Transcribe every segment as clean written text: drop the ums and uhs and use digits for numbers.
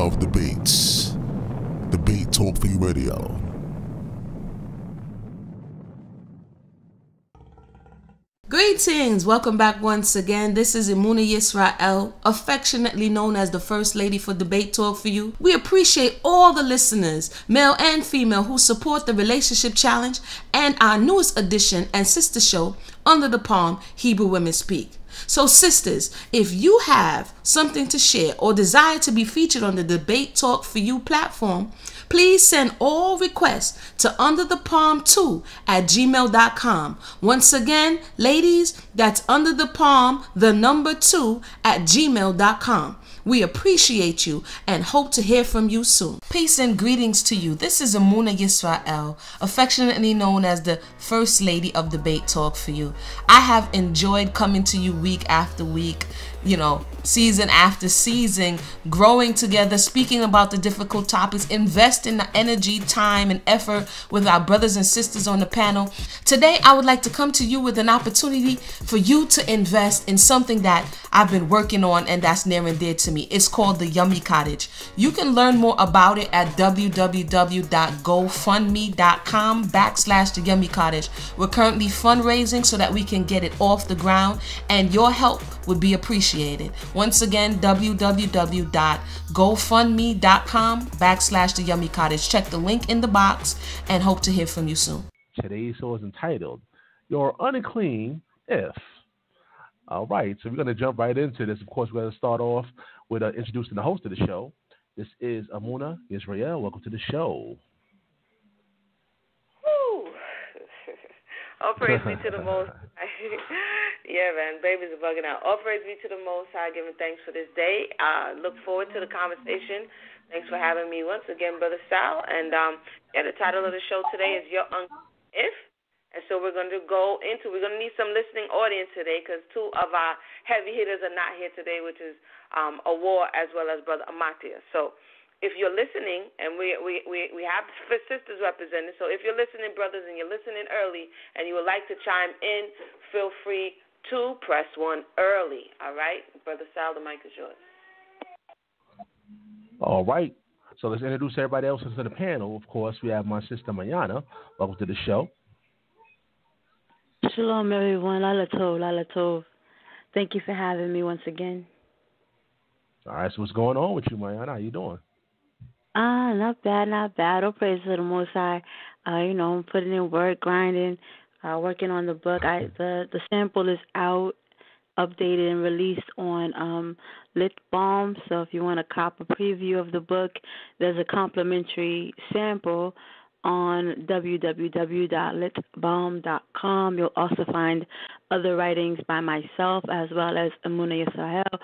of debates. Debate Talk for You Radio. Greetings! Welcome back once again. This is Emunah Yisrael, affectionately known as the First Lady for Debate Talk for You. We appreciate all the listeners, male and female, who support the Relationship Challenge and our newest edition and sister show, Under the Palm, Hebrew Women Speak. So sisters, if you have something to share or desire to be featured on the Debate Talk for You platform, please send all requests to underthepalm2@gmail.com. Once again, ladies, that's underthepalm2@gmail.com. We appreciate you and hope to hear from you soon. Peace and greetings to you. This is Emunah Yisrael, affectionately known as the First Lady of Debate Talk for You. I have enjoyed coming to you week after week, season after season, growing together, speaking about the difficult topics, investing the energy, time, and effort with our brothers and sisters on the panel. Today, I would like to come to you with an opportunity for you to invest in something that I've been working on and that's near and dear to me. It's called the Yummy Cottage. You can learn more about it at www.gofundme.com/the Yummy Cottage. We're currently fundraising so that we can get it off the ground, and your help would be appreciated. Once again, www.gofundme.com/the Yummy Cottage. Check the link in the box and hope to hear from you soon. Today's show is entitled, You're Unclean If. All right, so we're going to jump right into this. Of course, we're going to start off with introducing the host of the show. This is Emunah Yisrael. Welcome to the show. Woo! All praise be to the Most High. Yeah, man, babies are bugging out. All praise be to the Most High, giving thanks for this day. Look forward to the conversation. Thanks for having me once again, Brother Sal. And the title of the show today is You're Unclean If. And so we're going to need some listening audience today, because two of our heavy hitters are not here today, which is Awar as well as Brother Amatia. So if you're listening, and we have sisters represented, so if you're listening, brothers, and you're listening early and you would like to chime in, feel free to press 1 early. All right? Brother Sal, the mic is yours. All right. So let's introduce everybody else to the panel. Of course, we have my sister Mayanah. Welcome to the show. Shalom, everyone. Lala Tov. Thank you for having me once again. All right, so what's going on with you, Mayanah? How you doing? Not bad. All praise to the Most High. Putting in work, grinding, working on the book. The sample is out, updated and released on Lit Balm. So if you want to cop a preview of the book, there's a complimentary sample on www.litbalm.com. You'll also find other writings by myself as well as Emunah Yisrael.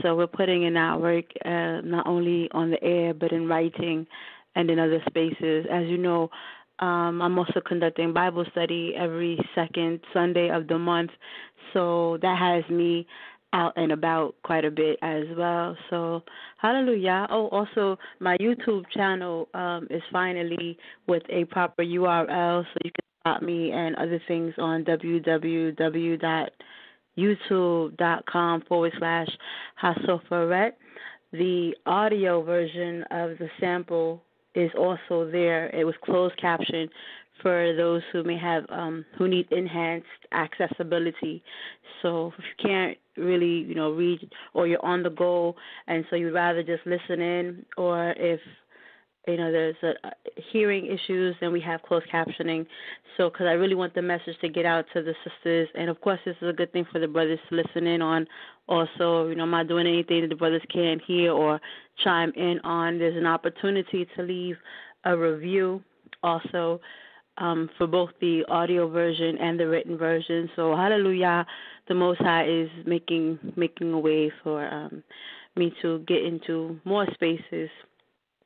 So we're putting in our work not only on the air but in writing and in other spaces. As you know, I'm also conducting Bible study every second Sunday of the month, so that has me out and about quite a bit as well. So, hallelujah. Oh, also, my YouTube channel is finally with a proper URL, so you can spot me and other things on www.youtube.com/Hasofaret. The audio version of the sample is also there. It was closed captioned for those who may have who need enhanced accessibility. So if you can't really, read, or you're on the go, and so you'd rather just listen in, or if there's hearing issues, then we have closed captioning. So because I really want the message to get out to the sisters, and of course this is a good thing for the brothers to listen in on. Also, I'm not doing anything that the brothers can't hear or chime in on. There's an opportunity to leave a review also for both the audio version and the written version. So hallelujah, the Most High is making a way for me to get into more spaces.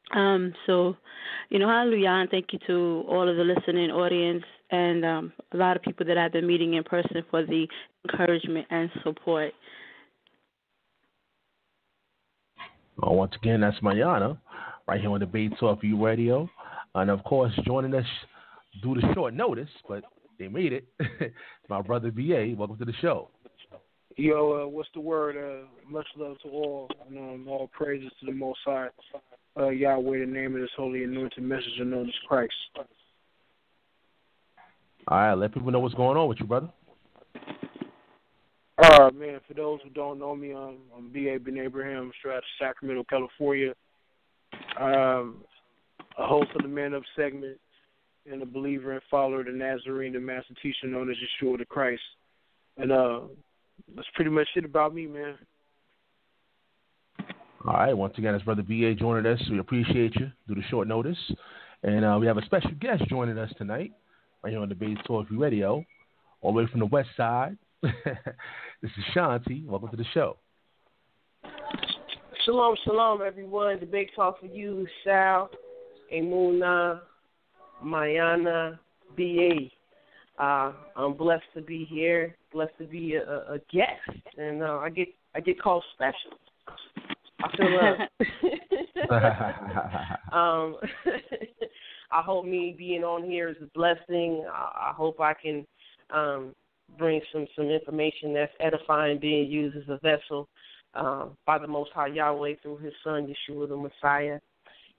Hallelujah, and thank you to all of the listening audience and a lot of people that I've been meeting in person for the encouragement and support. Well, once again, that's Mayanah, right here on Debate Talk for You Radio. And, of course, joining us due to short notice, but they made it, my brother B.A. Welcome to the show. Yo, what's the word? Much love to all, and all praises to the Most High. Yahweh, the name of this holy anointed messenger known as Christ. All right, let people know what's going on with you, brother. Man, for those who don't know me, I'm B.A. Ben Abraham, straight out of Sacramento, California. A host of the Man Up segment and a believer and follower of the Nazarene, the master teacher known as Yeshua the Christ. And that's pretty much it about me, man. All right, once again, it's Brother B.A. joining us. We appreciate you due to short notice. And we have a special guest joining us tonight right here on the Base Talk Radio, all the way from the west side. This is Shan-T. Welcome to the show. Shalom, shalom, everyone. The big talk for you, Sal, Emunah, Mayanah, B.A. I'm blessed to be here, blessed to be a guest, and I get called special. I feel I hope me being on here is a blessing. I hope I can bring some information that's edifying, being used as a vessel by the Most High Yahweh through His Son Yeshua the Messiah,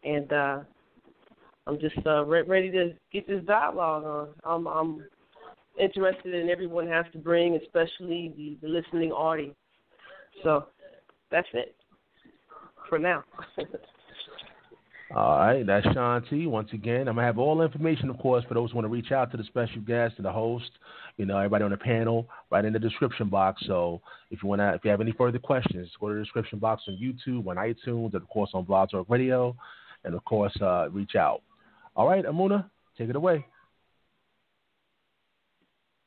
and I'm just ready to get this dialogue on. I'm interested in everyone has to bring, especially the listening audience. So that's it for now. All right, that's Shan-T. Once again, I'm going to have all the information, of course, for those who want to reach out to the special guest and the host, everybody on the panel, right in the description box. So if you have any further questions, go to the description box on YouTube, on iTunes, and, of course, on Blog Talk Radio, and, of course, reach out. All right, Emunah, take it away.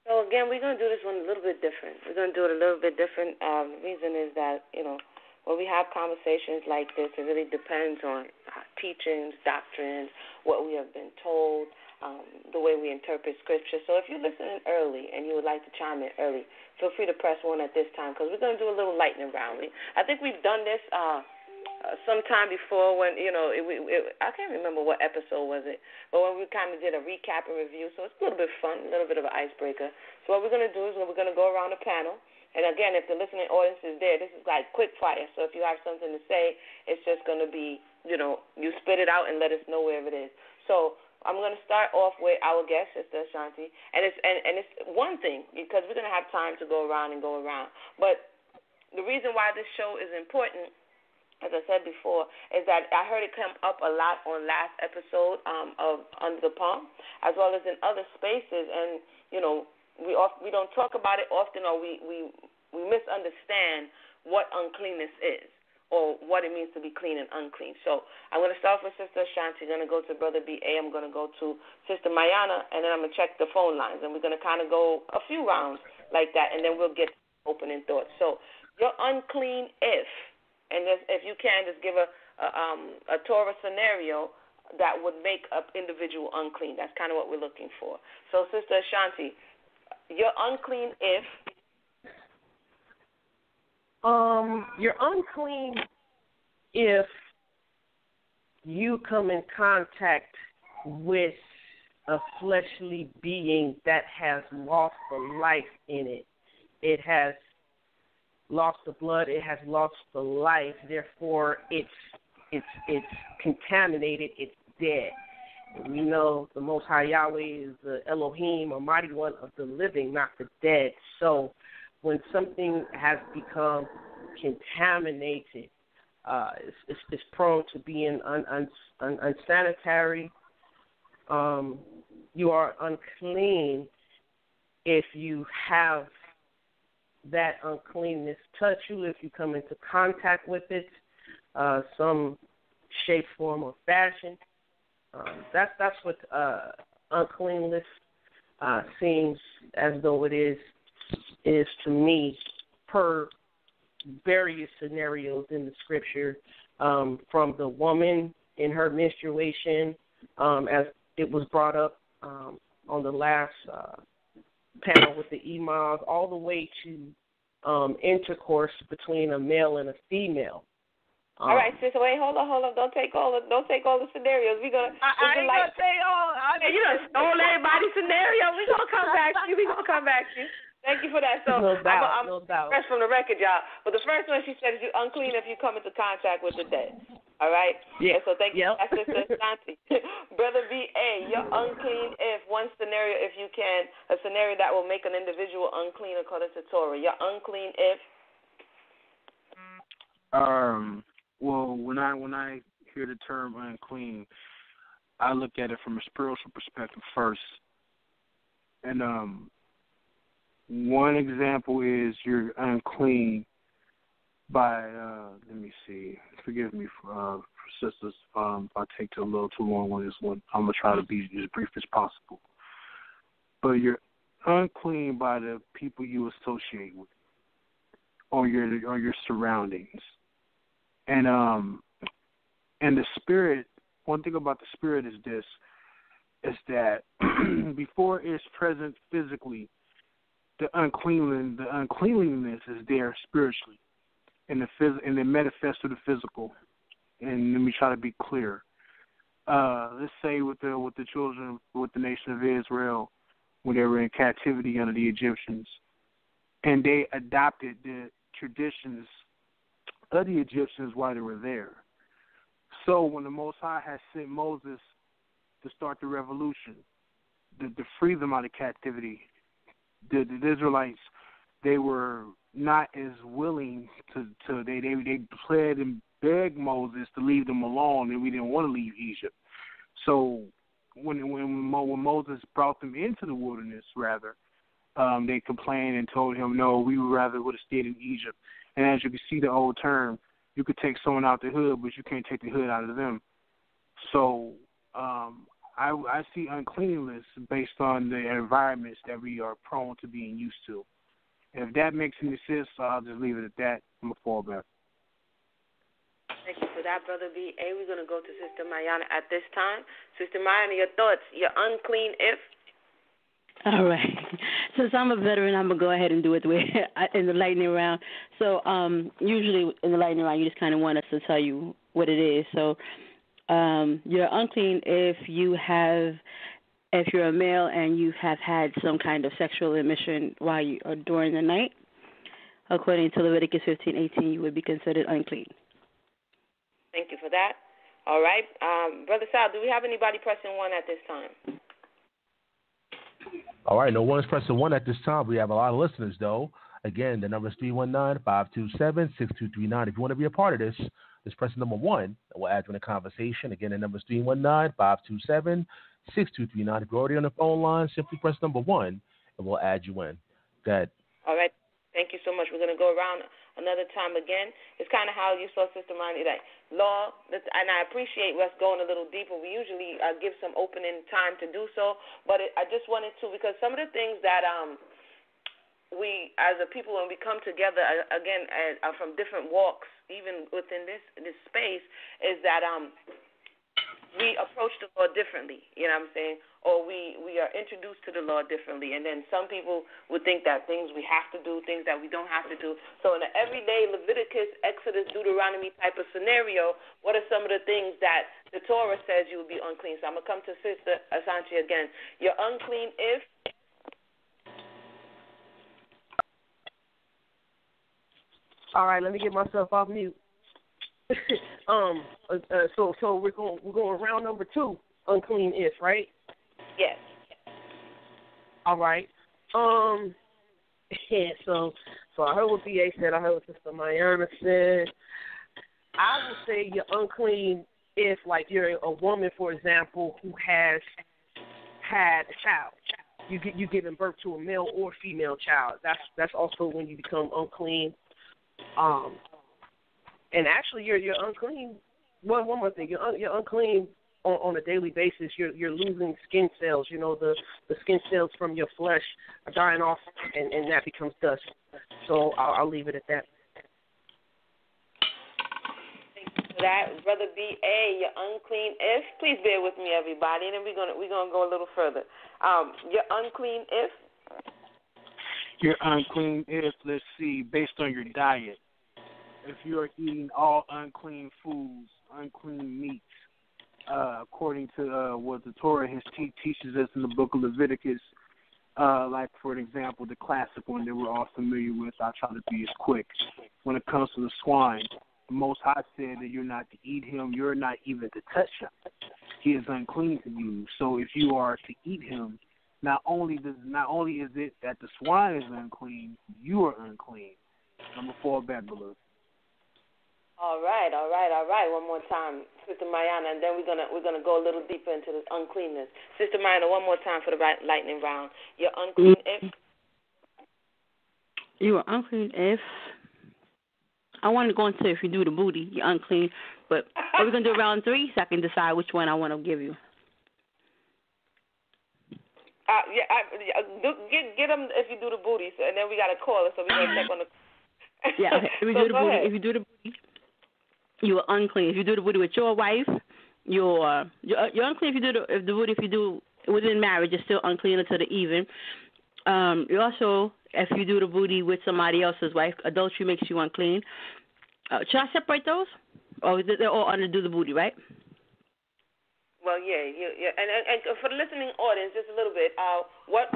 So, again, we're going to do this one a little bit different. We're going to do it a little bit different. The reason is that, when we have conversations like this, it really depends on teachings, doctrines, what we have been told, the way we interpret Scripture. So if you're listening early and you would like to chime in early, feel free to press 1 at this time because we're going to do a little lightning round. I think we've done this sometime before when, I can't remember what episode was it, but when we kind of did a recap and review. So it's a little bit fun, a little bit of an icebreaker. So what we're going to do is we're going to go around the panel. And, again, if the listening audience is there, this is like quick fire. So if you have something to say, it's just going to be, you spit it out and let us know wherever it is. So I'm going to start off with our guest, Sister Shan-T. And it's one thing, because we're going to have time to go around and go around. But the reason why this show is important, as I said before, is that I heard it come up a lot on last episode of Under the Palm, as well as in other spaces. And, we don't talk about it often, or we misunderstand what uncleanness is or what it means to be clean and unclean. So I'm going to start with Sister Shan-T. I'm going to go to Brother B.A. I'm going to go to Sister Mayanah, and then I'm going to check the phone lines. And we're going to kind of go a few rounds like that, and then we'll get opening thoughts. So you're unclean and if you can, just give a torah scenario that would make an individual unclean. That's kind of what we're looking for. So Sister Shan-T, you're unclean if? You're unclean if you come in contact with a fleshly being that has lost the life in it. It has lost the blood. It has lost the life. Therefore, it's contaminated. It's dead. We know the Most High Yahweh is the Elohim, a mighty one of the living, not the dead. So when something has become contaminated, it's prone to being unsanitary. You are unclean if you have that uncleanness touch you, if you come into contact with it, some shape, form, or fashion. That's what uncleanness seems as though it is to me, per various scenarios in the Scripture, from the woman in her menstruation, as it was brought up on the last panel with the imams, all the way to intercourse between a male and a female. All right, sister. Wait, hold on. Don't take all the scenarios. I ain't gonna say all. You done stole everybody's scenario. We gonna come back to you. Thank you for that. So no doubt, I'm no doubt. fresh from the record, y'all. But the first one she said is you unclean if you come into contact with the dead. All right? Yeah. And so thank you. Yep. That's Sister Shan-T. Brother B.A., you're unclean if one scenario, if you can, a scenario that will make an individual unclean according to Torah. You're unclean if? Well, when I hear the term unclean, I look at it from a spiritual perspective first. And one example is you're unclean by, let me see, forgive me for sisters if I take a little too long on this one. I'm going to try to be as brief as possible. But you're unclean by the people you associate with or your surroundings. And the spirit, one thing about the spirit is this, is that before it's present physically, the uncleanliness is there spiritually, and it manifests through the physical. And let me try to be clear. Let's say with the children, with the nation of Israel, when they were in captivity under the Egyptians, and they adopted the traditions of the Egyptians while they were there. So when the Most High had sent Moses to start the revolution, to free them out of captivity, the Israelites, they were not as willing they pled and begged Moses to leave them alone, and we didn't want to leave Egypt. So when Moses brought them into the wilderness, they complained and told him, no, we would rather would have stayed in Egypt. And as you can see the old term, you could take someone out the hood, but you can't take the hood out of them. So I see uncleanness based on the environments that we are prone to being used to. And if that makes any sense, I'll just leave it at that. I'm going to fall back. Thank you for that, Brother B.A. We're going to go to Sister Mayanah at this time. Sister Mayanah, your thoughts. You're unclean if? All right. Since I'm a veteran, I'm going to go ahead and do it in the lightning round. So usually in the lightning round, you just kind of want us to tell you what it is. So you're unclean if you're a male and you have had some kind of sexual emission while you or during the night. According to Leviticus 15:18, you would be considered unclean. Thank you for that. All right. Brother Sal, do we have anybody pressing 1 at this time? All right, no one's pressing 1 at this time. We have a lot of listeners, though. Again, the number is 319-527-6239. If you want to be a part of this, just press number 1, and we'll add you in the conversation. Again, the number is 319-527-6239. If you're already on the phone line, simply press number 1, and we'll add you in. Go ahead. All right. Thank you so much. We're going to go around another time again. It's kind of how you saw Sister Mayanah, like law, and I appreciate us going a little deeper. We usually give some opening time to do so, but I just wanted to, because some of the things that we, as a people, when we come together, again, are from different walks, even within this space, is that we approach the law differently, you know what I'm saying? Or we are introduced to the law differently. And then some people would think that things we have to do, things that we don't have to do. So in an everyday Leviticus, Exodus, Deuteronomy type of scenario, what are some of the things that the Torah says you will be unclean? So I'm going to come to Sister Shan-T again. You're unclean if? All right, let me get myself off mute. So we're going round number 2, unclean if, right? Yes. All right. Yeah. So I heard what BA said. I heard what Sister Mayanah said. I would say you're unclean if, like, you're a woman, for example, who has had a child. You giving birth to a male or female child. That's also when you become unclean. And actually, you're unclean. One more thing, you're unclean on a daily basis. You're losing skin cells. You know, the skin cells from your flesh are dying off, and that becomes dust. So I'll leave it at that. Thank you for that, Brother B.A. You're unclean if. Please bear with me, everybody, and then we're gonna go a little further. You're unclean if. You're unclean if, let's see, based on your diet. If you're eating all unclean foods, unclean meats, according to what the Torah teaches us in the book of Leviticus, Like, for example, the classic one that we're all familiar with. I'll try to be as quick. When it comes to the swine, the Most High said that you're not to eat him, you're not even to touch him. He is unclean to you. So if you are to eat him, not only is it that the swine is unclean, you are unclean. Number 4, bad beloved. All right. One more time, Sister Mayanah, and then we're gonna go a little deeper into this uncleanness. Sister Mayanah, one more time for the lightning round. You're unclean if you are unclean if I want to go into if you do the booty, you're unclean. But are we gonna do round 3 so I can decide which one I want to give you? Get them if you do the booty, and then we got a caller, so we're gonna check on the. Yeah, okay. If you do the booty, if you do the booty, you are unclean. If you do the booty with your wife, you're unclean. If you do within marriage, you're still unclean until the even. You also, if you do the booty with somebody else's wife, adultery makes you unclean. Should I separate those, or they're all under do the booty, right? Well, yeah, and for the listening audience, just a little bit. What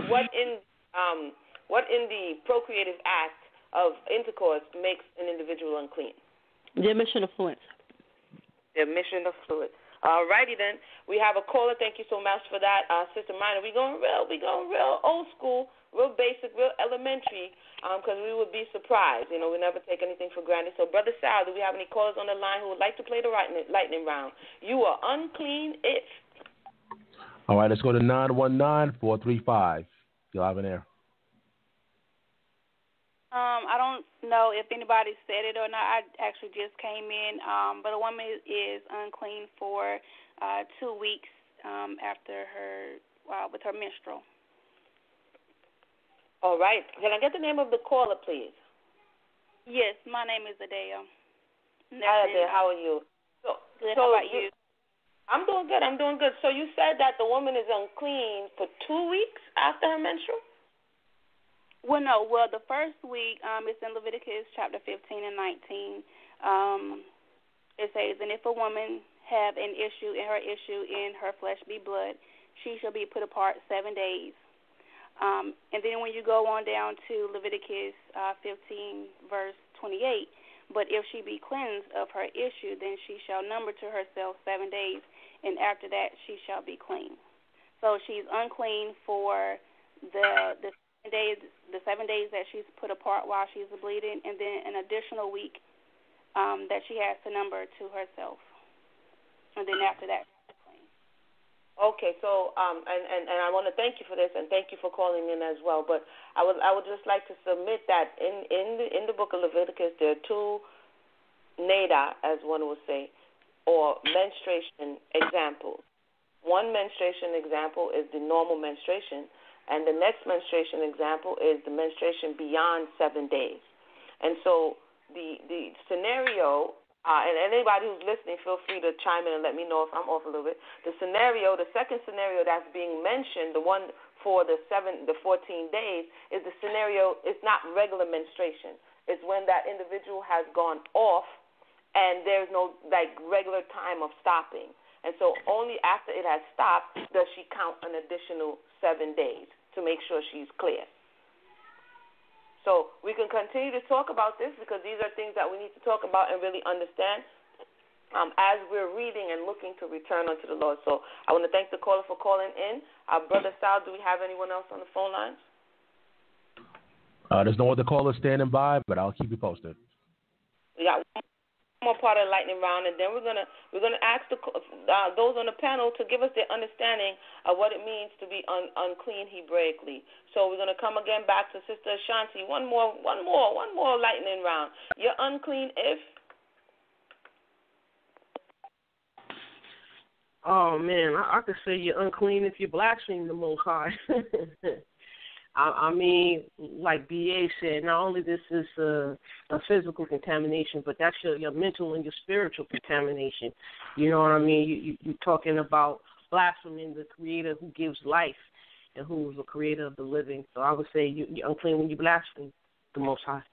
in the procreative act of intercourse makes an individual unclean? The emission of fluid. The emission of fluid. All righty then. We have a caller. Thank you so much for that, Sister Mayanah. We going real old school, real basic, real elementary, because we would be surprised. We never take anything for granted. So, Brother Sal, do we have any callers on the line who would like to play the lightning round? You are unclean if. All right, let's go to 919-435. You'll have an air. I don't know if anybody said it or not. I actually just came in, but a woman is unclean for 2 weeks after her with her menstrual. All right. Can I get the name of the caller, please? Yes, my name is Adele. Hi, Adele. How are you? Good. How about you? I'm doing good. So you said that the woman is unclean for 2 weeks after her menstrual? Well, no. Well, the first week, it's in Leviticus chapter 15 and 19. It says, "And if a woman have an issue, and her issue in her flesh be blood, she shall be put apart 7 days." And then when you go on down to Leviticus 15, verse 28, "But if she be cleansed of her issue, then she shall number to herself 7 days, and after that she shall be clean." So she's unclean for the 7 days that she's put apart while she's bleeding, and then an additional week that she has to number to herself, and then after that she's clean. Okay, so and I want to thank you for this, and thank you for calling in as well. But I would just like to submit that in the book of Leviticus there are 2 neda, as one would say, or menstruation examples. One menstruation example is the normal menstruation, and the next menstruation example is the menstruation beyond 7 days. And so the scenario, and anybody who's listening, feel free to chime in and let me know if I'm off a little bit. The second scenario that's being mentioned, the one for the 14 days, is the scenario, it's not regular menstruation. It's when that individual has gone off and there's no regular time of stopping. And so only after it has stopped does she count an additional 7 days to make sure she's clear. So we can continue to talk about this because these are things that we need to talk about and really understand as we're reading and looking to return unto the Lord. So I want to thank the caller for calling in. Brother Sal, do we have anyone else on the phone lines? There's no other callers standing by, but I'll keep you posted. We got one more part of the lightning round, and then we're gonna ask those on the panel to give us their understanding of what it means to be unclean Hebraically. So we're gonna come again back to Sister Shan-T. One more lightning round. You're unclean if. Oh man, I could say you're unclean if you blaspheme the Most High. I mean, like B.A. said, not only this is a physical contamination, but that's your mental and your spiritual contamination. You know what I mean? You're talking about blaspheming the Creator who gives life and who is the Creator of the living. So I would say you're unclean when you blaspheme the Most High.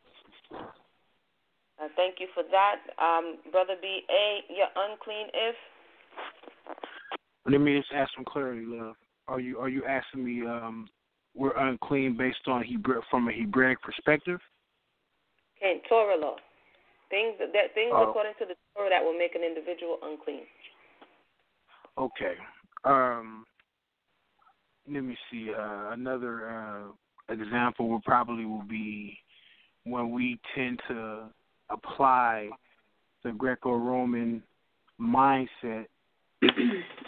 Thank you for that. Brother B.A., you're unclean if? Let me just ask some clarity, love. Are you asking me we're unclean based on from a Hebraic perspective? Okay, Torah law. Things according to the Torah that will make an individual unclean. Okay. Let me see. Another example will be when we tend to apply the Greco-Roman mindset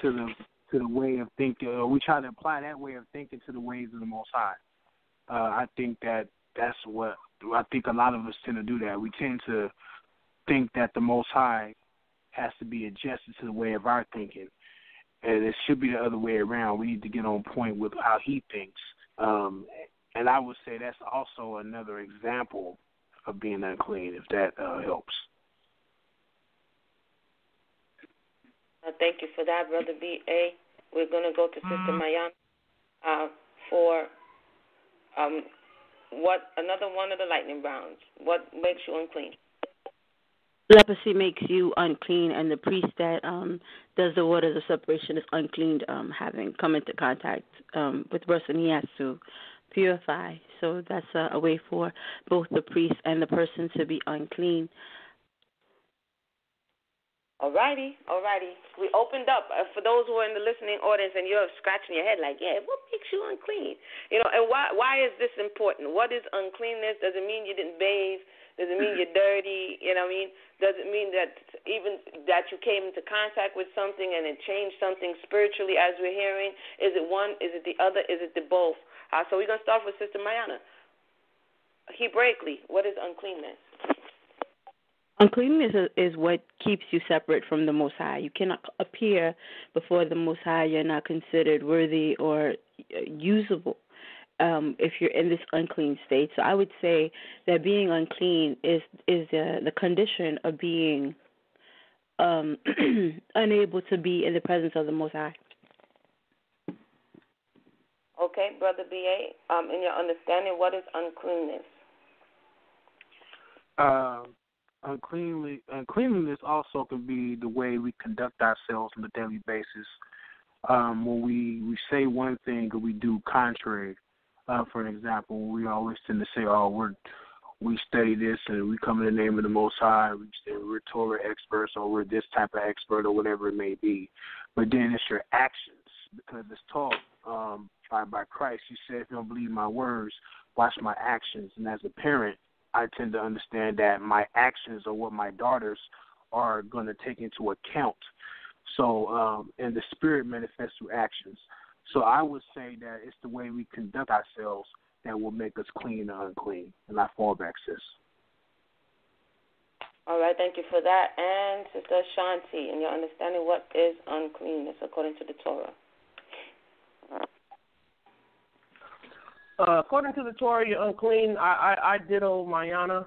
to the way of thinking, or we try to apply that way of thinking to the ways of the Most High. I think that's what I think a lot of us tend to do. That we tend to think that the Most High has to be adjusted to the way of our thinking, and it should be the other way around. We need to get on point with how He thinks, and I would say that's also another example of being unclean, if that helps. Thank you for that, Brother B.A. We're going to go to Sister Mayanah for another one of the lightning rounds. What makes you unclean? Leprosy makes you unclean, and the priest that does the waters of separation is unclean, having come into contact with the person he has to purify. So that's a way for both the priest and the person to be unclean. Alrighty. We opened up for those who are in the listening audience, and you're scratching your head like, yeah, what makes you unclean? And why is this important? What is uncleanness? Does it mean you didn't bathe? Does it mean you're dirty? You know what I mean? Does it mean that even that you came into contact with something and it changed something spiritually, as we're hearing? Is it one? Is it the other? Is it the both? So we're going to start with Sister Mayanah. Hebraically, what is uncleanness? Uncleanness is what keeps you separate from the Most High. You cannot appear before the Most High. You're not considered worthy or usable if you're in this unclean state. So I would say that being unclean is the condition of being unable to be in the presence of the Most High. Okay, Brother B.A., in your understanding, what is uncleanness? Uncleanliness also can be the way we conduct ourselves on a daily basis. When we say one thing or we do contrary. For an example, we always tend to say, we study this and we come in the name of the Most High, we're Torah experts, or we're this type of expert, or whatever it may be. But then it's your actions, because it's taught by Christ. He said, if you don't believe my words, watch my actions. And as a parent, I tend to understand that my actions are what my daughters are going to take into account. So, and the Spirit manifests through actions. So I would say that it's the way we conduct ourselves that will make us clean or unclean. And I fall back, sis. All right, thank you for that. And Sister Shan-T, in your understanding, what is uncleanness according to the Torah? According to the Torah, you're unclean. I ditto Mayanah,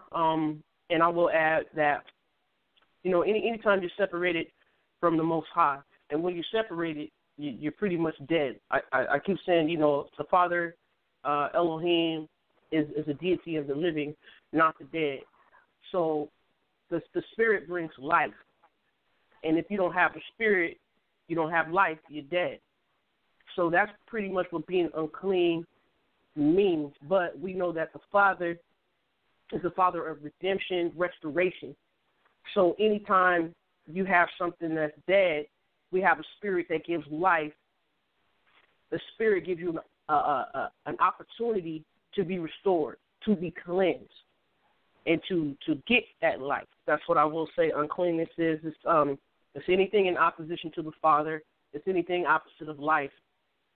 and I will add that, anytime you're separated from the Most High, and when you're separated, you're pretty much dead. I keep saying, the Father, Elohim, is a deity of the living, not the dead. So the Spirit brings life, and if you don't have the Spirit, you don't have life, you're dead. So that's pretty much what being unclean means. But we know that the Father is the Father of redemption, restoration. So anytime you have something that's dead, we have a Spirit that gives life. The Spirit gives you an opportunity to be restored, to be cleansed, and to get that life. That's what I will say uncleanness is. It's anything in opposition to the Father. It's anything opposite of life.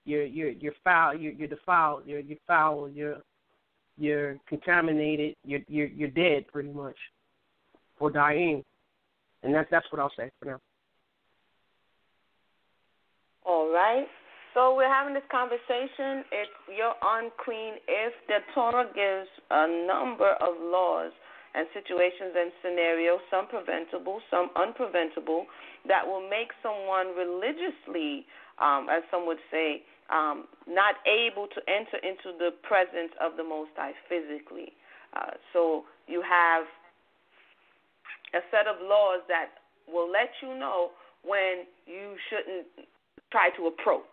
You're foul. You're defiled. You're foul. You're contaminated. You're dead, pretty much, or dying. And that's what I'll say for now. All right. So we're having this conversation. You're unclean if the Torah gives a number of laws and situations and scenarios, some preventable, some unpreventable, that will make someone religiously, as some would say, not able to enter into the presence of the Most High physically. So you have a set of laws that will let you know when you shouldn't try to approach.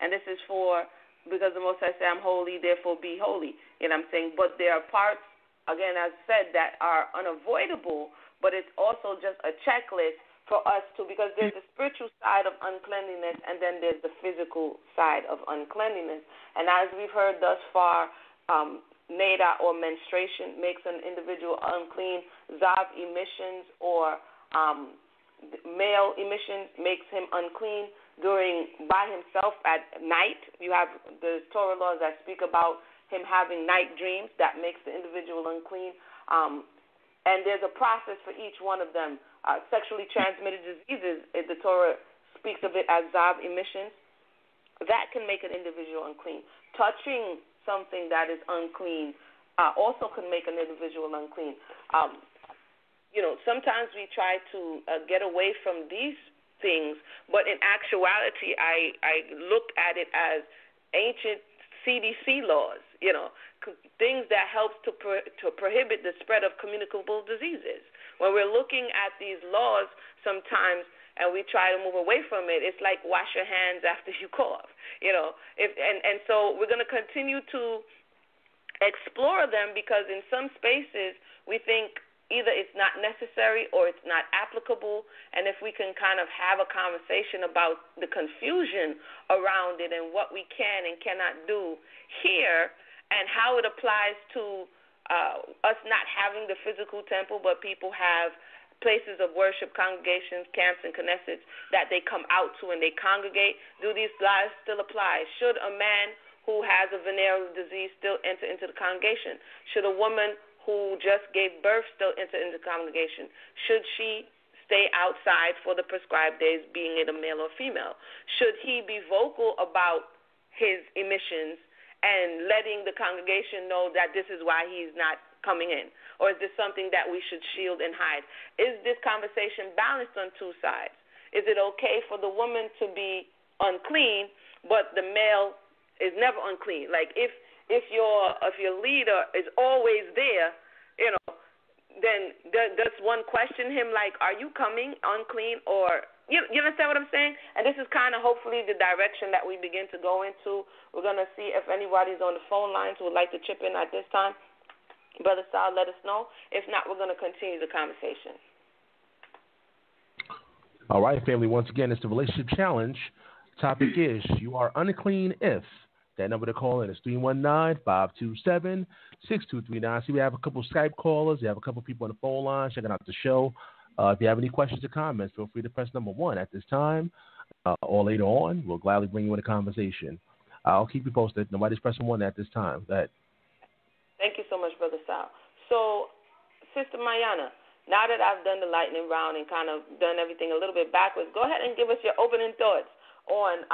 And this is for because the Most High said, I'm holy, therefore be holy. You know what I'm saying? But there are parts, again, as said, that are unavoidable, but it's also just a checklist for us to, because there's the spiritual side of uncleanliness and then there's the physical side of uncleanliness. And as we've heard thus far, nada or menstruation makes an individual unclean. Zav emissions or male emissions makes him unclean by himself at night. You have the Torah laws that speak about him having night dreams that makes the individual unclean. And there's a process for each one of them. Sexually transmitted diseases, the Torah speaks of it as zav emissions. That can make an individual unclean. Touching something that is unclean also can make an individual unclean. Sometimes we try to get away from these things, but in actuality, I look at it as ancient CDC laws, things that helps to prohibit the spread of communicable diseases. When we're looking at these laws sometimes and we try to move away from it, it's like wash your hands after you cough, and so we're going to continue to explore them, because in some spaces we think either it's not necessary or it's not applicable, and if we can kind of have a conversation about the confusion around it and what we can and cannot do here and how it applies to us not having the physical temple, but people have places of worship, congregations, camps, and Knesset that they come out to and they congregate. Do these laws still apply? Should a man who has a venereal disease still enter into the congregation? Should a woman who just gave birth still enter into the congregation? Should she stay outside for the prescribed days, being it a male or female? Should he be vocal about his emissions and letting the congregation know that this is why he's not coming in? Or is this something that we should shield and hide? Is this conversation balanced on two sides? Is it okay for the woman to be unclean, but the male is never unclean? Like if your leader is always there, then does one question him like, are you coming unclean? Or you understand what I'm saying? And this is kind of hopefully the direction that we begin to go into. We're going to see if anybody's on the phone lines who would like to chip in at this time. Brother Sal, let us know. If not, we're going to continue the conversation. All right, family. Once again, it's the Relationship Challenge. Topic is, you are unclean if. That number to call in is 319-527-6239. See, we have a couple of Skype callers. We have a couple of people on the phone line checking out the show. If you have any questions or comments, feel free to press number 1 at this time or later on. We'll gladly bring you in a conversation. I'll keep you posted. Nobody's pressing 1 at this time. Go ahead. Thank you so much, Brother Sal. So, Sister Mayanah, now that I've done the lightning round and kind of done everything a little bit backwards, go ahead and give us your opening thoughts on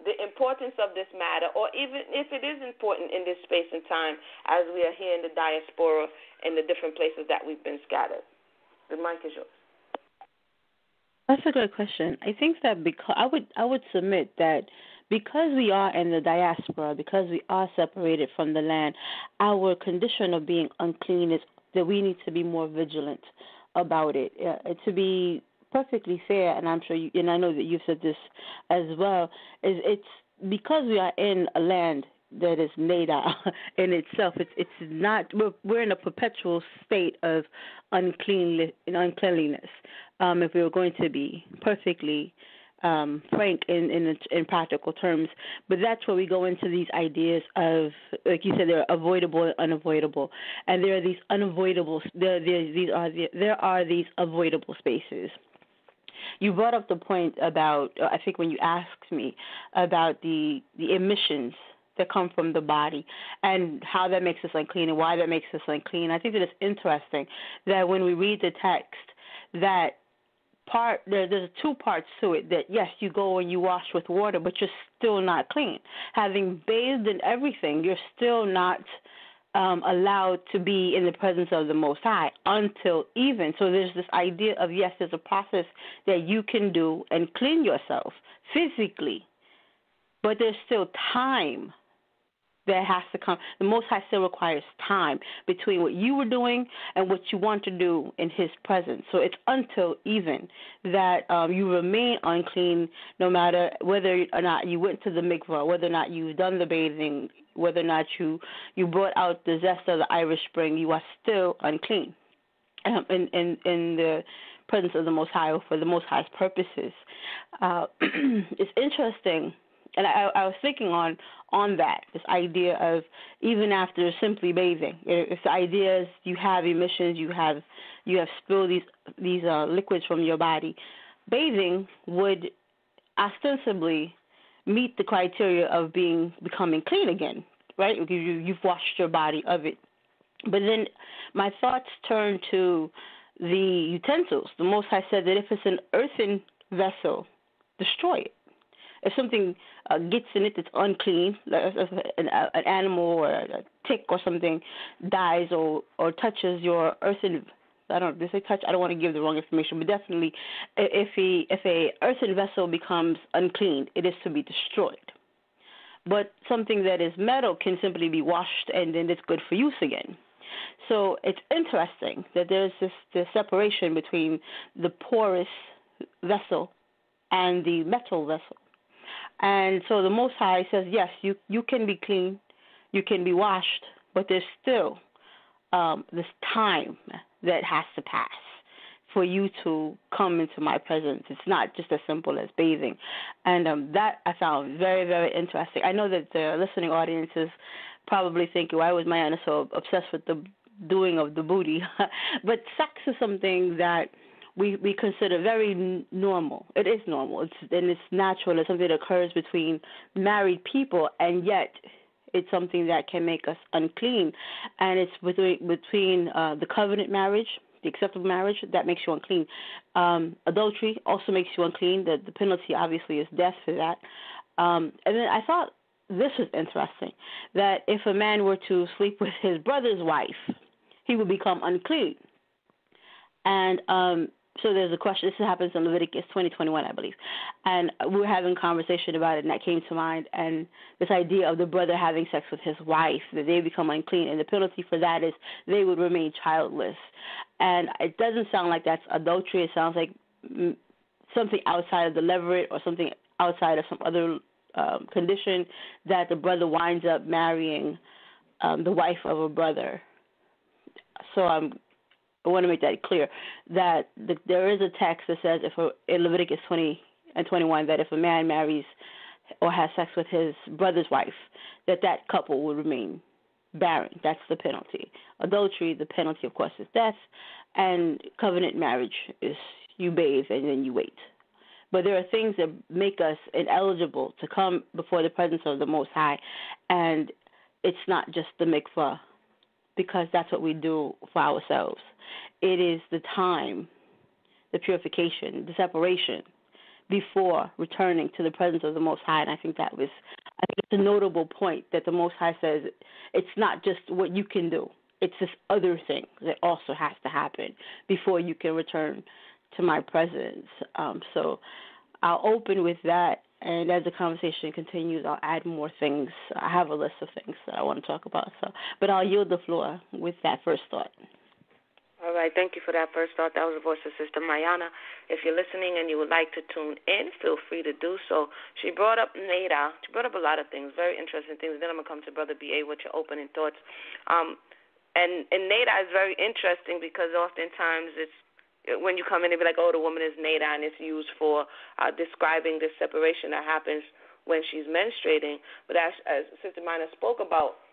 the importance of this matter, or even if it is important in this space and time as we are here in the diaspora and the different places that we've been scattered. The mic is yours. That's a good question. I think that because I would submit that because we are in the diaspora, because we are separated from the land, our condition of being unclean is that we need to be more vigilant about it. To be perfectly fair, and I'm sure you, and I know that you've said this as well, is it's because we are in a land that is nada in itself. It's not. We're in a perpetual state of uncleanliness. If we were going to be perfectly frank in practical terms, but that's where we go into these ideas of, like you said, they're avoidable and unavoidable, and there are these unavoidable. There are these avoidable spaces. You brought up the point about, I think when you asked me about the emissions that come from the body and how that makes us unclean and why that makes us unclean. I think that it's interesting that when we read the text, that there's 2 parts to it, that yes, you go and you wash with water, but you're still not clean. Having bathed in everything, you're still not allowed to be in the presence of the Most High until even. So there's this idea of, yes, there's a process that you can do and clean yourself physically, but there's still time that has to come. The Most High still requires time between what you were doing and what you want to do in His presence. So it's until even that you remain unclean, no matter whether or not you went to the mikvah, whether or not you've done the bathing, whether or not you brought out the zest of the Irish Spring, you are still unclean in the presence of the Most High, or for the Most High's purposes. It's interesting. And I was thinking on that, this idea of even after simply bathing, if the idea is you have emissions, you have spilled these liquids from your body, bathing would ostensibly meet the criteria of becoming clean again, right? You've washed your body of it. But then my thoughts turn to the utensils. The Most High said that if it's an earthen vessel, destroy it. If something gets in it that's unclean, like an animal or a tick or something dies or touches your earthen, I don't know, did I say touch? I don't want to give the wrong information, but definitely if a earthen vessel becomes unclean, it is to be destroyed. But something that is metal can simply be washed and then it's good for use again. So it's interesting that there's this separation between the porous vessel and the metal vessel. And so the Most High says, yes, you can be clean, you can be washed, but there's still this time that has to pass for you to come into my presence. It's not just as simple as bathing. And that I found very, very interesting. I know that the listening audience is probably thinking, why was Mayanah so obsessed with the doing of the booty? But sex is something that we consider very normal. It is normal. It's natural. It's something that occurs between married people, and yet it's something that can make us unclean. And it's between the covenant marriage, the acceptable marriage, that makes you unclean. Adultery also makes you unclean. The penalty obviously is death for that. And then I thought this was interesting, that if a man were to sleep with his brother's wife, he would become unclean. And so there's a question. This happens in Leviticus 20:21, I believe. And we were having a conversation about it, and that came to mind. And this idea of the brother having sex with his wife, that they become unclean, and the penalty for that is they would remain childless. And it doesn't sound like that's adultery. It sounds like something outside of the levirate or something outside of some other condition that the brother winds up marrying the wife of a brother. So I want to make that clear, that there is a text that says in Leviticus 20:21 that if a man marries or has sex with his brother's wife, that couple will remain barren. That's the penalty. Adultery, the penalty, of course, is death, and covenant marriage is you bathe and then you wait. But there are things that make us ineligible to come before the presence of the Most High, and it's not just the mikvah, because that's what we do for ourselves. It is the time, the purification, the separation before returning to the presence of the Most High. And I think it's a notable point that the Most High says it's not just what you can do. It's this other thing that also has to happen before you can return to my presence. So I'll open with that, and as the conversation continues, I'll add more things. I have a list of things that I want to talk about. But I'll yield the floor with that first thought. All right, thank you for that first thought. That was the voice of Sister Mayanah. If you're listening and you would like to tune in, feel free to do so. She brought up Neda. She brought up a lot of things, very interesting things. Then I'm going to come to Brother B.A. with your opening thoughts. And Neda is very interesting because oftentimes it's, when you come in and be like, oh, the woman is Neda, and it's used for describing this separation that happens when she's menstruating. But as Sister Mayanah spoke about,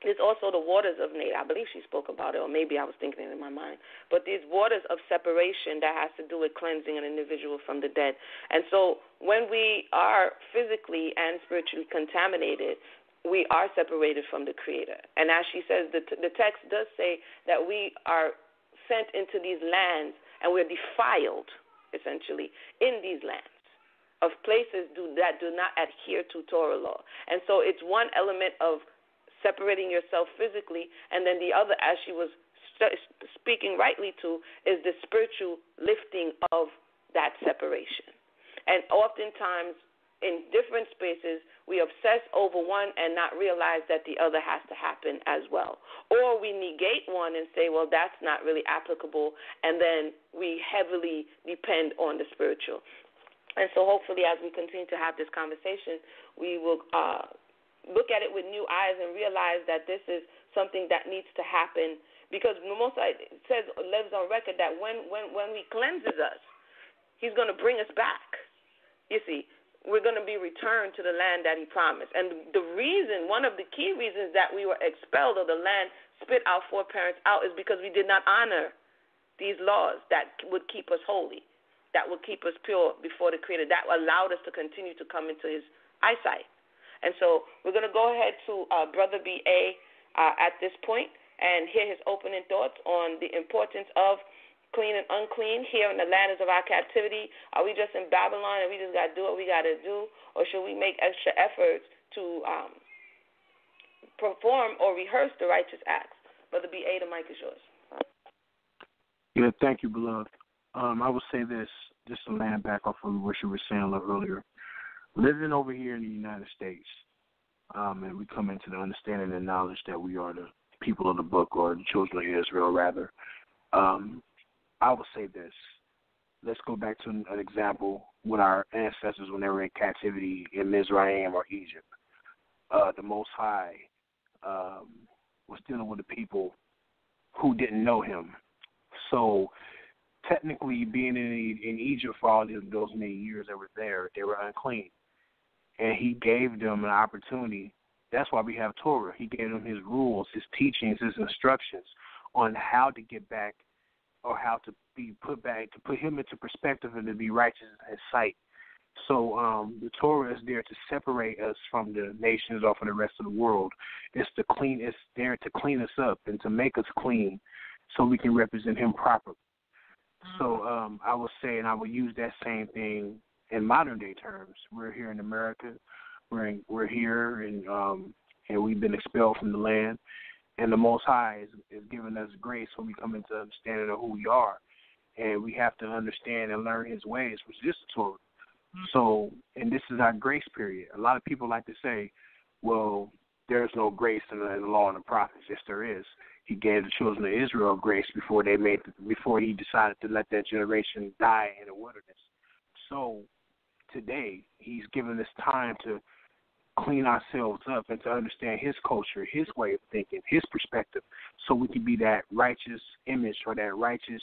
there's also the waters of Neda. I believe she spoke about it, or maybe I was thinking it in my mind. But these waters of separation that has to do with cleansing an individual from the dead. And so when we are physically and spiritually contaminated, we are separated from the Creator. And as she says, the text does say that we are sent into these lands and we're defiled, essentially, in these lands of places that do not adhere to Torah law. And so it's one element of separating yourself physically, and then the other, as she was speaking rightly to, is the spiritual lifting of that separation. And oftentimes in different spaces, we obsess over one and not realize that the other has to happen as well. Or we negate one and say, well, that's not really applicable, and then we heavily depend on the spiritual. And so hopefully as we continue to have this conversation, we will look at it with new eyes and realize that this is something that needs to happen, because the Most High says, lives on record, that when he cleanses us, he's going to bring us back. You see, we're going to be returned to the land that he promised. And the reason, one of the key reasons that we were expelled, or the land spit our foreparents out, is because we did not honor these laws that would keep us holy, that would keep us pure before the Creator, that allowed us to continue to come into his eyesight. And so we're going to go ahead to Brother B.A. At this point and hear his opening thoughts on the importance of clean and unclean here in the land of our captivity. Are we just in Babylon and we just got to do what we got to do, or should we make extra efforts to perform or rehearse the righteous acts? Brother B.A., the mic is yours. Yeah, thank you, beloved. I would say this, just to land back off of what you were saying a little earlier. Living over here in the United States, and we come into the understanding and knowledge that we are the people of the book, or the children of Israel, rather. I will say this. Let's go back to an example with our ancestors when they were in captivity in Mizraim or Egypt. The Most High was dealing with the people who didn't know him. So technically, being in Egypt for all those many years that were there, they were unclean. And he gave them an opportunity. That's why we have Torah. He gave them his rules, his teachings, his instructions on how to get back, or how to be put back, to put him into perspective and to be righteous in his sight. So the Torah is there to separate us from the nations or from the rest of the world. It's there to clean us up and to make us clean so we can represent him properly. So I will say, and I will use that same thing in modern day terms. We're here in America. We're here, and we've been expelled from the land. And the Most High is giving us grace when we come into understanding of who we are. And we have to understand and learn his ways, which is the Torah. So, and this is our grace period. A lot of people like to say, well, there's no grace in the law and the prophets. Yes, there is. He gave the children of Israel grace before he decided to let that generation die in the wilderness. So today, he's given us time to clean ourselves up and to understand his culture, his way of thinking, his perspective, so we can be that righteous image or that righteous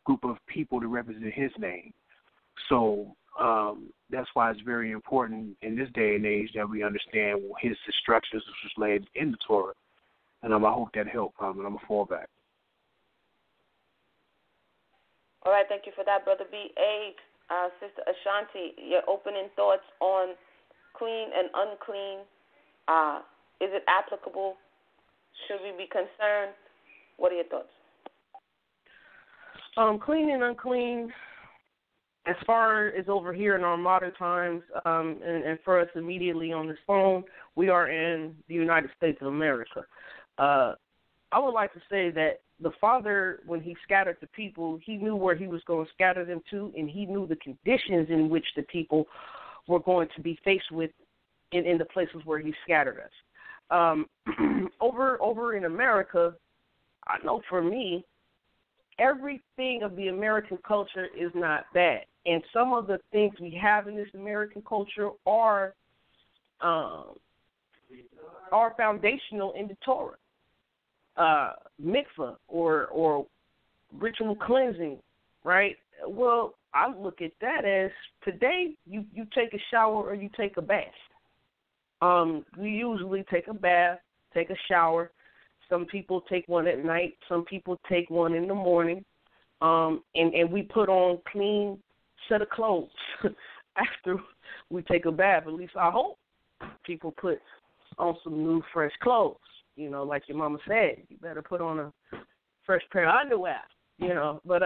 group of people to represent his name. So that's why it's very important in this day and age that we understand his instructions, which was laid in the Torah. And I hope that helped, and I'm going to fall back. All right, thank you for that, Brother B.A. Sister Shan-T, your opening thoughts on clean and unclean. Is it applicable? Should we be concerned? What are your thoughts? Clean and unclean, as far as over here in our modern times, and for us immediately on this phone, we are in the United States of America. I would like to say that the Father, when he scattered the people, he knew where he was going to scatter them to, and he knew the conditions in which the people were going to be faced with in the places where he scattered us. Over in America, I know for me, everything of the American culture is not bad. And some of the things we have in this American culture are foundational in the Torah. Mikvah or ritual cleansing, right? Well, I look at that as today you take a shower or you take a bath. We usually take a bath, take a shower. Some people take one at night. Some people take one in the morning. And we put on clean set of clothes after we take a bath. At least I hope people put on some new fresh clothes. You know, like your mama said, you better put on a fresh pair of underwear. You know, but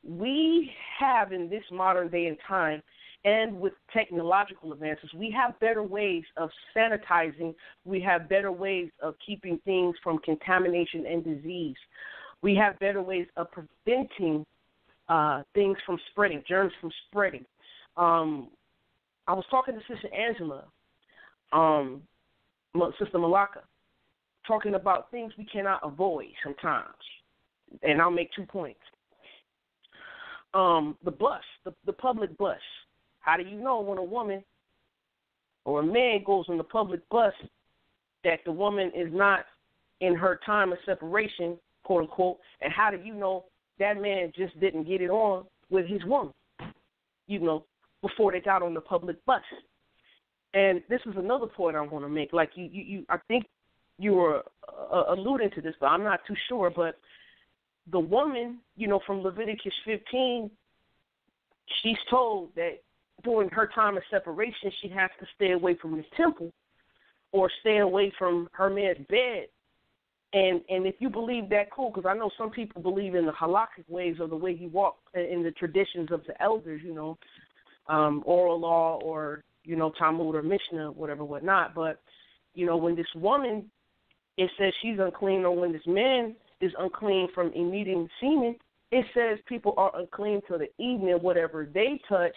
we have in this modern day and time, and with technological advances, we have better ways of sanitizing. We have better ways of keeping things from contamination and disease. We have better ways of preventing things from spreading, germs from spreading. I was talking to Sister Angela, Sister Malaka, talking about things we cannot avoid sometimes. And I'll make 2 points. The bus, the public bus. How do you know when a woman or a man goes on the public bus that the woman is not in her time of separation, quote unquote, and how do you know that man just didn't get it on with his woman, before they got on the public bus? And this is another point I want to make. Like you I think you were alluding to this, but I'm not too sure. But the woman, from Leviticus 15, she's told that during her time of separation, she has to stay away from the temple or stay away from her man's bed. And if you believe that, cool, because I know some people believe in the halakhic ways of the way he walked in the traditions of the elders, oral law or, Talmud or Mishnah, whatever, whatnot. But, when this woman, it says she's unclean, or when this man is unclean from emitting semen, it says people are unclean till the evening. Whatever they touch,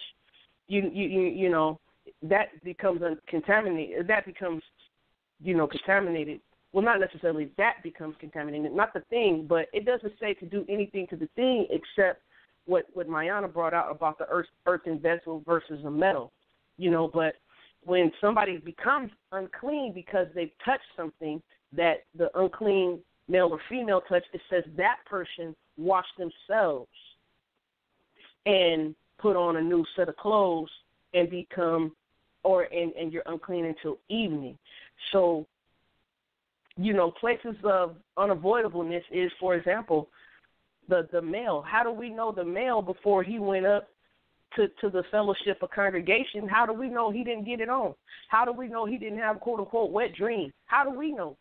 that becomes contaminated. That becomes, contaminated. Well, not necessarily that becomes contaminated, not the thing, but it doesn't say to do anything to the thing except what Mayanah brought out about the earthen vessel versus a metal, But when somebody becomes unclean because they've touched something that the unclean male or female touch, it says that person washed themselves and put on a new set of clothes and and you're unclean until evening. So, places of unavoidableness is, for example, the male. How do we know the male before he went up to the fellowship or congregation? How do we know he didn't get it on? How do we know he didn't have, quote unquote, wet dreams? How do we know?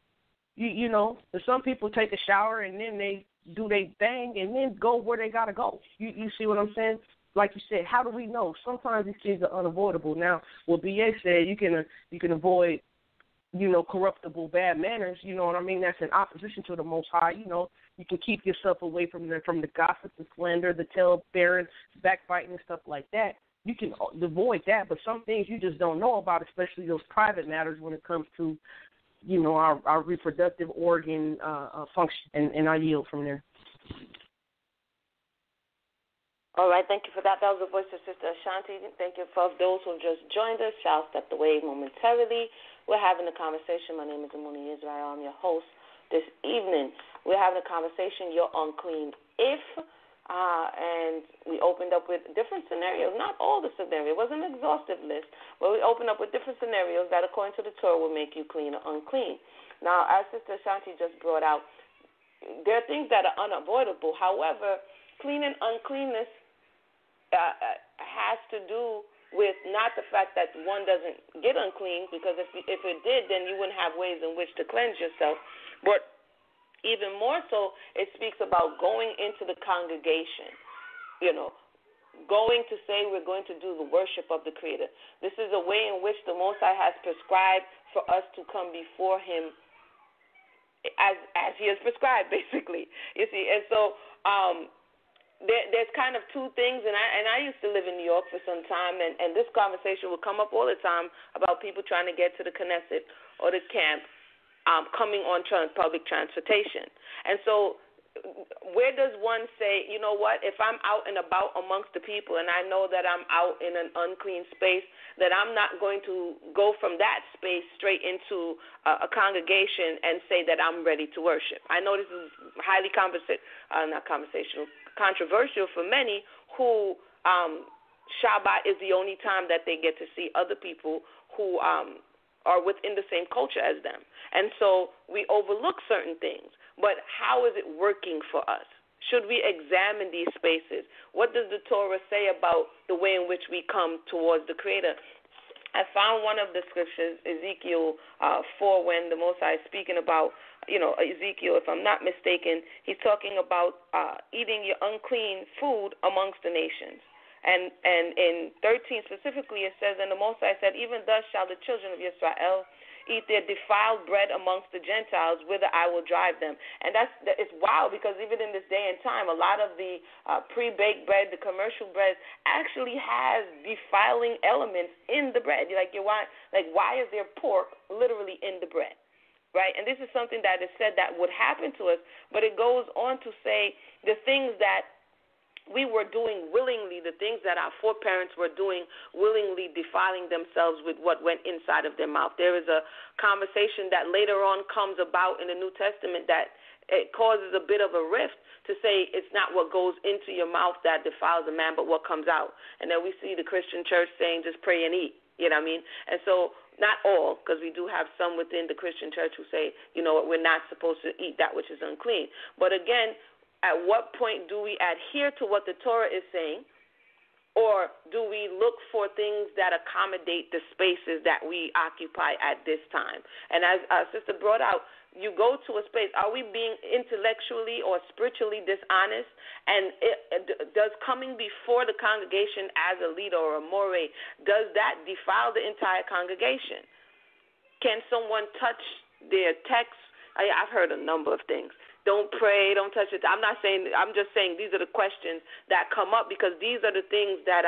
Some people take a shower and then they do their thing and then go where they gotta go. You see what I'm saying? Like you said, how do we know? Sometimes these things are unavoidable. Now, what BA said, you can avoid, corruptible bad manners. You know what I mean? That's in opposition to the Most High. You can keep yourself away from the gossip, the slander, the tale-bearing, backbiting, and stuff like that. You can avoid that, but some things you just don't know about, especially those private matters when it comes to, our reproductive organ function. And I yield from there. All right, thank you for that. That was the voice of Sister Shan-T. Thank you for those who have just joined us. Shall stepped away momentarily. We're having a conversation. My name is Emunah Yisrael. I'm your host this evening. We're having a conversation. You're unclean if, and we opened up with different scenarios. Not all the scenarios. It wasn't an exhaustive list, but we opened up with different scenarios that, according to the Torah, will make you clean or unclean. Now, as Sister Shan-T just brought out, there are things that are unavoidable. However, clean and uncleanness has to do with not the fact that one doesn't get unclean, because if it did, then you wouldn't have ways in which to cleanse yourself. But even more so, it speaks about going into the congregation, going to say we're going to do the worship of the Creator. This is a way in which the Most High has prescribed for us to come before Him as He has prescribed, basically. You see, and so there's kind of two things, and I used to live in New York for some time, and this conversation would come up all the time about people trying to get to the Knesset or the camp, coming on public transportation. And so where does one say, you know what, if I'm out and about amongst the people and I know that I'm out in an unclean space, that I'm not going to go from that space straight into a congregation and say that I'm ready to worship. I know this is highly controversial for many who Shabbat is the only time that they get to see other people who are within the same culture as them. And so we overlook certain things. But how is it working for us? Should we examine these spaces? What does the Torah say about the way in which we come towards the Creator? I found one of the scriptures, Ezekiel 4, when the Most High is speaking about, Ezekiel, if I'm not mistaken, he's talking about eating your unclean food amongst the nations. And in 13 specifically, it says, and the Most High said, even thus shall the children of Yisrael eat their defiled bread amongst the Gentiles, whither I will drive them. And it's wild, because even in this day and time, a lot of the pre-baked bread, the commercial bread, actually has defiling elements in the bread. You're like, why is there pork literally in the bread? Right? And this is something that is said that would happen to us, but it goes on to say the things that we were doing willingly, the things that our foreparents were doing willingly, defiling themselves with what went inside of their mouth. There is a conversation that later on comes about in the New Testament that it causes a bit of a rift to say it's not what goes into your mouth that defiles a man, but what comes out. And then we see the Christian church saying just pray and eat. You know what I mean? And so not all, because we do have some within the Christian church who say, you know what, we're not supposed to eat that which is unclean. But again, at what point do we adhere to what the Torah is saying, or do we look for things that accommodate the spaces that we occupy at this time? And as our sister brought out, you go to a space, are we being intellectually or spiritually dishonest? And does coming before the congregation as a leader or a moreh, does that defile the entire congregation? Can someone touch their text? I've heard a number of things. Don't pray, don't touch it. I'm just saying these are the questions that come up, because these are the things that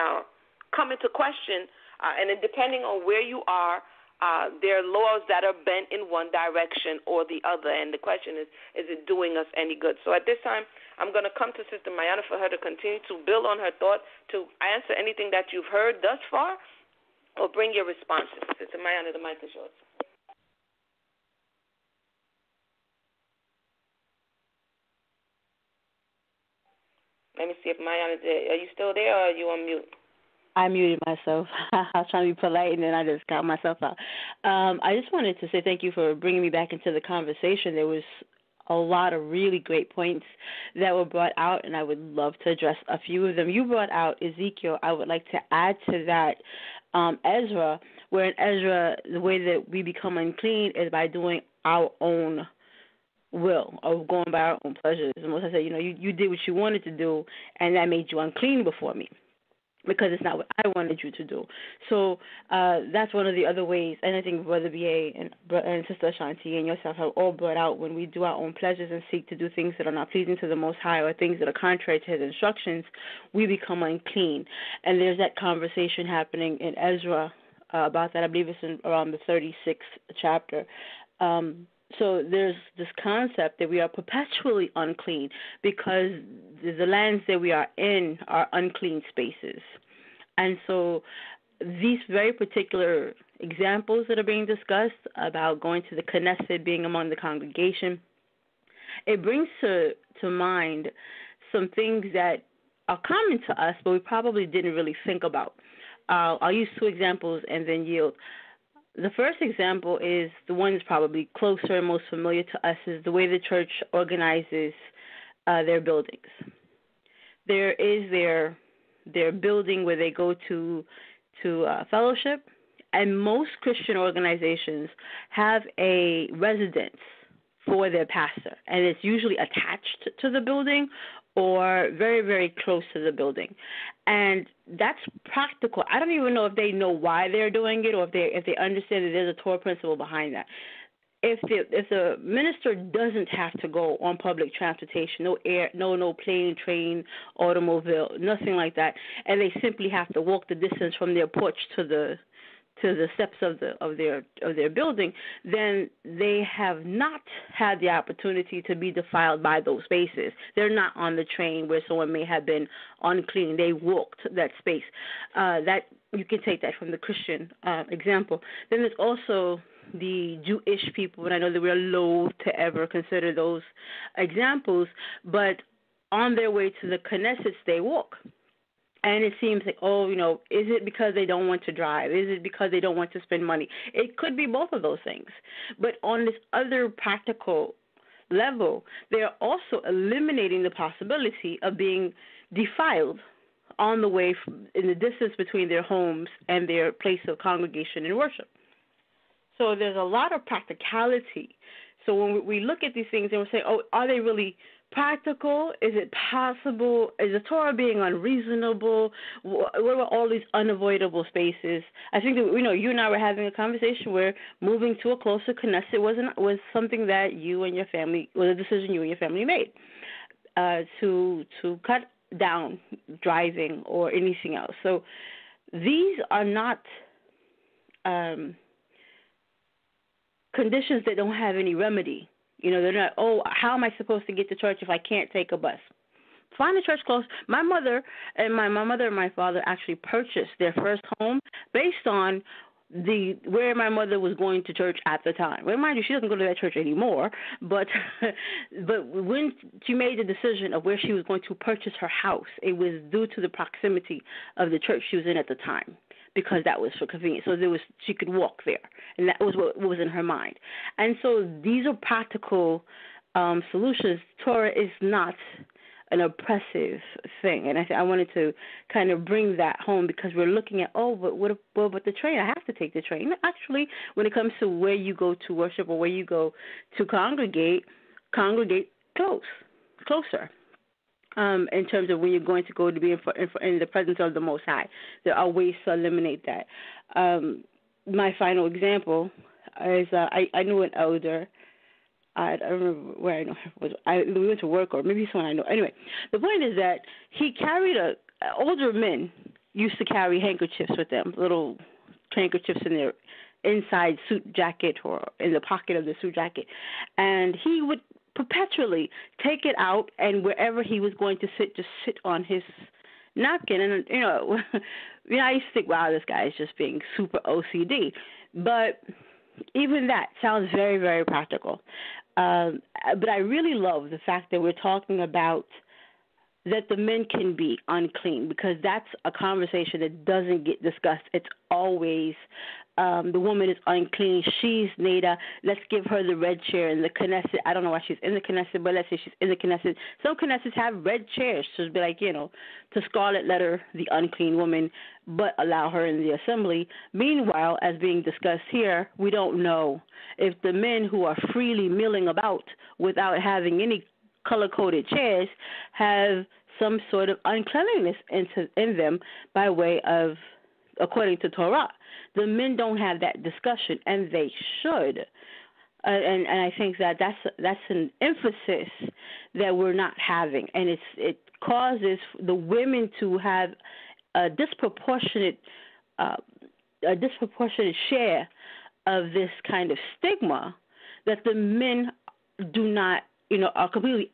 come into question. And then depending on where you are, there are laws that are bent in one direction or the other. And the question is it doing us any good? So at this time, I'm going to come to Sister Mayanah for her to continue to build on her thought, to answer anything that you've heard thus far, or bring your responses. Sister Mayanah, the mic is yours. Let me see if Mayanah did. Are you still there, or are you on mute? I muted myself. I was trying to be polite, and then I just got myself out. I just wanted to say thank you for bringing me back into the conversation. There was a lot of really great points that were brought out, and I would love to address a few of them. You brought out Ezekiel. I would like to add to that Ezra, where in Ezra, the way that we become unclean is by doing our own will, or going by our own pleasures. And most I said, you did what you wanted to do, and that made you unclean before me, because it's not what I wanted you to do. So that's one of the other ways, and I think Brother B.A. and Sister Shan-T and yourself have all brought out, when we do our own pleasures and seek to do things that are not pleasing to the Most High, or things that are contrary to His instructions, we become unclean. And there's that conversation happening in Ezra about that. I believe it's in around the 36th chapter. So there's this concept that we are perpetually unclean, because the lands that we are in are unclean spaces. And so these very particular examples that are being discussed about going to the Knesset, being among the congregation, it brings to mind some things that are common to us, but we probably didn't really think about. I'll use two examples and then yield. The first example is the one that's probably closer and most familiar to us, is the way the church organizes their buildings. There is their building where they go to fellowship, and most Christian organizations have a residence for their pastor, and it's usually attached to the building or very, very close to the building. And that's practical. I don't even know if they know why they're doing it, or if they understand that there's a Torah principle behind that. If the minister doesn't have to go on public transportation, no plane, train, automobile, nothing like that, and they simply have to walk the distance from their porch to the steps of their building, then they have not had the opportunity to be defiled by those spaces. They're not on the train where someone may have been unclean. They walked that space. That you can take that from the Christian example. Then there's also the Jewish people, and I know that we're loath to ever consider those examples, but on their way to the Knesset, they walk. And it seems like, is it because they don't want to drive? Is it because they don't want to spend money? It could be both of those things. But on this other practical level, they are also eliminating the possibility of being defiled on the way in the distance between their homes and their place of congregation and worship. So there's a lot of practicality. So when we look at these things and we say, are they really practical? Is it possible? Is the Torah being unreasonable? What about all these unavoidable spaces? I think that, you and I were having a conversation where moving to a closer Knesset was something that you and your family, was a decision you and your family made to cut down driving or anything else. So these are not conditions that don't have any remedy. They're not, how am I supposed to get to church if I can't take a bus? Find a church close. My mother and my father actually purchased their first home based on where my mother was going to church at the time. Well, mind you, she doesn't go to that church anymore, but when she made the decision of where she was going to purchase her house, it was due to the proximity of the church she was in at the time, because that was for convenience. So she could walk there, and that was what was in her mind. And so these are practical solutions. Torah is not an oppressive thing, and I wanted to kind of bring that home, because we're looking at, but what about the train? I have to take the train. Actually, when it comes to where you go to worship or where you go to congregate closer. In terms of when you're going to go to be in the presence of the Most High. There are ways to eliminate that. My final example is I knew an elder. I don't remember where I know him. We went to work, or maybe someone I know. Anyway, the point is that he carried older men used to carry handkerchiefs with them, little handkerchiefs in their inside suit jacket or in the pocket of the suit jacket. And he would perpetually take it out, and wherever he was going to sit, just sit on his napkin. And, I used to think, wow, this guy is just being super OCD. But even that sounds very, very practical. But I really love the fact that we're talking about that the men can be unclean, because that's a conversation that doesn't get discussed. It's always the woman is unclean. She's Nada. Let's give her the red chair in the Knesset. I don't know why she's in the Knesset, but let's say she's in the Knesset. Some Knessets have red chairs to be like, to scarlet letter the unclean woman, but allow her in the assembly. Meanwhile, as being discussed here, we don't know if the men who are freely milling about without having any color-coded chairs have some sort of uncleanliness in them by way of, according to Torah. The men don't have that discussion, and they should. And I think that that's an emphasis that we're not having, and it causes the women to have a disproportionate share of this kind of stigma that the men do not, are completely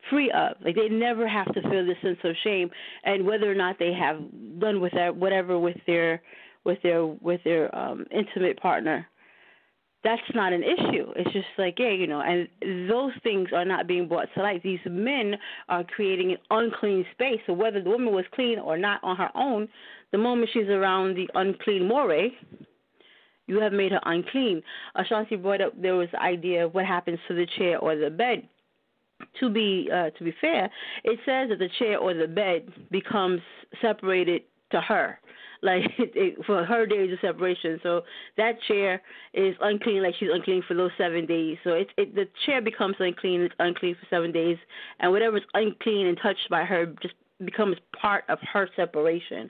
free of. Like, they never have to feel this sense of shame, and whether or not they have done with that, whatever with their intimate partner, that's not an issue. It's just like, and those things are not being brought to light. These men are creating an unclean space. So whether the woman was clean or not on her own, the moment she's around the unclean moray, you have made her unclean. Shan-T brought up, there was the idea of what happens to the chair or the bed. To be fair, it says that the chair or the bed becomes separated to her, like for her days of separation. So that chair is unclean, like she's unclean for those 7 days. So the chair becomes unclean. It's unclean for 7 days, and whatever's unclean and touched by her just becomes part of her separation.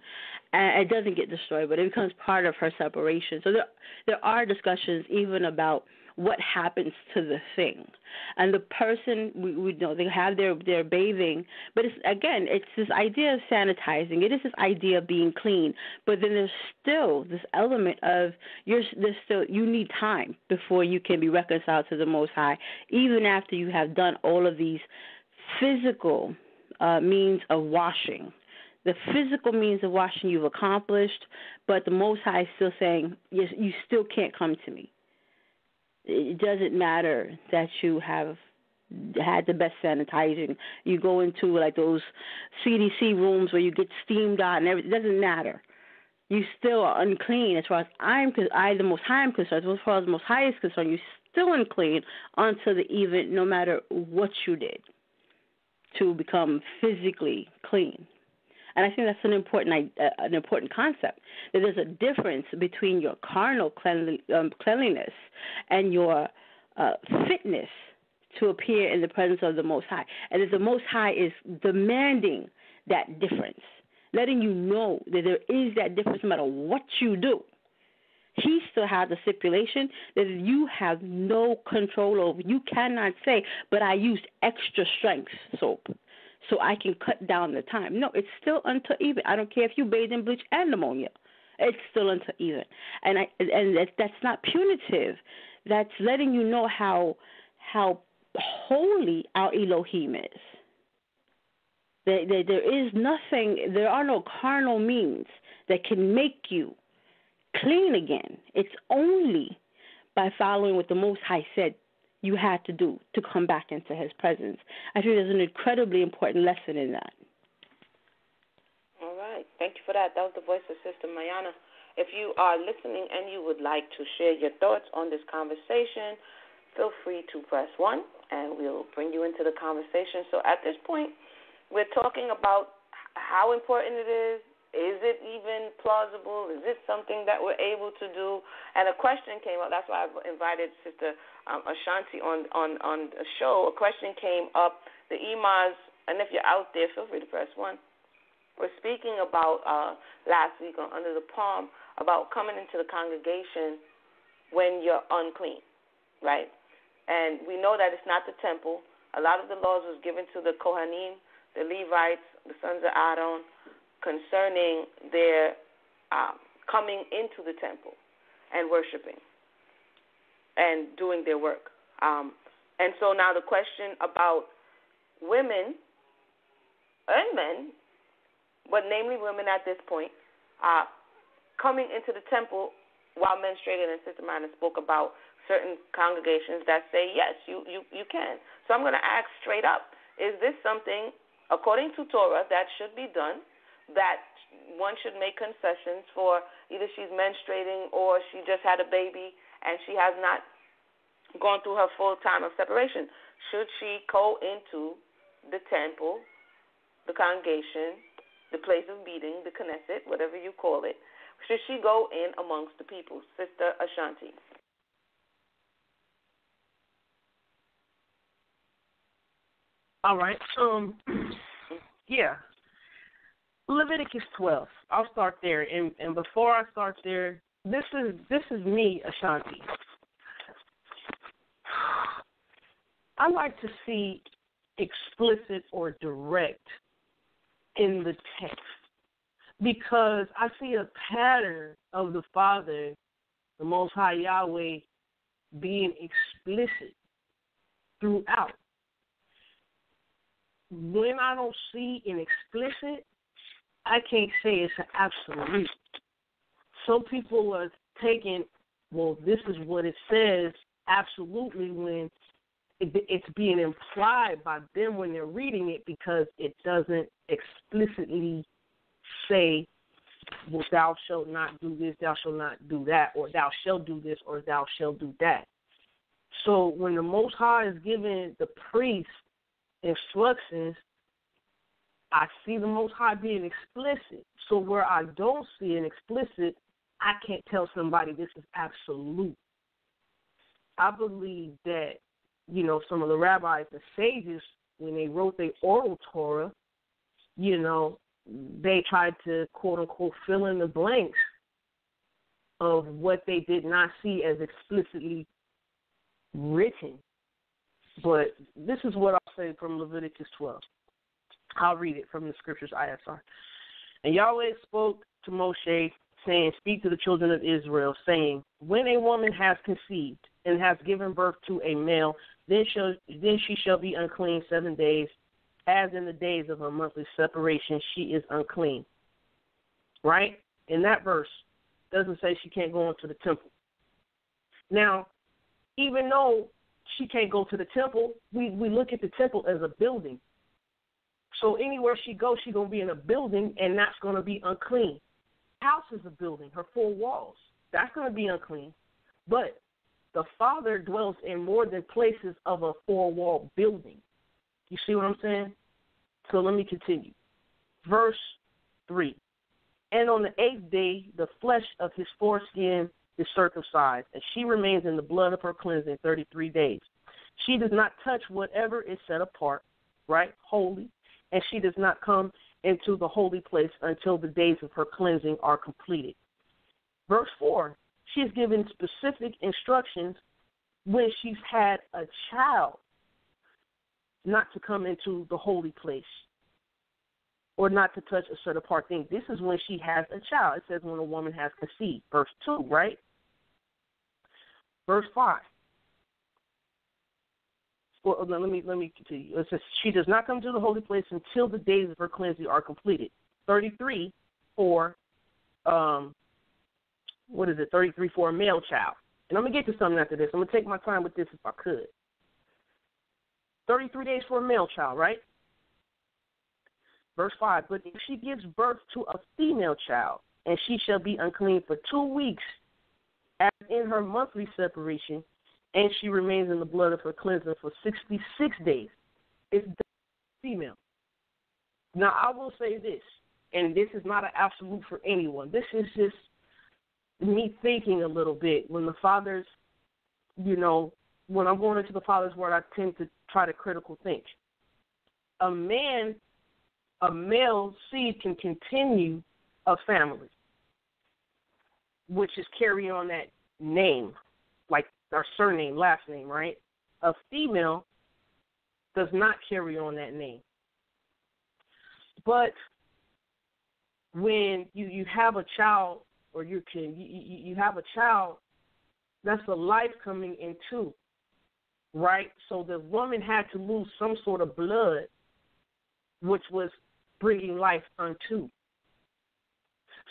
And it doesn't get destroyed, but it becomes part of her separation. So there are discussions even about what happens to the thing. And the person, we know they have their bathing, but it's this idea of sanitizing. It is this idea of being clean, but then there's still this element of you need time before you can be reconciled to the Most High, even after you have done all of these physical means of washing. The physical means of washing you've accomplished, but the Most High is still saying, yes, you still can't come to me. It doesn't matter that you have had the best sanitizing. You go into like those CDC rooms where you get steamed out and everything. It doesn't matter. You still are unclean as far as the Most High am concerned. As far as the Most High is concerned, you're still unclean until the even, no matter what you did to become physically clean. And I think that's an important concept, that there's a difference between your carnal cleanliness and your fitness to appear in the presence of the Most High. And that the Most High is demanding that difference, letting you know that there is that difference no matter what you do. He still has a stipulation that you have no control over. You cannot say, but I used extra strength soap so I can cut down the time. No, it's still unto even. I don't care if you bathe in bleach and ammonia. It's still unto even. And that's not punitive. That's letting you know how holy our Elohim is. There is nothing, there are no carnal means that can make you clean again. It's only by following what the Most High said you had to do to come back into His presence. I think there's an incredibly important lesson in that. All right. Thank you for that. That was the voice of Sister Mayanah. If you are listening and you would like to share your thoughts on this conversation, feel free to press 1, and we'll bring you into the conversation. So at this point, we're talking about how important it is. Is it even plausible? Is it something that we're able to do? And a question came up. That's why I've invited Sister Shan-T on the show. A question came up. The imams, and if you're out there, feel free to press 1. We're speaking about last week on Under the Palm about coming into the congregation when you're unclean, right? And we know that it's not the temple. A lot of the laws was given to the Kohanim, the Levites, the sons of Aaron, concerning their coming into the temple and worshiping and doing their work. And so now the question about women and men, but namely women at this point, coming into the temple while menstruating, and Sister Mayanah spoke about certain congregations that say, yes, you can. So I'm going to ask straight up, is this something, according to Torah, that should be done, that one should make concessions for? Either she's menstruating or she just had a baby and she has not gone through her full time of separation. Should she go into the temple, the congregation, the place of meeting, the Knesset, whatever you call it? Should she go in amongst the people? Sister Shan-T. All right. Yeah. Leviticus 12. I'll start there, and before I start there, this is me, Shan-T. I like to see explicit or direct in the text, because I see a pattern of the Father, the Most High Yahweh, being explicit throughout. When I don't see an explicit, I can't say it's an absolute. Some people are taking, well, this is what it says absolutely, when it's being implied by them when they're reading it, because it doesn't explicitly say, well, thou shalt not do this, thou shalt not do that, or thou shalt do this, or thou shalt do that. So when the Most High is giving the priest instructions, I see the Most High being explicit. So where I don't see an explicit, I can't tell somebody this is absolute. I believe that, some of the rabbis, the sages, when they wrote their oral Torah, they tried to, quote unquote, fill in the blanks of what they did not see as explicitly written. But this is what I'll say from Leviticus 12. I'll read it from the scriptures, ISR. And Yahweh spoke to Moshe, saying, speak to the children of Israel, saying, when a woman has conceived and has given birth to a male, then she shall be unclean 7 days. As in the days of her monthly separation, she is unclean. Right? In that verse, doesn't say she can't go into the temple. Now, even though she can't go to the temple, we look at the temple as a building. So anywhere she goes, she's going to be in a building, and that's going to be unclean. House is a building, her 4 walls. That's going to be unclean. But the Father dwells in more than places of a 4-wall building. You see what I'm saying? So let me continue. Verse 3. And on the 8th day, the flesh of his foreskin is circumcised, and she remains in the blood of her cleansing 33 days. She does not touch whatever is set apart, right, holy, and she does not come into the holy place until the days of her cleansing are completed. Verse 4, she is given specific instructions when she's had a child not to come into the holy place or not to touch a set apart thing. This is when she has a child. It says when a woman has conceived. Verse 2, right? Verse 5. Well, let me continue. It says she does not come to the holy place until the days of her cleansing are completed. 33 for 33 for a male child. And I'm going to get to something after this. I'm going to take my time with this if I could. 33 days for a male child, right? Verse 5, but if she gives birth to a female child, and she shall be unclean for 2 weeks, as in her monthly separation, and she remains in the blood of her cleansing for 66 days. It's female. Now, I will say this, and this is not an absolute for anyone. This is just me thinking a little bit. When the fathers, when I'm going into the Father's word, I tend to try to critical think. A male seed can continue a family, which is carry on that name, like our surname, last name, right? A female does not carry on that name. But when you have a child, or you have a child, that's a life coming into, right? So the woman had to lose some sort of blood, which was bringing life unto.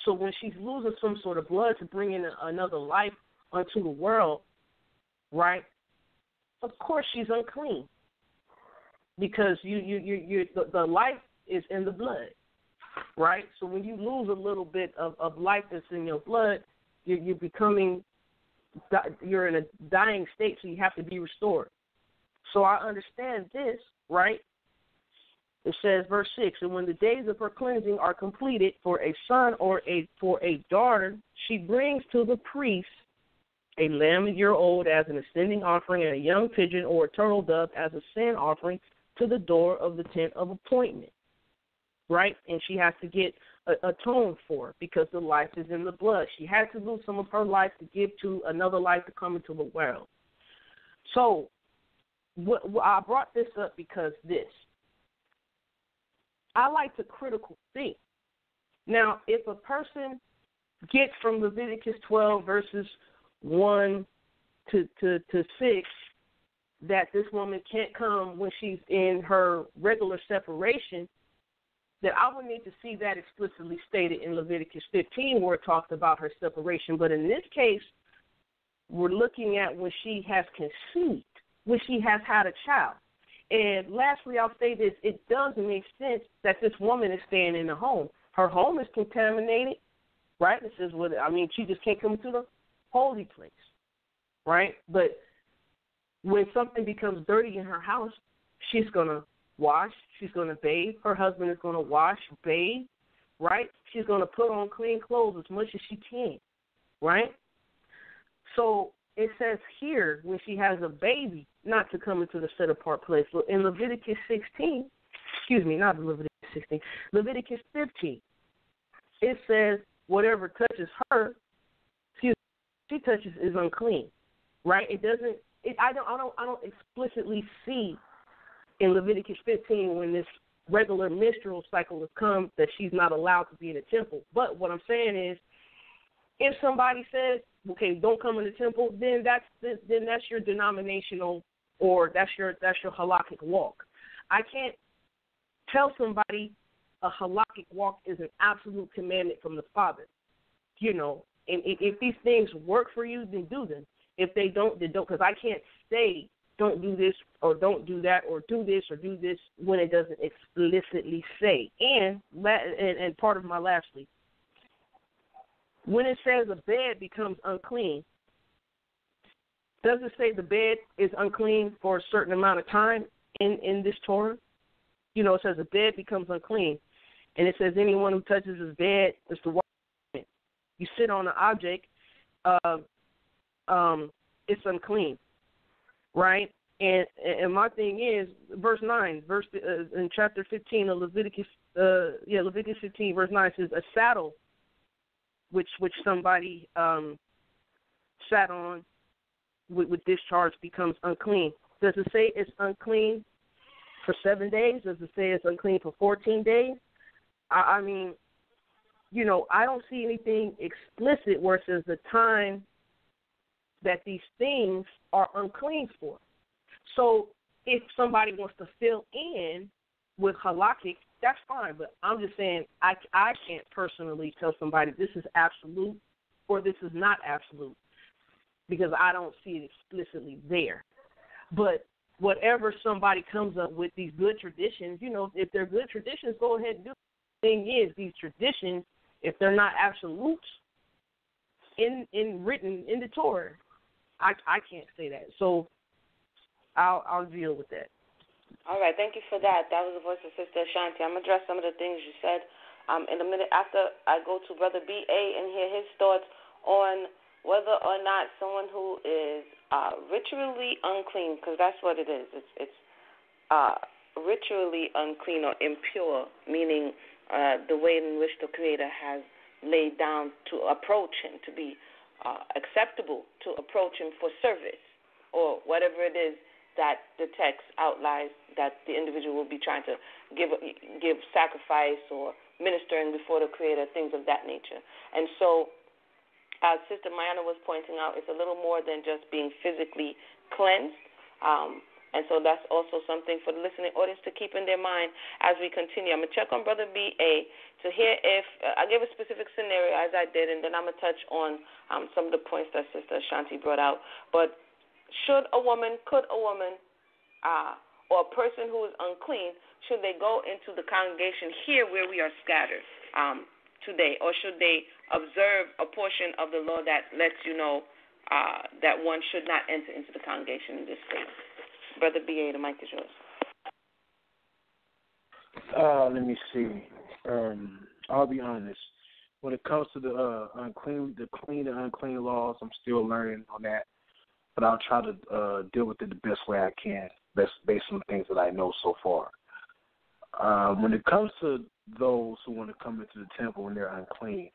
So when she's losing some sort of blood to bring in another life unto the world, right? Of course she's unclean, because the life is in the blood, right? So when you lose a little bit of life that's in your blood, you're in a dying state, so you have to be restored. So I understand this, right? It says, verse 6, and when the days of her cleansing are completed for a son or for a daughter, she brings to the priest a lamb a year old as an ascending offering, and a young pigeon or a turtle dove as a sin offering to the door of the tent of appointment, right? And she has to get atoned for it, because the life is in the blood. She had to lose some of her life to give to another life to come into the world. So I brought this up because I like to critical think. Now, if a person gets from Leviticus 12 verses 1 to 6 that this woman can't come when she's in her regular separation, then I would need to see that explicitly stated in Leviticus 15, where it talks about her separation. But in this case, we're looking at when she has conceived, when she has had a child. And lastly, I'll say this. It doesn't make sense that this woman is staying in the home. Her home is contaminated, right? It says, she just can't come to the holy place, right? But when something becomes dirty in her house, she's going to wash. She's going to bathe. Her husband is going to wash, bathe, right? She's going to put on clean clothes as much as she can, right? So it says here, when she has a baby, not to come into the set-apart place. So in Leviticus 16, not Leviticus 16, Leviticus 15, it says whatever touches her, she touches is unclean, right? It doesn't. I don't explicitly see in Leviticus 15 when this regular menstrual cycle has come that she's not allowed to be in the temple. But what I'm saying is, if somebody says, okay, don't come in the temple, then that's your denominational, or that's your halakhic walk. I can't tell somebody a halakhic walk is an absolute commandment from the Father. And if these things work for you, then do them. If they don't, then don't, because I can't say don't do this or don't do that or do this or do this when it doesn't explicitly say. And part of my lastly, when it says a bed becomes unclean, does it say the bed is unclean for a certain amount of time in this Torah? It says a bed becomes unclean. And it says anyone who touches his bed is to wash it. You sit on an object, it's unclean, right? And my thing is, verse 9, in chapter 15 of Leviticus 15, verse 9 says, a saddle which somebody sat on with discharge becomes unclean. Does it say it's unclean for 7 days? Does it say it's unclean for 14 days? I mean, I don't see anything explicit where it says the time that these things are unclean for. So if somebody wants to fill in with halakhic, that's fine. But I'm just saying I can't personally tell somebody this is absolute or this is not absolute because I don't see it explicitly there. But whatever somebody comes up with, these good traditions, if they're good traditions, go ahead and do it. The thing is, these traditions, if they're not absolutes in written in the Torah, I can't say that. So I'll deal with that. All right, thank you for that. That was the voice of Sister Shan-T. I'm going to address some of the things you said in a minute after I go to Brother B.A. and hear his thoughts on whether or not someone who is ritually unclean, because that's what it is. It's ritually unclean or impure, meaning the way in which the Creator has laid down to approach Him, to be acceptable, to approach Him for service, or whatever it is that the text outlines that the individual will be trying to give sacrifice or ministering before the Creator, things of that nature. And so, as Sister Mayanah was pointing out, it's a little more than just being physically cleansed. And so that's also something for the listening audience to keep in their mind as we continue. I'm going to check on Brother B.A. to hear if I give a specific scenario as I did, and then I'm going to touch on some of the points that Sister Shan-T brought out. But could a woman, or a person who is unclean, should they go into the congregation here where we are scattered today, or should they observe a portion of the law that lets you know that one should not enter into the congregation in this state? Brother B.A., the mic is yours. Let me see. I'll be honest. When it comes to the clean and unclean laws, I'm still learning on that. But I'll try to deal with it the best way I can, based on the things that I know so far. When it comes to those who want to come into the temple when they're unclean,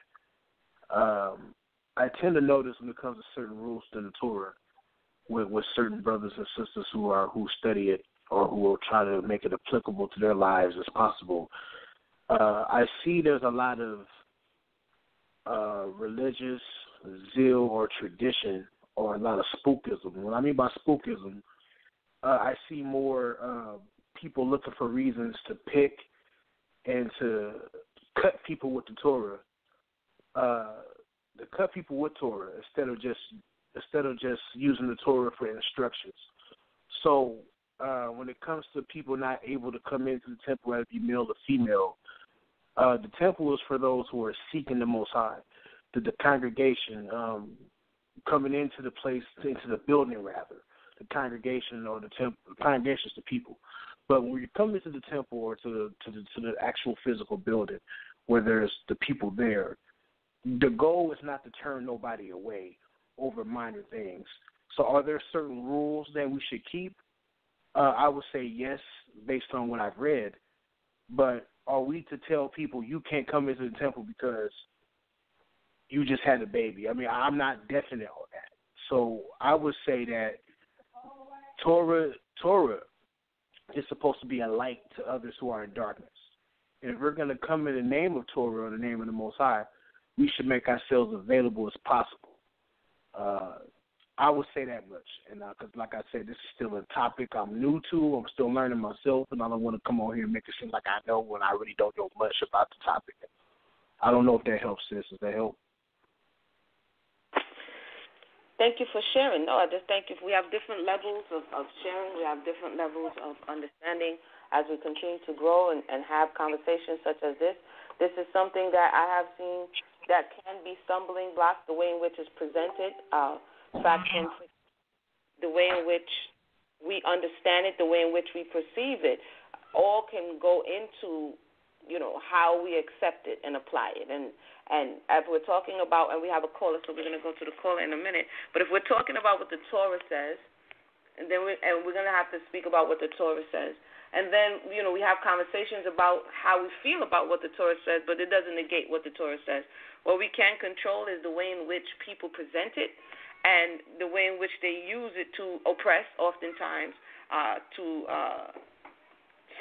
I tend to notice when it comes to certain rules in the Torah, with certain brothers and sisters who study it or who will try to make it applicable to their lives as possible. I see there's a lot of religious zeal or tradition or a lot of spookism. What I mean by spookism, I see more people looking for reasons to pick and to cut people with the Torah. To cut people with Torah instead of just using the Torah for instructions. So when it comes to people not able to come into the temple, whether it be male or female, the temple is for those who are seeking the Most High. The congregation coming into the place, into the building rather, the congregation or the temple. The congregation is the people. But when you come into the temple or to the actual physical building where there's the people there, the goal is not to turn nobody away over minor things. So are there certain rules that we should keep? I would say yes, based on what I've read. But are we to tell people you can't come into the temple because you just had a baby? I mean, I'm not definite on that. So I would say that Torah is supposed to be a light to others who are in darkness. And if we're going to come in the name of Torah or the name of the Most High, we should make ourselves available as possible. I would say that much. And because, like I said, this is still a topic I'm new to. I'm still learning myself, and I don't want to come on here and make it seem like I know when I really don't know much about the topic. I don't know if that helps, sis. Does that help? Thank you for sharing. No, I just thank you. We have different levels of sharing. We have different levels of understanding as we continue to grow and have conversations such as this. This is something that I have seen that can be stumbling blocks, the way in which it's presented, the way in which we understand it, the way in which we perceive it, all can go into, how we accept it and apply it. And as we're talking about, and we have a caller, so we're going to go to the caller in a minute, but if we're talking about what the Torah says, and we're going to have to speak about what the Torah says. And then, we have conversations about how we feel about what the Torah says, but it doesn't negate what the Torah says. What we can control is the way in which people present it and the way in which they use it to oppress, oftentimes, to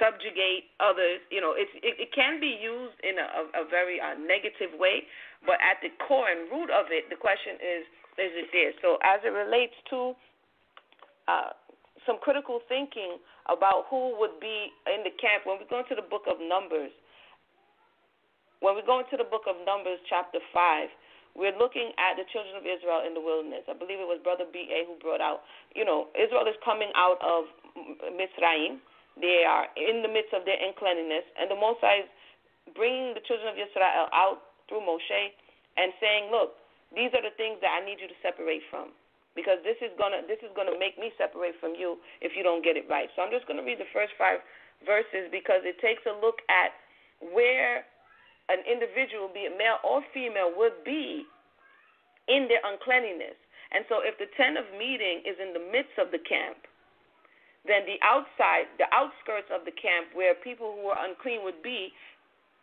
subjugate others. It can be used in a very negative way, but at the core and root of it, the question is it there? So as it relates to some critical thinking about who would be in the camp, when we go into the book of Numbers, chapter 5, we're looking at the children of Israel in the wilderness. I believe it was Brother B.A. who brought out, Israel is coming out of Mitzrayim. They are in the midst of their uncleanness, and the Most High is bringing the children of Yisrael out through Moshe and saying, look, these are the things that I need you to separate from, because this is gonna make me separate from you if you don't get it right. So I'm just going to read the first 5 verses because it takes a look at where an individual, be it male or female, would be in their uncleanliness. And so if the tent of meeting is in the midst of the camp, then the outskirts of the camp where people who are unclean would be,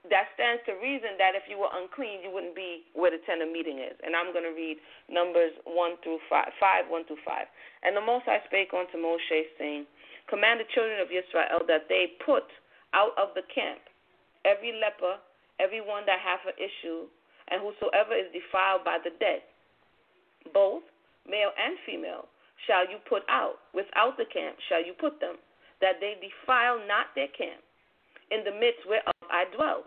that stands to reason that if you were unclean, you wouldn't be where the tent of meeting is. And I'm going to read Numbers 1 through 5. And the Most High spake unto Moshe, saying, command the children of Israel that they put out of the camp every leper, every one that hath an issue, and whosoever is defiled by the dead, both male and female, shall you put out. Without the camp shall you put them, that they defile not their camp, in the midst whereof I dwell.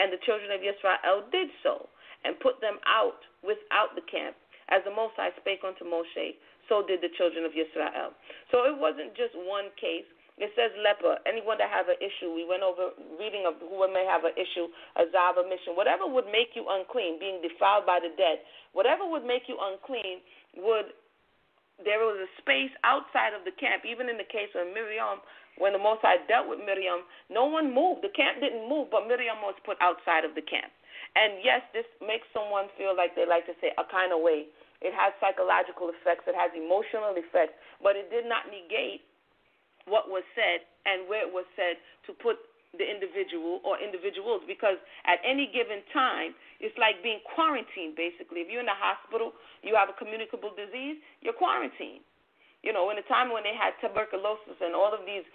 And the children of Yisrael did so, and put them out without the camp, as the Most High spake unto Moshe, so did the children of Yisrael. So it wasn't just one case. It says leper, anyone that have an issue. We went over reading of who may have an issue, a zav, a mission, whatever would make you unclean, being defiled by the dead, whatever would make you unclean there was a space outside of the camp. Even in the case of Miriam, when the Most High dealt with Miriam, no one moved. The camp didn't move, but Miriam was put outside of the camp. And yes, this makes someone feel like they like to say a kind of way. It has psychological effects. It has emotional effects. But it did not negate what was said and where it was said to put the individual or individuals, because at any given time, it's like being quarantined, basically. If you're in the hospital, you have a communicable disease, you're quarantined. In a time when they had tuberculosis and all of these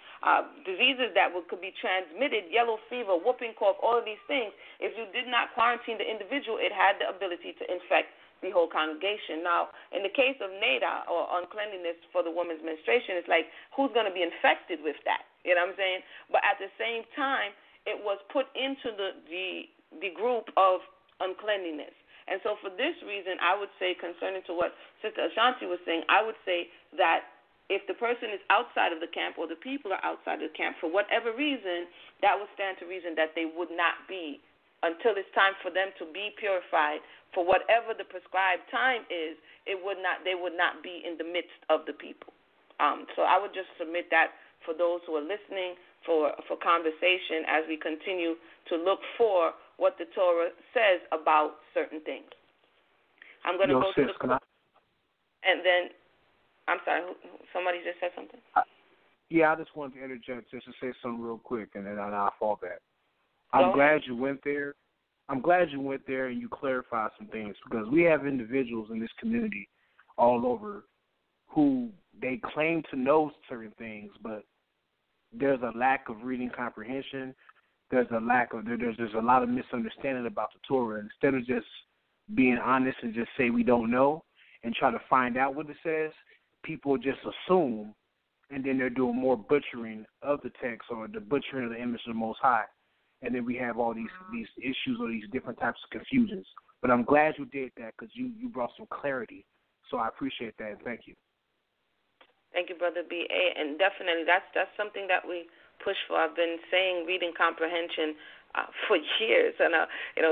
diseases that could be transmitted, yellow fever, whooping cough, all of these things, if you did not quarantine the individual, it had the ability to infect the whole congregation. Now, in the case of Neda, or uncleanliness for the woman's menstruation, it's like, who's going to be infected with that? You know what I'm saying? But at the same time, it was put into the group of uncleanliness. And so for this reason, I would say, concerning to what Sister Shan-T was saying, I would say that if the person is outside of the camp or the people are outside of the camp for whatever reason, that would stand to reason that they would not be, until it's time for them to be purified for whatever the prescribed time is, they would not be in the midst of the people. So I would just submit that for those who are listening, for conversation as we continue to look for what the Torah says about certain things. I'm going to go to the and then, I'm sorry, somebody just said something? I just wanted to interject just to say something real quick, and then I'll fall back. I'm glad you went there. I'm glad you went there and you clarified some things, because we have individuals in this community all over who they claim to know certain things, but there's a lack of reading comprehension. There's a lot of misunderstanding about the Torah. Instead of just being honest and just say we don't know and try to find out what it says, people just assume, and then they're doing more butchering of the text or the butchering of the image of the Most High. And then we have all these issues or these different types of confusions. But I'm glad you did that, because you brought some clarity. So I appreciate that, and thank you. Thank you, Brother B.A. And definitely that's something that we push for. I've been saying reading comprehension for years. And,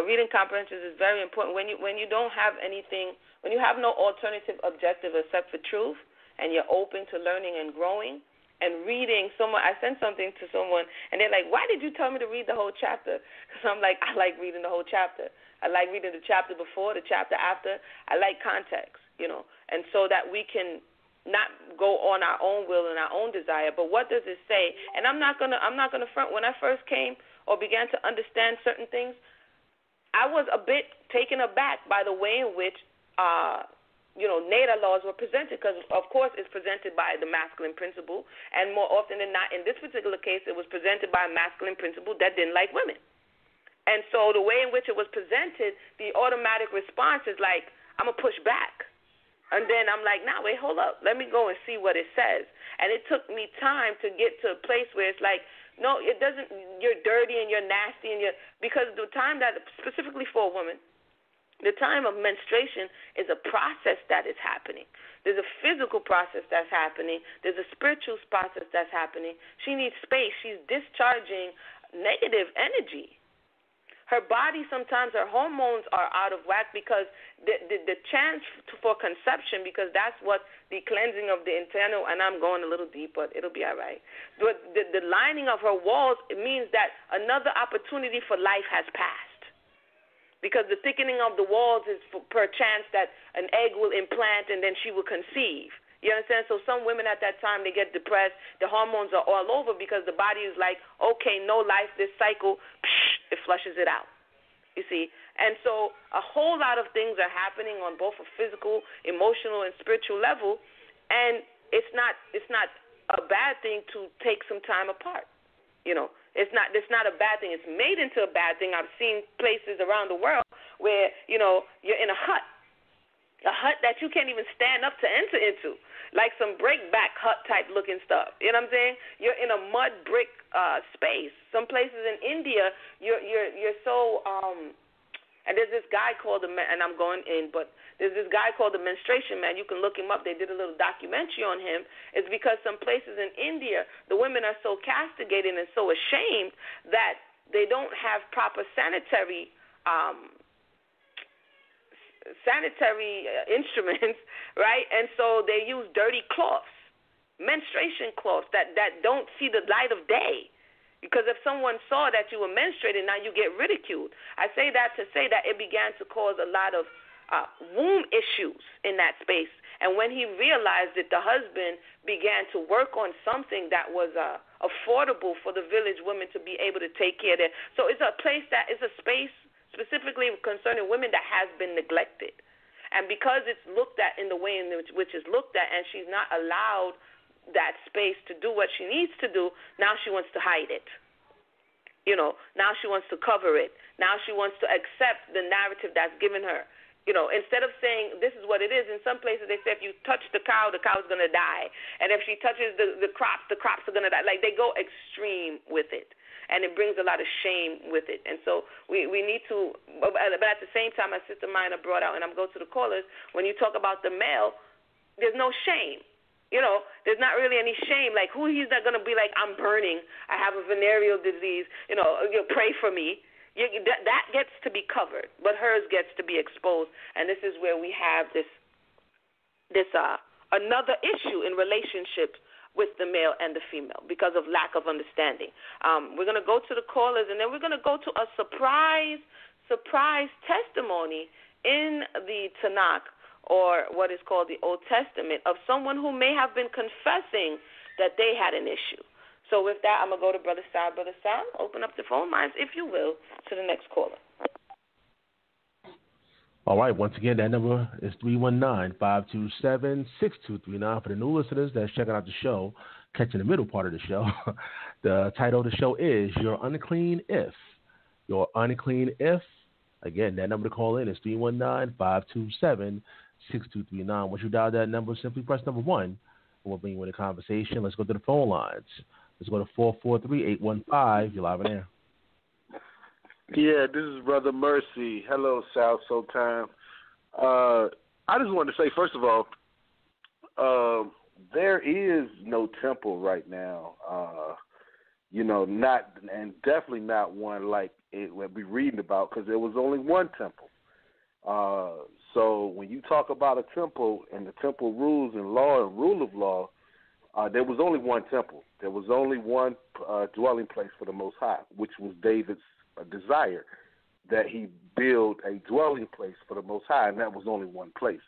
reading comprehension is very important. When you don't have anything, when you have no alternative objective except for truth, and you're open to learning and growing, and reading I sent something to someone, and they're like, why did you tell me to read the whole chapter? Because I'm like, I like reading the whole chapter. I like reading the chapter before, the chapter after. I like context, and so that we can not go on our own will and our own desire, but what does it say? And I'm not gonna front. When I first came or began to understand certain things, I was a bit taken aback by the way in which NADA laws were presented, because of course it's presented by the masculine principle, and more often than not, in this particular case, it was presented by a masculine principle that didn't like women. And so the way in which it was presented, the automatic response is like, I'm gonna push back. And then I'm like, nah, wait, hold up. Let me go and see what it says. And it took me time to get to a place where it's like, no, it doesn't, you're dirty and you're nasty because the time that, specifically for a woman, the time of menstruation is a process that is happening. There's a physical process that's happening. There's a spiritual process that's happening. She needs space. She's discharging negative energy. Her body, sometimes her hormones are out of whack because the chance for conception, because that's what the cleansing of the internal, and I'm going a little deep, but it'll be all right. But the lining of her walls, it means that another opportunity for life has passed. Because the thickening of the walls is per chance that an egg will implant and then she will conceive. You understand? So some women at that time, they get depressed. The hormones are all over because the body is like, okay, no life, this cycle, it flushes it out. You see? And so a whole lot of things are happening on both a physical, emotional, and spiritual level, and it's not a bad thing to take some time apart. It's not a bad thing. It's made into a bad thing. I've seen places around the world where, you're in a hut that you can't even stand up to enter into, like some break-back hut type looking stuff. You know what I'm saying? You're in a mud brick space. Some places in India, you're so and there's this guy called and I'm going in, but there's this guy called the Menstruation Man. You can look him up. They did a little documentary on him. It's because some places in India, the women are so castigated and so ashamed that they don't have proper sanitary instruments, right? And so they use dirty cloths, menstruation cloths that don't see the light of day. Because if someone saw that you were menstruating, now you get ridiculed. I say that to say that it began to cause a lot of womb issues in that space. And when he realized it, the husband began to work on something that was affordable for the village women to be able to take care of it. So it's a place that is a space specifically concerning women that has been neglected. And because it's looked at in the way in which it's looked at, and she's not allowed that space to do what she needs to do, now she wants to hide it. Now she wants to cover it. Now she wants to accept the narrative that's given her. Instead of saying this is what it is, in some places they say if you touch the cow's going to die. And if she touches the crops are going to die. Like, they go extreme with it. And it brings a lot of shame with it. And so we need to, but at the same time, as Sister Mayanah brought out, and I'm going to the callers, when you talk about the male, there's no shame. There's not really any shame. Like, he's not going to be like, I'm burning, I have a venereal disease, pray for me. That gets to be covered, but hers gets to be exposed. And this is where we have this another issue in relationships with the male and the female because of lack of understanding. We're going to go to the callers, and then we're going to go to a surprise testimony in the Tanakh, or what is called the Old Testament, of someone who may have been confessing that they had an issue. So with that, I'm going to go to Brother Sal. Brother Sal, open up the phone lines, if you will, to the next caller. All right, once again, that number is 319-527-6239. For the new listeners that's checking out the show, catching the middle part of the show, the title of the show is You're Unclean If. You're Unclean If. Again, that number to call in is 319-527-6239. Once you dial that number, simply press number 1, and we'll bring you in a conversation. Let's go to the phone lines. Let's go to 443-815. You're live in air. Yeah, this is Brother Mercy. Hello, South Soul Time. I just wanted to say, first of all, there is no temple right now. Not, and definitely not one like it we'll be reading about, because there was only one temple. So when you talk about a temple and the temple rules and law and rule of law, there was only one temple. There was only one dwelling place for the Most High, which was David's desire, that he build a dwelling place for the Most High, and that was only one place.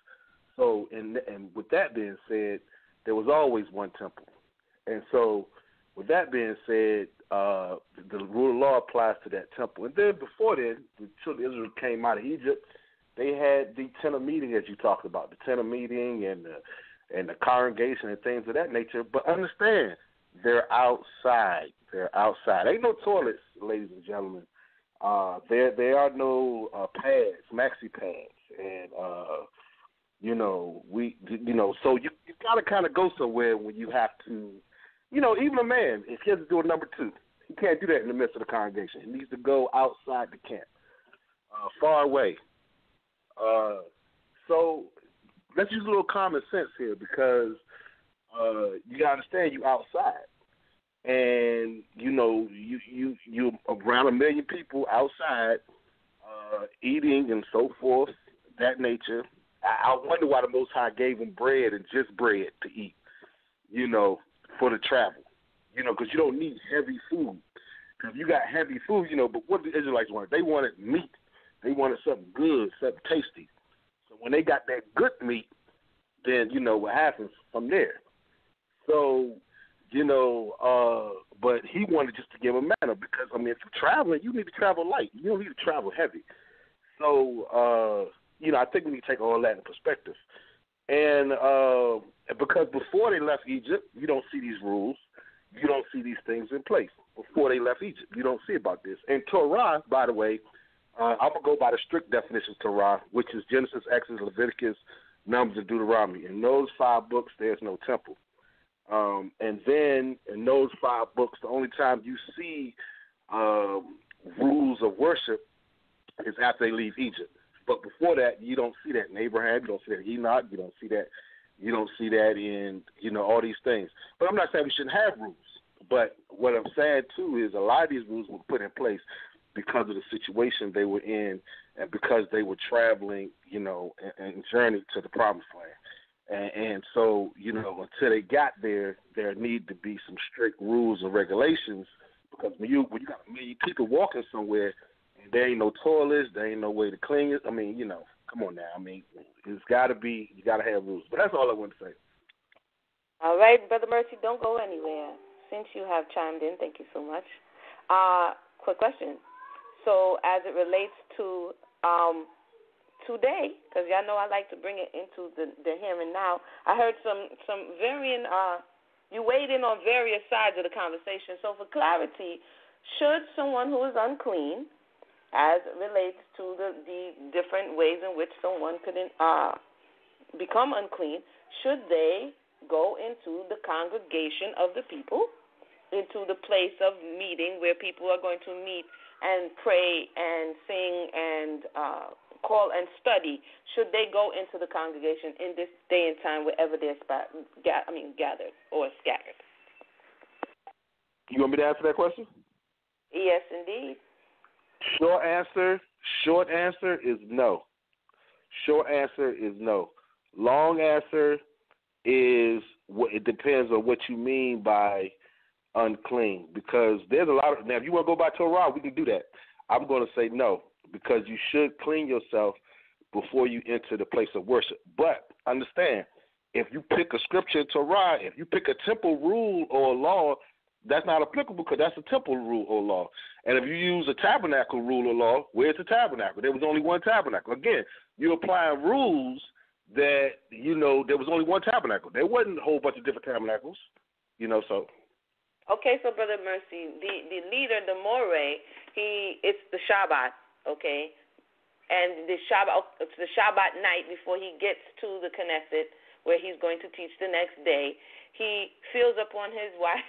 So, and with that being said, There was always one temple. And so, with that being said, the rule of law applies to that temple. And then before then, the children of Israel came out of Egypt. They had the tent of meeting, as you talked about, the tent of meeting and the congregation and things of that nature. But understand, they're outside. They're outside. Ain't no toilets, ladies and gentlemen. There are no pads, maxi pads, and so you gotta kind of go somewhere when you have to. Even a man, if he has to do a number 2, he can't do that in the midst of the congregation. He needs to go outside the camp, far away. So let's use a little common sense here, because you gotta understand you outside, and you around 1 million people outside, eating and so forth, that nature. I wonder why the Most High gave them bread and just bread to eat, for the travel, because you don't need heavy food. Because you got heavy food, but what the Israelites wanted? They wanted meat. They wanted something good, something tasty. So when they got that good meat, then what happens from there. So, but he wanted just to give them manna, because, if you're traveling, you need to travel light. You don't need to travel heavy. So, I think we need to take all that in perspective. And because before they left Egypt, you don't see these rules. You don't see these things in place. Before they left Egypt, you don't see about this. And Torah, by the way, I'm going to go by the strict definition of Torah, which is Genesis, Exodus, Leviticus, Numbers, and Deuteronomy. In those 5 books, there's no temple. And then in those 5 books, the only time you see rules of worship is after they leave Egypt. But before that, you don't see that in Abraham. You don't see that in Enoch. You don't see that. You don't see that in all these things. But I'm not saying we shouldn't have rules. But what I'm saying too is a lot of these rules were put in place because of the situation they were in, and because they were traveling, and journeyed to the Promised Land. And so, until they got there need to be some strict rules and regulations, because when you got 1 million people walking somewhere, and there ain't no toilets, there ain't no way to clean it. Come on now. It's got to be, you got to have rules. But that's all I want to say. All right, Brother Mercy, don't go anywhere. Since you have chimed in, thank you so much. Quick question. So as it relates to today, because y'all know I like to bring it into the here and now, I heard some varying, you weighed in on various sides of the conversation. So for clarity, should someone who is unclean, as it relates to the different ways in which someone could become unclean, should they go into the congregation of the people, into the place of meeting where people are going to meet and pray and sing and call and study? Should they go into the congregation in this day and time, wherever they're gathered or scattered? You want me to answer that question? Yes, indeed. Short answer is no. Short answer is no. Long answer is it depends on what you mean by unclean, because there's a lot of, now if you want to go by Torah, we can do that. I'm going to say no, because you should clean yourself before you enter the place of worship. But understand, if you pick a scripture in Torah, if you pick a temple rule or law, that's not applicable, because that's a temple rule or law. And if you use a tabernacle rule or law, where's the tabernacle? There was only one tabernacle. Again, you're applying rules that, there was only one tabernacle. There wasn't a whole bunch of different tabernacles, so. Okay, so Brother Mercy, the leader, the Moreh, it's the Shabbat, okay? And it's the Shabbat night before he gets to the Knesset, where he's going to teach the next day. He fills upon his wife,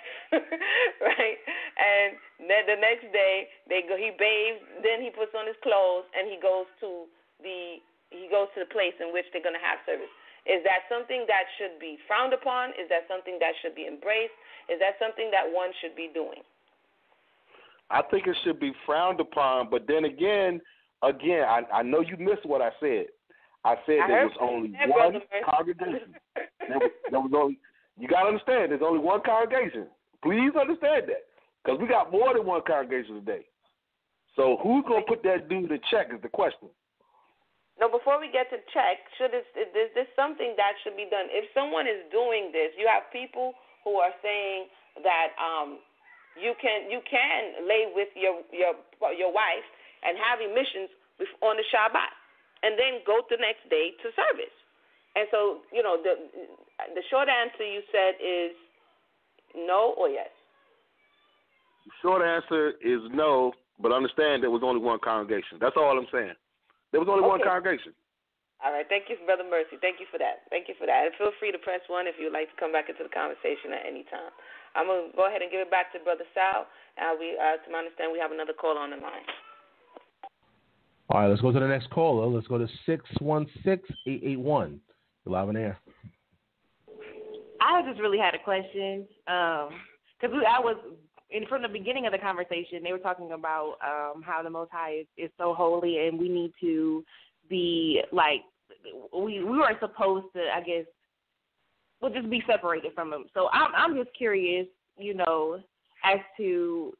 right? And then the next day he bathes, then he puts on his clothes, and he goes to the place in which they're going to have service. Is that something that should be frowned upon? Is that something that should be embraced? Is that something that one should be doing? I think it should be frowned upon, but then again, I know you missed what I said. I said there was only one congregation. There was only. You got to understand, there's only one congregation. Please understand that, because we got more than one congregation today. So who's going to put that dude in check is the question. No, before we get to check, is this something that should be done? If someone is doing this, you have people who are saying that you can lay with your wife and have emissions on the Shabbat, and then go the next day to service. And so, the short answer you said is no or yes. The short answer is no, but understand there was only one congregation. That's all I'm saying. There was only one congregation. All right. Thank you, Brother Mercy. Thank you for that. And feel free to press 1 if you'd like to come back into the conversation at any time. I'm going to go ahead and give it back to Brother Sal. To my understanding, we have another caller on the line. All right, let's go to the next caller. Let's go to 616-881. You're live on air. I just really had a question because from the beginning of the conversation, they were talking about how the Most High is so holy, and we need to be like we weren't supposed to, I guess, we'll just be separated from Him. So I'm just curious, as to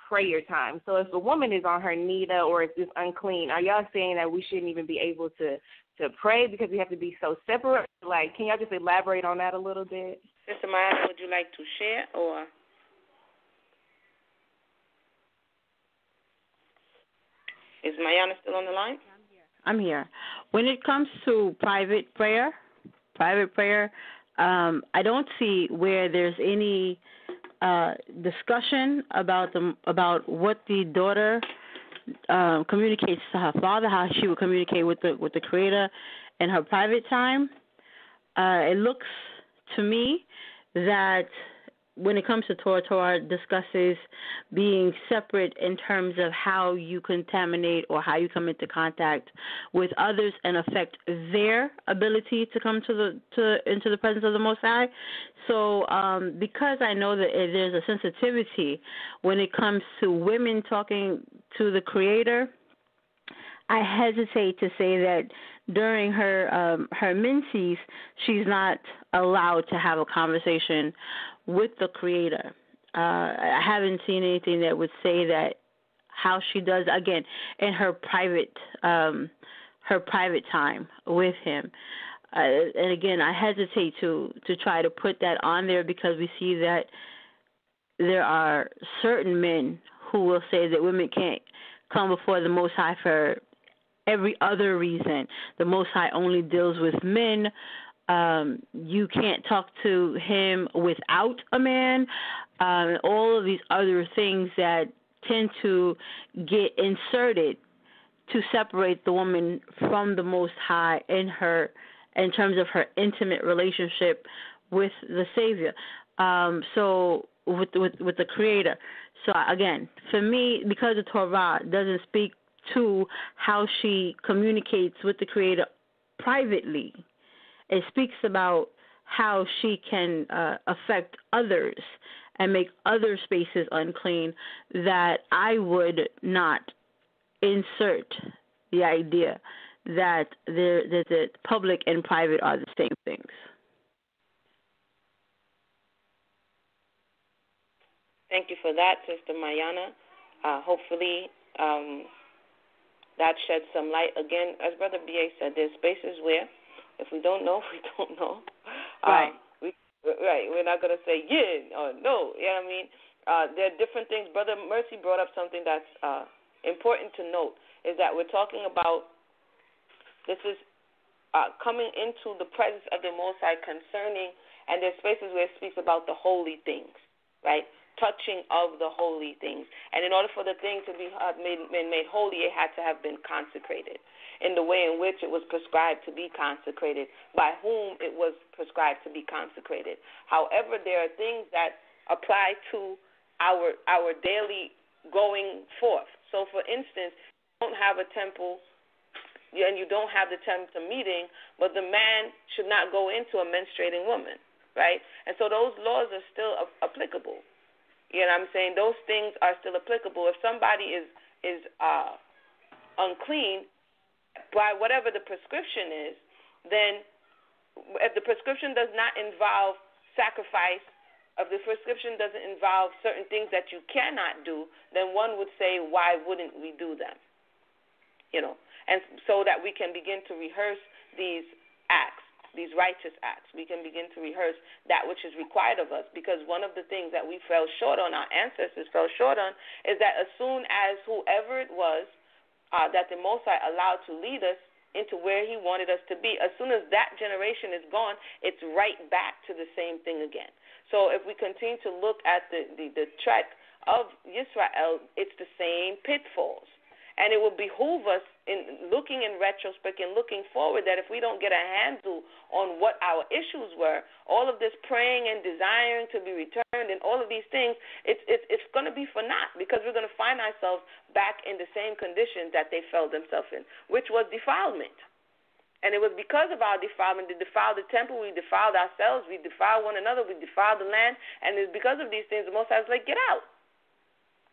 prayer time. So if a woman is on her nida or if it's unclean, are y'all saying that we shouldn't even be able to pray because we have to be so separate? Like, can y'all just elaborate on that a little bit? Sister Mayanah, would you like to share or? Is Mayanah still on the line? I'm here. When it comes to private prayer, I don't see where there's any discussion about what the daughter communicates to her father, how she would communicate with the Creator in her private time. It looks to me that when it comes to Torah discusses being separate in terms of how you contaminate or how you come into contact with others and affect their ability to come into the presence of the Most High. So because I know that there's a sensitivity when it comes to women talking to the Creator, I hesitate to say that during her menses she's not allowed to have a conversation with the Creator. I haven't seen anything that would say that how she does, again, in her private time with Him. And again, I hesitate to try to put that on there because we see that there are certain men who will say that women can't come before the Most High for every other reason. The Most High only deals with men. You can't talk to Him without a man. All of these other things that tend to get inserted to separate the woman from the Most High in terms of her intimate relationship with the Savior. So with the Creator. So again, for me, because the Torah doesn't speak to how she communicates with the Creator privately, it speaks about how she can affect others and make other spaces unclean, that I would not insert the idea that the public and private are the same things. Thank you for that, Sister Mayanah. Hopefully that sheds some light. Again, as Brother B.A. said, there's spaces where if we don't know, we don't know. Right. We're not going to say yeah or no. You know what I mean? There are different things. Brother Mercy brought up something that's important to note, is that we're talking about this is coming into the presence of the Most High concerning, and there's spaces where it speaks about the holy things, right? Touching of the holy things. And in order for the thing to be made holy, it had to have been consecrated in the way in which it was prescribed to be consecrated, by whom it was prescribed to be consecrated. However, there are things that apply to our daily going forth. So, for instance, you don't have a temple and you don't have the temple meeting, but the man should not go into a menstruating woman, right? And so those laws are still applicable. You know what I'm saying? Those things are still applicable. If somebody is unclean, by whatever the prescription is, then if the prescription does not involve sacrifice, if the prescription doesn't involve certain things that you cannot do, then one would say, why wouldn't we do them? You know, and so that we can begin to rehearse these acts, these righteous acts. We can begin to rehearse that which is required of us, because one of the things that we fell short on, our ancestors fell short on, is that as soon as whoever it was that the Most High allowed to lead us into where he wanted us to be, as soon as that generation is gone, it's right back to the same thing again. So if we continue to look at the trek of Yisrael, it's the same pitfalls. And it will behoove us, in looking in retrospect and looking forward, that if we don't get a handle on what our issues were, all of this praying and desiring to be returned and all of these things, it's going to be for naught, because we're going to find ourselves back in the same conditions that they felt themselves in, which was defilement. And it was because of our defilement. We defiled the temple, we defiled ourselves, we defiled one another, we defiled the land, and it's because of these things the Most High is like, get out.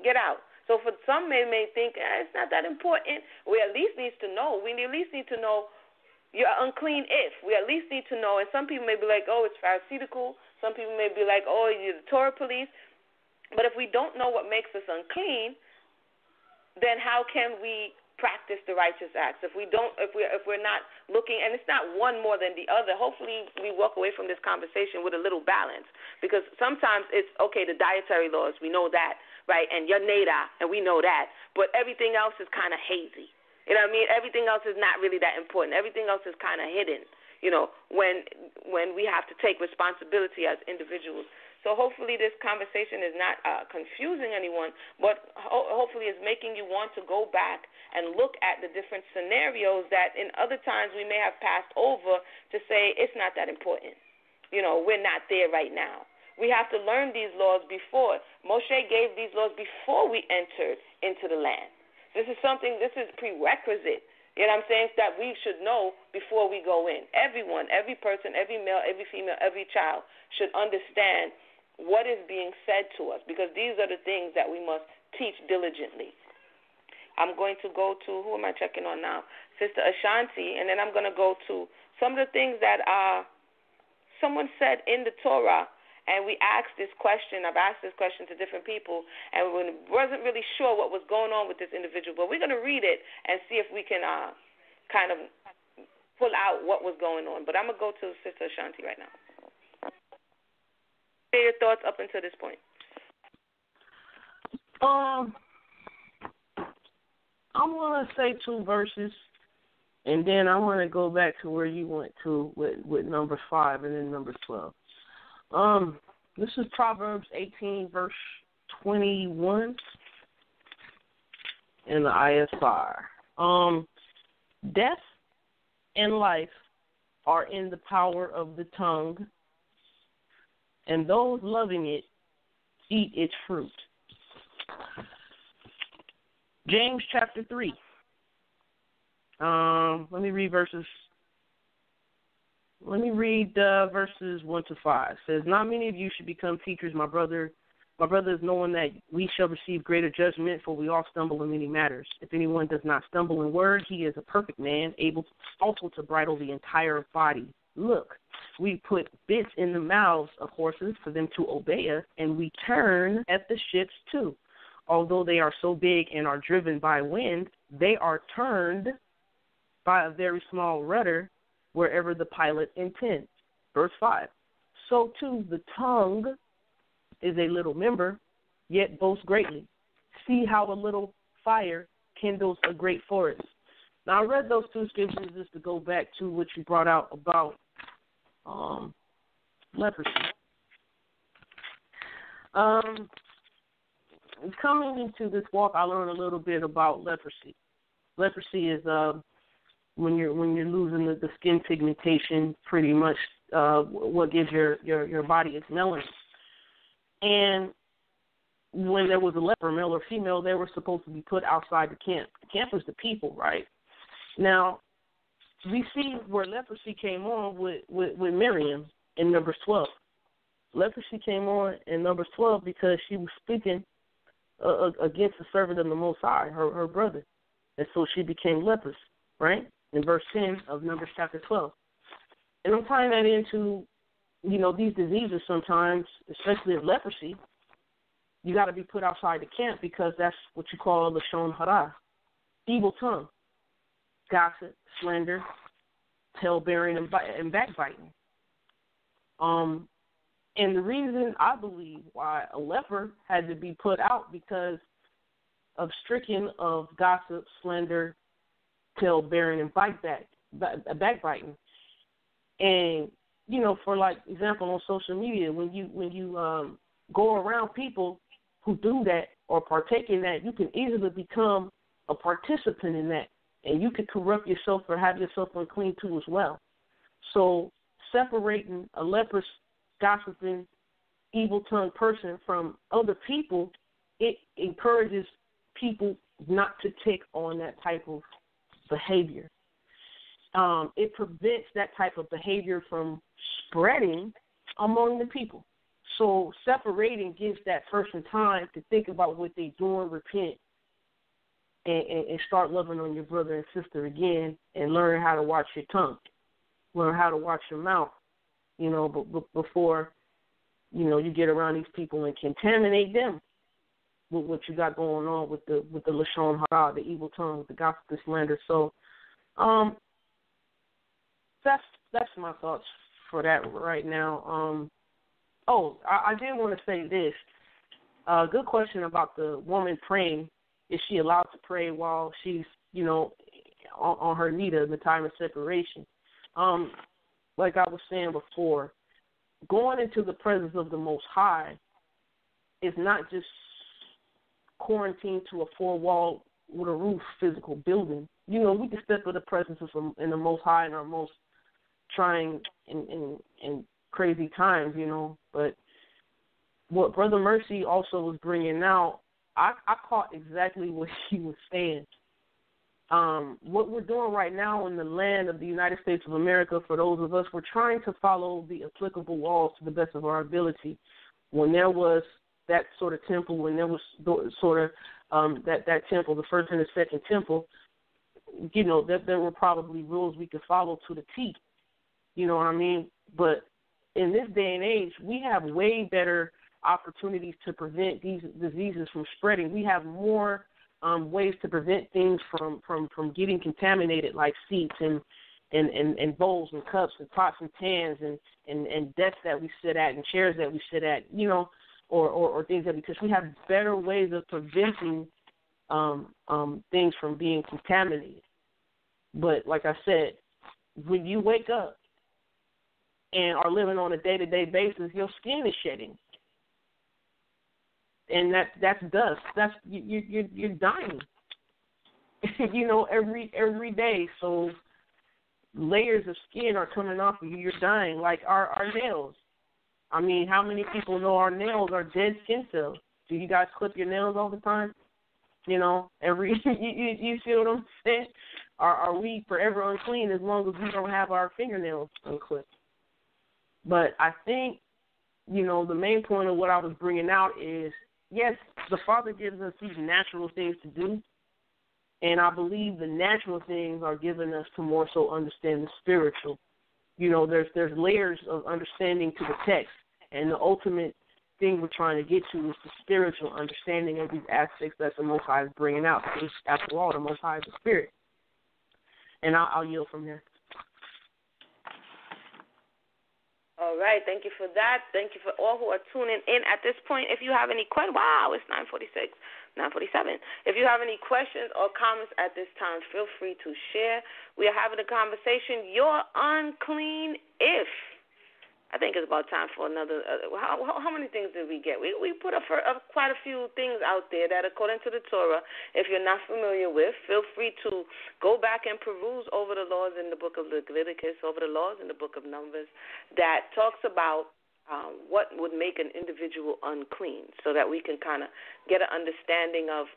Get out. So for some may think, it's not that important. We at least need to know. We at least need to know you're unclean if. We at least need to know. And some people may be like, oh, it's pharisaical. Some people may be like, oh, you're the Torah police. But if we don't know what makes us unclean, then how can we practice the righteous acts? If we're not looking, and it's not one more than the other, hopefully we walk away from this conversation with a little balance, because sometimes it's, okay, the dietary laws, we know that, right, and your nada, and we know that, but everything else is kind of hazy. You know what I mean? Everything else is not really that important. Everything else is kind of hidden, when we have to take responsibility as individuals. So hopefully this conversation is not confusing anyone, but hopefully it's making you want to go back and look at the different scenarios that in other times we may have passed over to say it's not that important. We're not there right now. We have to learn these laws before. Moshe gave these laws before we entered into the land. This is prerequisite, you know what I'm saying, that we should know before we go in. Everyone, every person, every male, every female, every child should understand what is being said to us, because these are the things that we must teach diligently. I'm going to go to, who am I checking on now? Sister Shan-T, and then I'm going to go to some of the things that someone said in the Torah, and we asked this question. I've asked this question to different people, and we wasn't really sure what was going on with this individual, but we're going to read it and see if we can kind of pull out what was going on. But I'm going to go to Sister Shan-T right now. Your thoughts up until this point? I'm going to say 2 verses, and then I want to go back to where you went to with number 5 and then number 12. This is Proverbs 18, verse 21 in the ISR. Death and life are in the power of the tongue, and those loving it eat its fruit. James chapter 3. Let me read verses 1 to 5. It says, not many of you should become teachers, my brothers, knowing that we shall receive greater judgment, for we all stumble in many matters. If anyone does not stumble in word, he is a perfect man, able also to bridle the entire body. Look, we put bits in the mouths of horses for them to obey us, and we turn at the ships too. Although they are so big and are driven by wind, they are turned by a very small rudder wherever the pilot intends. Verse 5. So too the tongue is a little member, yet boasts greatly. See how a little fire kindles a great forest. Now I read those 2 scriptures just to go back to what you brought out about leprosy. Coming into this walk, I learned a little bit about leprosy. Leprosy is when you're losing the skin pigmentation, pretty much what gives your body its melanin. And when there was a leper, male or female, they were supposed to be put outside the camp. The camp was the people, right? Now, we see where leprosy came on with Miriam in Numbers 12. Leprosy came on in Numbers 12 because she was speaking against the servant of the Most High, her brother. And so she became leprous, right? In verse 10 of Numbers chapter 12. And I'm tying that into, these diseases sometimes, especially of leprosy, you got to be put outside the camp because that's what you call Lashon Hara, evil tongue. gossip, slander, tale-bearing, and backbiting. And the reason I believe why a leper had to be put out because of stricken of gossip, slander, tale-bearing, and backbiting. And, for like example on social media, when you go around people who do that or partake in that, you can easily become a participant in that. And you can corrupt yourself or have yourself unclean too as well. So separating a leper's gossiping, evil-tongued person from other people, it encourages people not to take on that type of behavior. It prevents that type of behavior from spreading among the people. So separating gives that person time to think about what they're doing, repent, and start loving on your brother and sister again, and learn how to watch your tongue, learn how to watch your mouth, before, you get around these people and contaminate them with what you got going on with the Lashon Hara, the evil tongue, with the gossip and slander. So, that's my thoughts for that right now. I did want to say this. Good question about the woman praying. Is she allowed to pray while she's, on her nida in the time of separation? Like I was saying before, going into the presence of the Most High is not just quarantined to a four-wall with a roof physical building. We can step in the presence of in the Most High in our most trying and crazy times, But what Brother Mercy also was bringing out, I caught exactly what he was saying. What we're doing right now in the land of the United States of America, for those of us, we're trying to follow the applicable laws to the best of our ability. When there was that sort of temple, when there was sort of that temple, the first and the second temple, there were probably rules we could follow to the T. You know what I mean? But in this day and age, we have way better opportunities to prevent these diseases from spreading. We have more ways to prevent things from getting contaminated, like seats and bowls and cups and pots and pans and desks that we sit at and chairs that we sit at, or things because we have better ways of preventing things from being contaminated. But like I said, when you wake up and are living on a day-to-day basis, your skin is shedding. And that's dust. That's you're dying. Every day. So layers of skin are coming off of you. You're dying, like our nails. I mean, how many people know our nails are dead skin cells? Do you guys clip your nails all the time? Every you see what I'm saying? Are we forever unclean as long as we don't have our fingernails unclipped? But I think, the main point of what I was bringing out is, yes, the Father gives us these natural things to do, and I believe the natural things are given us to more so understand the spiritual. There's layers of understanding to the text, and the ultimate thing we're trying to get to is the spiritual understanding of these aspects that the Most High is bringing out, because after all, the Most High is the Spirit. And I'll yield from here. All right, thank you for that. Thank you for all who are tuning in at this point. If you have any questions, wow, it's 9:47. If you have any questions or comments at this time, feel free to share. We are having a conversation. You're unclean if. I think it's about time for another. How many things did we get? We put up quite a few things out there that, according to the Torah, if you're not familiar with, feel free to go back and peruse over the laws in the book of Leviticus, over the laws in the book of Numbers, that talks about what would make an individual unclean, so that we can kind of get an understanding of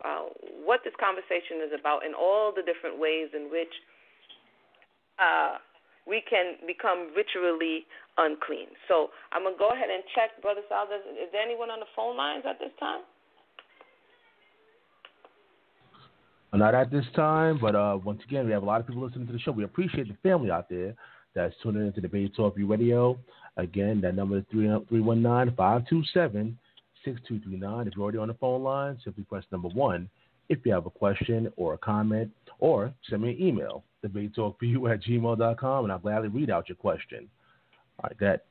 what this conversation is about and all the different ways in which we can become ritually unclean. So I'm going to go ahead and check, Brother Sal. Is there anyone on the phone lines at this time? Not at this time, but once again, we have a lot of people listening to the show. We appreciate the family out there that's tuning into Debate Talk Radio. Again, that number is 319-527-6239. If you're already on the phone line, simply press number 1 if you have a question or a comment or send me an email, debatetalkforyou@gmail.com, and I'll gladly read out your question. All right, that.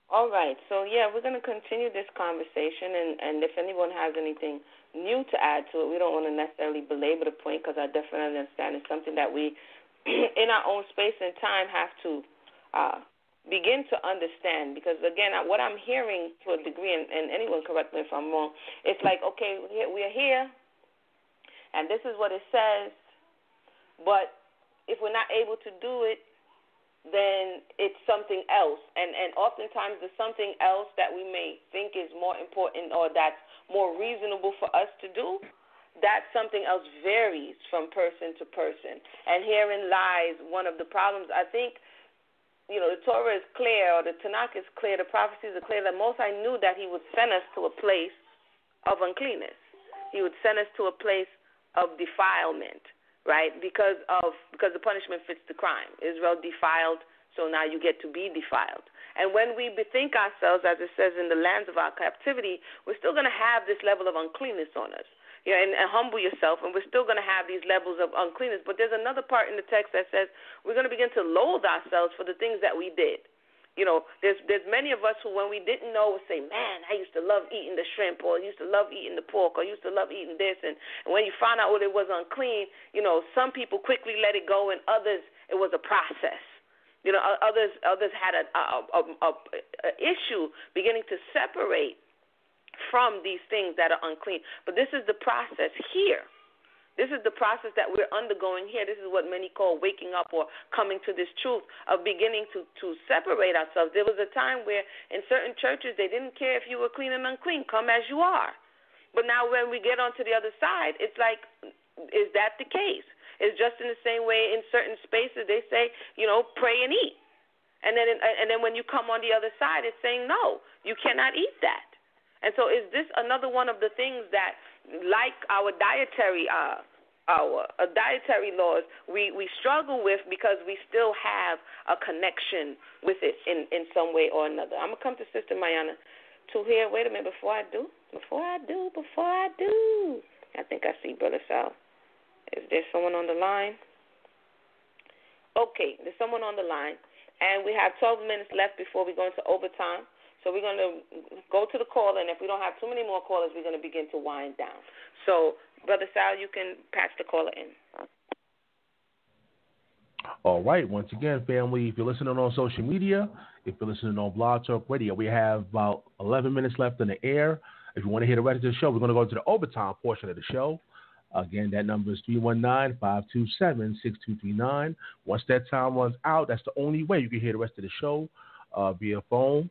All right. So, yeah, we're going to continue this conversation, and if anyone has anything new to add to it, we don't want to necessarily belabor the point because I definitely understand it's something that we, in our own space and time, have to begin to understand. Because, again, what I'm hearing to a degree, and anyone correct me if I'm wrong, it's like, okay, we're here, and this is what it says, but if we're not able to do it, then it's something else. And oftentimes the something else that we may think is more important or that's more reasonable for us to do, that something else varies from person to person. And herein lies one of the problems. I think, the Torah is clear, or the Tanakh is clear, the prophecies are clear, that Most High knew that he would send us to a place of uncleanness. He would send us to a place of defilement. Right, because the punishment fits the crime. Israel defiled, so now you get to be defiled. And when we bethink ourselves, as it says in the lands of our captivity, we're still going to have this level of uncleanness on us. And humble yourself, and we're still going to have these levels of uncleanness. But there's another part in the text that says we're going to begin to loathe ourselves for the things that we did. There's many of us who, when we didn't know, would say, man, I used to love eating the shrimp, or I used to love eating the pork, or I used to love eating this. And when you found out it was unclean, some people quickly let it go, and others, it was a process. Others had a issue beginning to separate from these things that are unclean. But this is the process here. This is the process that we're undergoing here. This is what many call waking up or coming to this truth of beginning to separate ourselves. There was a time where in certain churches they didn't care if you were clean and unclean. Come as you are. But now when we get onto the other side, it's like, is that the case? It's just in the same way in certain spaces they say, pray and eat. And then when you come on the other side, it's saying, no, you cannot eat that. And so is this another one of the things that, like our dietary laws, we struggle with because we still have a connection with it in some way or another? I'm going to come to Sister Mayanah to hear. Wait a minute, before I do. I think I see Brother Sal. Is there someone on the line? Okay, there's someone on the line. And we have 12 minutes left before we go into overtime. So we're going to go to the caller, and if we don't have too many more callers, we're going to begin to wind down. So, Brother Sal, you can patch the caller in. All right. Once again, family, if you're listening on social media, if you're listening on Blog Talk Radio, we have about 11 minutes left in the air. If you want to hear the rest of the show, we're going to go to the overtime portion of the show. Again, that number is 319-527-6239. Once that time runs out, that's the only way you can hear the rest of the show via phone.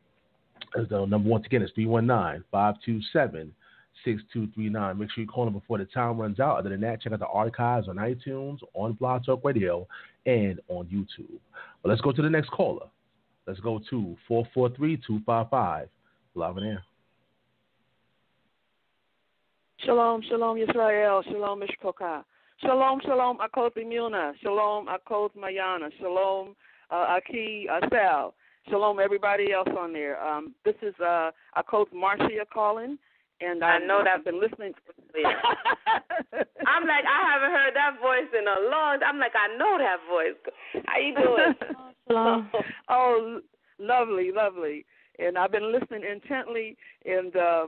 The number once again is 319-527-6239. Make sure you call them before the time runs out. Other than that, check out the archives on iTunes, on Blog Talk Radio, and on YouTube. But let's go to the next caller. Let's go to 443-255. Live in air. Shalom, shalom, Yisrael. Shalom, Mishpoka. Shalom, shalom, Akot Emunah. Shalom, Akot Mayanah. Shalom, Aki Sal. Shalom, everybody else on there. This is Akot Marcia calling, and I know that. I've been listening. I'm like, I haven't heard that voice in a long time. I'm like, I know that voice. How you doing? Shalom. Oh, lovely, lovely. And I've been listening intently, and I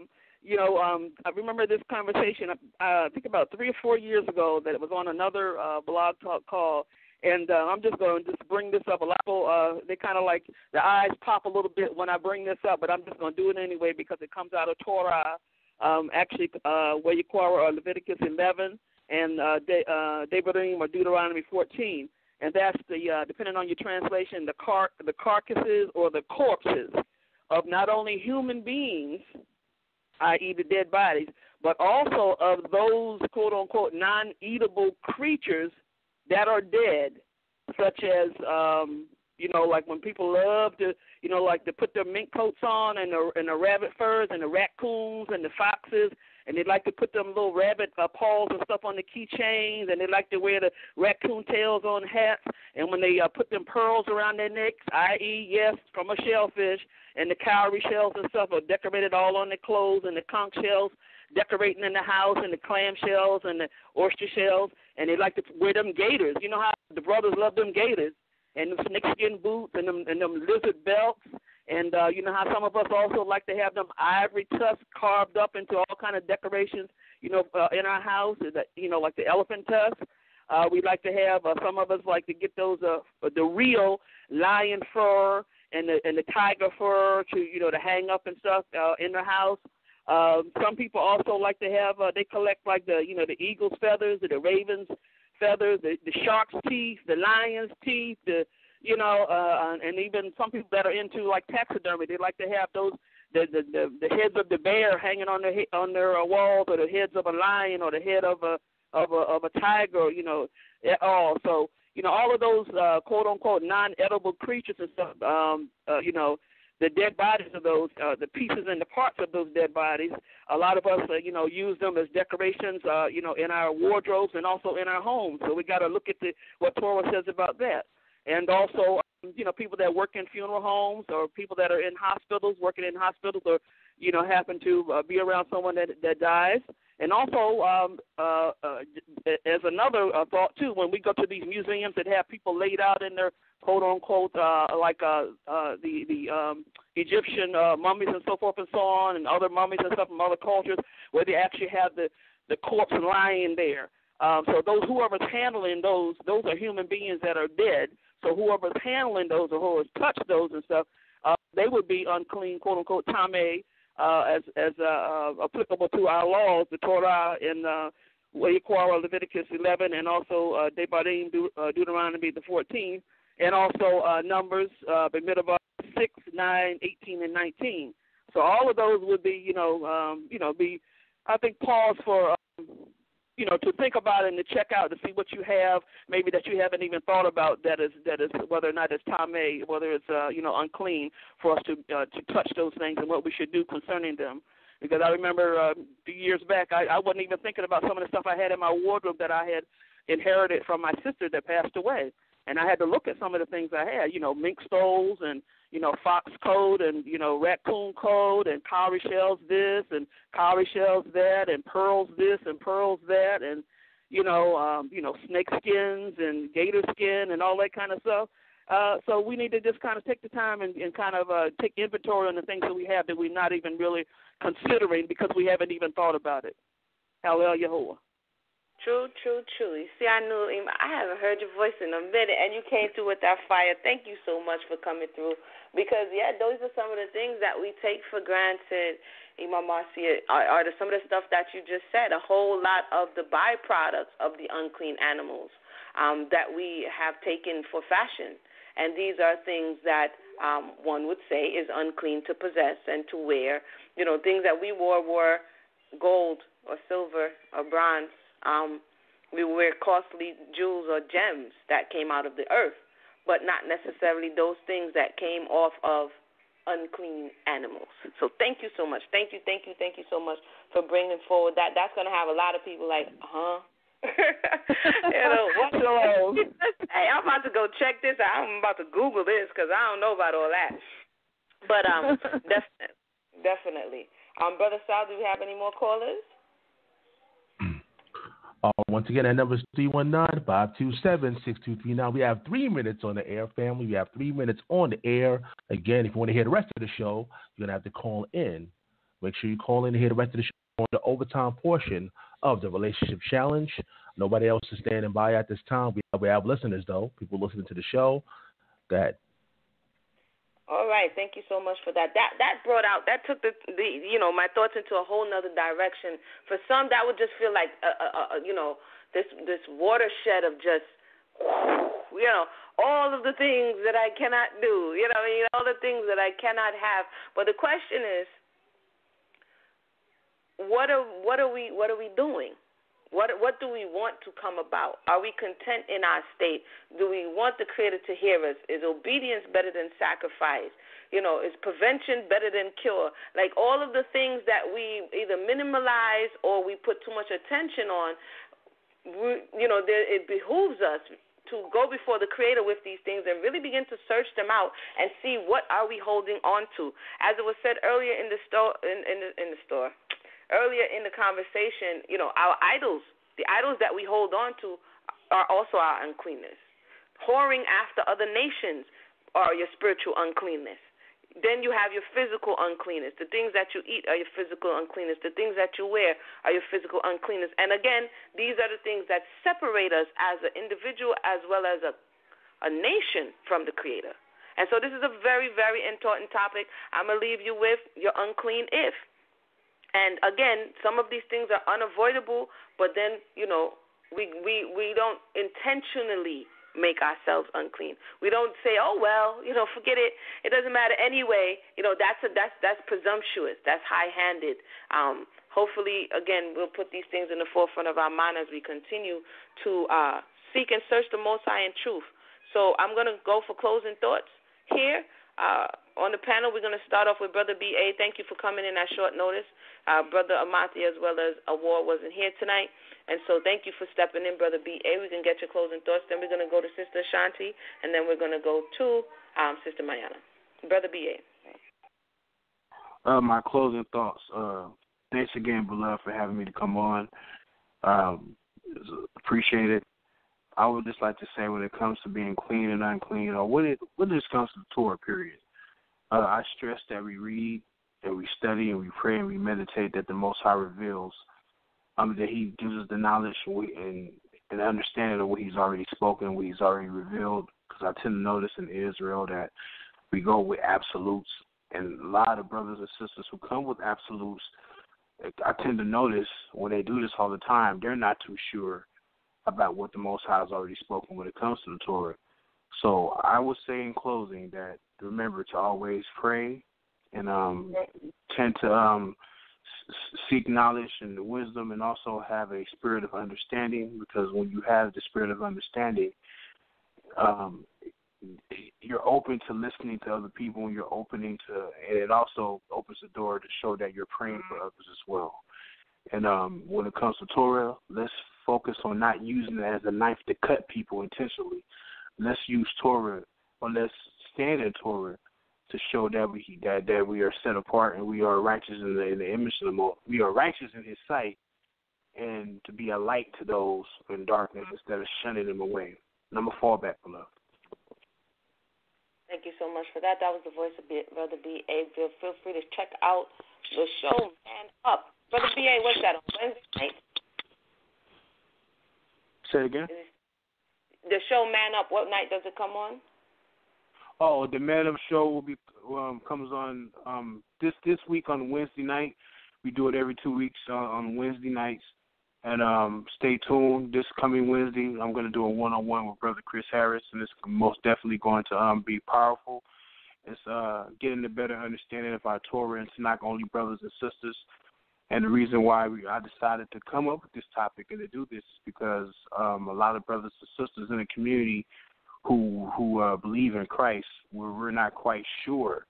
remember this conversation, I think about 3 or 4 years ago, that it was on another blog talk call, and I'm just going to just bring this up. A lot of people, they kind of like, the eyes pop a little bit when I bring this up, but I'm just going to do it anyway because it comes out of Torah, actually, where you quarrel Leviticus 11 and Devarim or Deuteronomy 14, and that's the, depending on your translation, the carcasses or the corpses of not only human beings, i.e. the dead bodies, but also of those, quote-unquote, non-eatable creatures that are dead, such as, like when people love to, like to put their mink coats on and the rabbit furs and the raccoons and the foxes, and they like to put them little rabbit paws and stuff on the keychains, and they like to wear the raccoon tails on hats, and when they put them pearls around their necks, i.e., yes, from a shellfish, and the cowrie shells and stuff are decorated all on their clothes, and the conch shells, decorating in the house and the clam shells and the oyster shells, and they like to wear them gaiters. You know how the brothers love them gaiters and them snakeskin boots and them lizard belts. And you know how some of us also like to have them ivory tusks carved up into all kind of decorations, in our house, like the elephant tusks. We like to have, some of us like to get those, the real lion fur and the tiger fur to hang up and stuff in the house. Some people also like to have, they collect like the eagle's feathers, the raven's feathers, the shark's teeth, the lion's teeth, and even some people that are into like taxidermy, they like to have those the heads of the bear hanging on their walls, or the heads of a lion, or the head of a tiger, at all. So all of those quote unquote non-edible creatures and stuff, the dead bodies of those, the pieces and the parts of those dead bodies, a lot of us use them as decorations, in our wardrobes and also in our homes. So we got to look at what Torah says about that. And also, people that work in funeral homes, or people that are in hospitals, working in hospitals, or, happen to be around someone that dies. And also, as another thought, too, when we go to these museums that have people laid out in their quote-unquote, the Egyptian mummies and so forth and so on, and other mummies and stuff from other cultures, where they actually have the corpse lying there. So whoever's handling those are human beings that are dead. So whoever's handling those, or whoever's touched those and stuff, they would be unclean, quote unquote, tameh, as applicable to our laws, the Torah in Leviticus 11, and also Deuteronomy the 14th, and also Numbers, Bamidbar 6, 9, 18, and 19. So all of those would be, be, I think, pause for. To think about it and to check out to see what you have, maybe that you haven't even thought about, that is whether or not it's tameh, whether it's unclean, for us to touch those things and what we should do concerning them. Because I remember a few years back, I wasn't even thinking about some of the stuff I had in my wardrobe that I had inherited from my sister that passed away, and I had to look at some of the things I had, mink stoles and fox coat and, raccoon coat and cowrie shells this and cowrie shells that and pearls this and pearls that and, snake skins and gator skin and all that kind of stuff. So we need to just kind of take the time and kind of take inventory on the things that we have that we're not even really considering because we haven't even thought about it. Hallel Yehovah. True. You see, I haven't heard your voice in a minute, and you came through with that fire. Thank you so much for coming through, because, those are some of the things that we take for granted, Imam Marcia, are some of the stuff that you just said, a whole lot of the byproducts of the unclean animals that we have taken for fashion. And these are things that one would say is unclean to possess and to wear. Things that we wore were gold or silver or bronze. We wear costly jewels or gems that came out of the earth, but not necessarily those things that came off of unclean animals. So thank you so much. Thank you so much for bringing forward that. That's going to have a lot of people like, what? Hey, I'm about to go check this out. I'm about to Google this because I don't know about all that. But definitely. Brother Sal, do we have any more callers? Once again, that number is 319-527-6239. We have 3 minutes on the air, family. We have 3 minutes on the air. Again, if you want to hear the rest of the show, you're going to have to call in. Make sure you call in to hear the rest of the show on the overtime portion of the Relationship Challenge. Nobody else is standing by at this time. We have listeners, though, people listening to the show. Go ahead. All right, thank you so much for that. That took the my thoughts into a whole nother direction. For some, that would just feel like this watershed of just all of the things that I cannot do. All the things that I cannot have. But the question is, what are we doing? What do we want to come about? Are we content in our state? Do we want the Creator to hear us? Is obedience better than sacrifice? Is prevention better than cure? Like all of the things that we either minimalize or we put too much attention on, it behooves us to go before the Creator with these things and really begin to search them out and see what are we holding on to. As it was said earlier in the store, earlier in the conversation, our idols, the idols that we hold on to are also our uncleanness. Whoring after other nations are your spiritual uncleanness. Then you have your physical uncleanness. The things that you eat are your physical uncleanness. The things that you wear are your physical uncleanness. And again, these are the things that separate us as an individual as well as a nation from the Creator. And so this is a very, very important topic. I'm going to leave you with your unclean if. And again, some of these things are unavoidable, but then, we don't intentionally make ourselves unclean. We don't say, oh, well, forget it. It doesn't matter anyway. That's presumptuous. That's high-handed. Hopefully, again, we'll put these things in the forefront of our mind as we continue to seek and search the Most High in truth. So I'm going to go for closing thoughts here. On the panel, we're going to start off with Brother B.A. Thank you for coming in at short notice. Brother Amati as well as Awar wasn't here tonight. And so thank you for stepping in, Brother B.A. We can get your closing thoughts. Then we're going to go to Sister Shan-T, and then we're going to go to Sister Mayanah. Brother B.A. My closing thoughts. Thanks again, beloved, for having me to come on. Appreciate it. I would just like to say when it comes to being clean and unclean, or when it just comes to the Torah, period, I stress that we read and we study and we pray and we meditate that the Most High reveals, that He gives us the knowledge and understanding of what He's already spoken, what He's already revealed, because I tend to notice in Israel that we go with absolutes, and a lot of brothers and sisters who come with absolutes, I tend to notice when they do this all the time, they're not too sure about what the Most High has already spoken when it comes to the Torah. So I would say in closing that remember to always pray and tend to seek knowledge and wisdom, and also have a spirit of understanding, because when you have the spirit of understanding, you're open to listening to other people, and you're opening to, and it also opens the door to show that you're praying for others as well. And when it comes to Torah, let's focus on not using it as a knife to cut people intentionally. Let's use Torah, or let's stand in Torah to show that we are set apart and we are righteous in the image of the Most. We are righteous in His sight, and to be a light to those in darkness instead of shunning them away. And I'm going to fall back, beloved. Thank you so much for that. That was the voice of Brother B.A. Feel free to check out the show, Man Up. Brother B.A., what's that, on Wednesday night? Say it again? The show Man Up, what night does it come on? Oh, the Man Up show will be comes on this week on Wednesday night. We do it every 2 weeks on Wednesday nights. And stay tuned. This coming Wednesday, I'm going to do a one-on-one with Brother Chris Harris, and it's most definitely going to be powerful. It's getting a better understanding of our Torah, and it's not only brothers and sisters. And the reason why I decided to come up with this topic and to do this is because a lot of brothers and sisters in the community who believe in Christ, we're not quite sure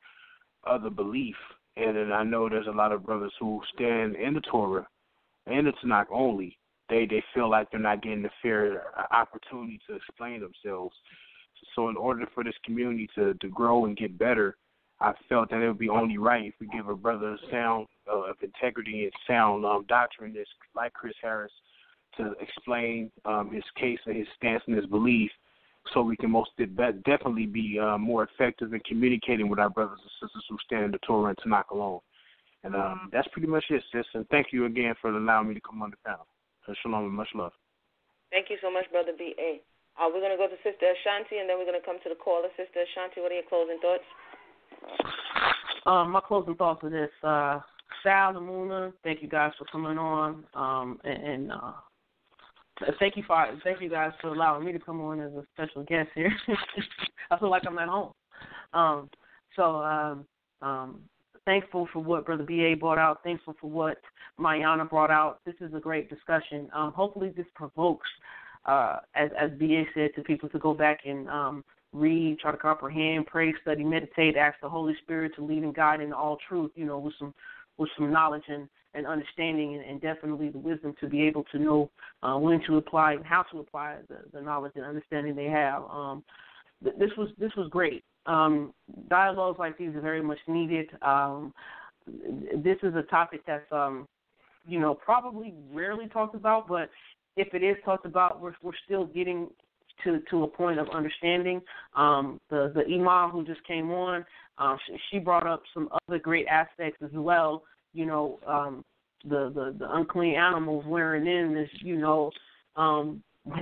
of the belief. And I know there's a lot of brothers who stand in the Torah and it's not only. They feel like they're not getting the fair opportunity to explain themselves. So in order for this community to grow and get better, I felt that it would be only right if we give a brother a sound of integrity and sound doctrine like Chris Harris to explain his case and his stance and his belief, so we can most definitely be more effective in communicating with our brothers and sisters who stand in the Torah and Tanakh alone. And that's pretty much it, sis. And thank you again for allowing me to come on the panel. Shalom and much love. Thank you so much, Brother B.A. We're going to go to Sister Shan-T, and then we're going to come to the caller. Sister Shan-T, what are your closing thoughts? My closing thoughts are this. Sal, Emunah, thank you guys for coming on. And thank you guys for allowing me to come on as a special guest here. I feel like I'm at home. Thankful for what Brother B.A. brought out. Thankful for what Mayanah brought out. This is a great discussion. Hopefully this provokes, as B.A. said, to people to go back and read, try to comprehend, pray, study, meditate, ask the Holy Spirit to lead and guide in all truth, with some knowledge and understanding and definitely the wisdom to be able to know when to apply and how to apply the knowledge and understanding they have. This was great. Dialogues like these are very much needed. This is a topic that's probably rarely talked about, but if it is talked about, we're still getting to a point of understanding. The imam who just came on, she brought up some other great aspects as well. The unclean animals wearing in this,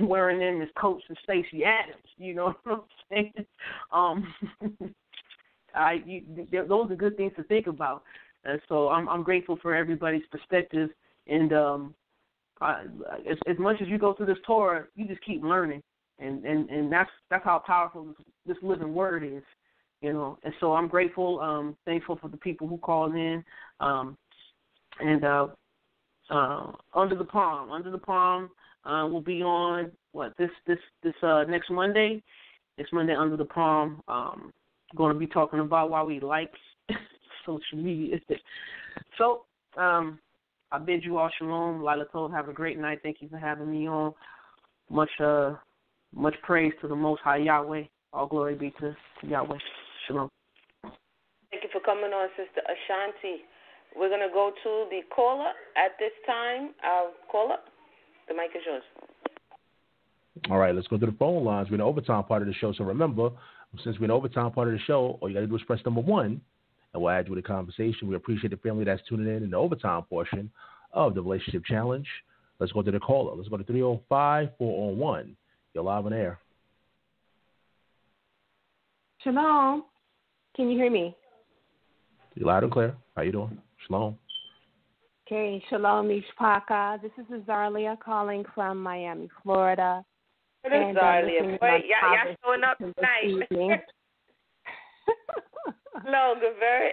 wearing in this coats and Stacey Adams. You know what I'm saying? Those are good things to think about. So I'm grateful for everybody's perspective. And as much as you go through this Torah, you just keep learning. And that's how powerful this living word is, And so I'm grateful, thankful for the people who called in. Under the Palm will be on this next Monday. This Monday, Under the Palm, going to be talking about why we like social media. So I bid you all shalom. Lila told, have a great night. Thank you for having me on. Much praise to the Most High Yahweh. All glory be to Yahweh. Shalom. Thank you for coming on, Sister Shan-T. We're going to go to the caller at this time. Caller, the mic is yours. All right, let's go to the phone lines. We're in the overtime part of the show. So remember, since we're in the overtime part of the show, all you got to do is press number 1, and we'll add you to the conversation. We appreciate the family that's tuning in the overtime portion of the Relationship Challenge. Let's go to the caller. Let's go to 305-401. You're live on air. Shalom. Can you hear me? You're loud and clear. How you doing? Shalom. Okay, Shalom Mishpaka. This is Azarlia calling from Miami, Florida. It is Azarlia. Wait, y'all showing up tonight. Hello, Gaveri.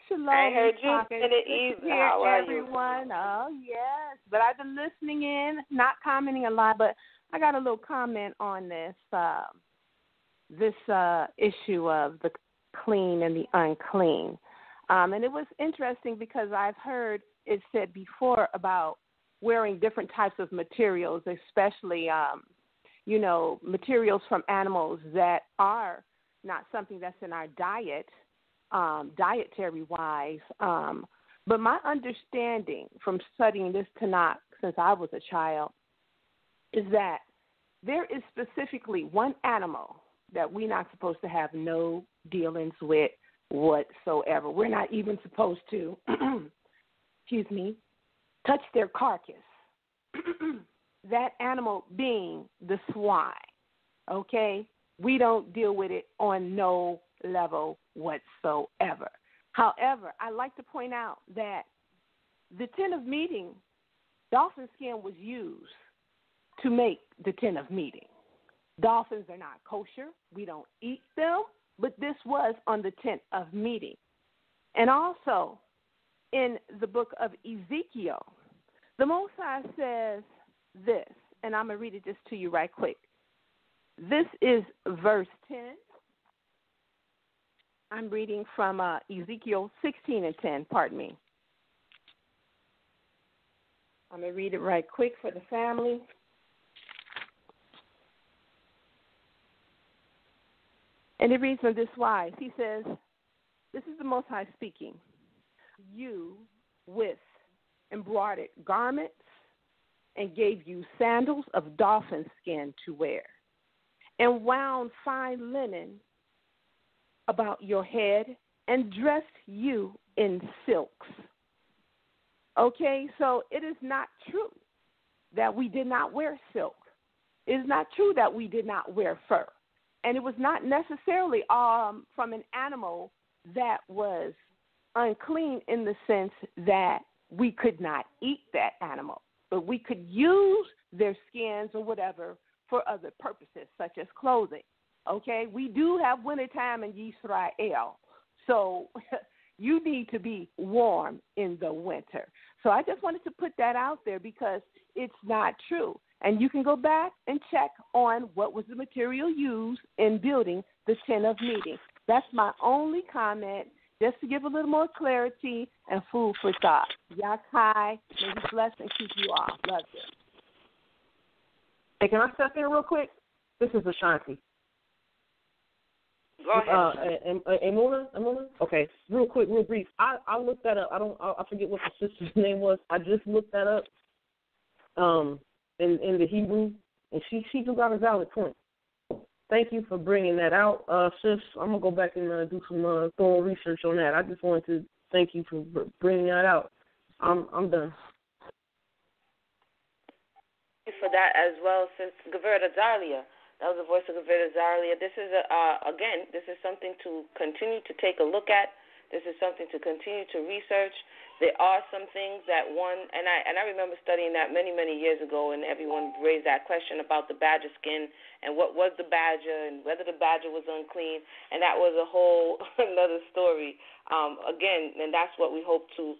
Shalom. I heard you Mishpaka. in the evening. How are everyone? Oh, yes. But I've been listening in, not commenting a lot, but I got a little comment on this issue of the clean and the unclean. And it was interesting because I've heard it said before about wearing different types of materials, especially, materials from animals that are not something that's in our diet, dietary-wise. But my understanding from studying this Tanakh since I was a child is that there is specifically one animal that we're not supposed to have no dealings with whatsoever. We're not even supposed to, touch their carcass. That animal being the swine, okay? We don't deal with it on no level whatsoever. However, I like to point out that the tent of meeting, dolphin skin was used to make the tent of meeting. Dolphins are not kosher. We don't eat them, but this was on the tent of meeting. And also, in the book of Ezekiel, the Most High says this, and I'm going to read it just to you right quick. This is verse 10. I'm reading from Ezekiel 16:10, pardon me. I'm going to read it right quick for the family. And it reads on this wise. He says, this is the Most High speaking. You with embroidered garments and gave you sandals of dolphin skin to wear, and wound fine linen about your head, and dressed you in silks. Okay, so it is not true that we did not wear silk. It is not true that we did not wear fur. And it was not necessarily from an animal that was unclean in the sense that we could not eat that animal, but we could use their skins or whatever for other purposes, such as clothing. Okay, we do have wintertime in Yisrael, so you need to be warm in the winter. So I just wanted to put that out there because it's not true. And you can go back and check on what was the material used in building the tent of meeting. That's my only comment, just to give a little more clarity and food for thought. Yakai, may He bless and keep you all. Love you. Hey, can I step in real quick? This is Shan-T. Go ahead. Emunah? Okay, real quick, real brief. I looked that up. I forget what the sister's name was. I just looked that up. In the Hebrew, and she do got a valid point. Thank you for bringing that out, sis. I'm gonna go back and do some thorough research on that. I just wanted to thank you for bringing that out. I'm done. For that as well, since Gaverta Zalia. That was the voice of Gaverta Zalia. This is again, this is something to continue to take a look at. This is something to continue to research. There are some things that I remember studying that many, many years ago, and everyone raised that question about the badger skin and what was the badger and whether the badger was unclean, and that was a whole another story. Again, and that's what we hope to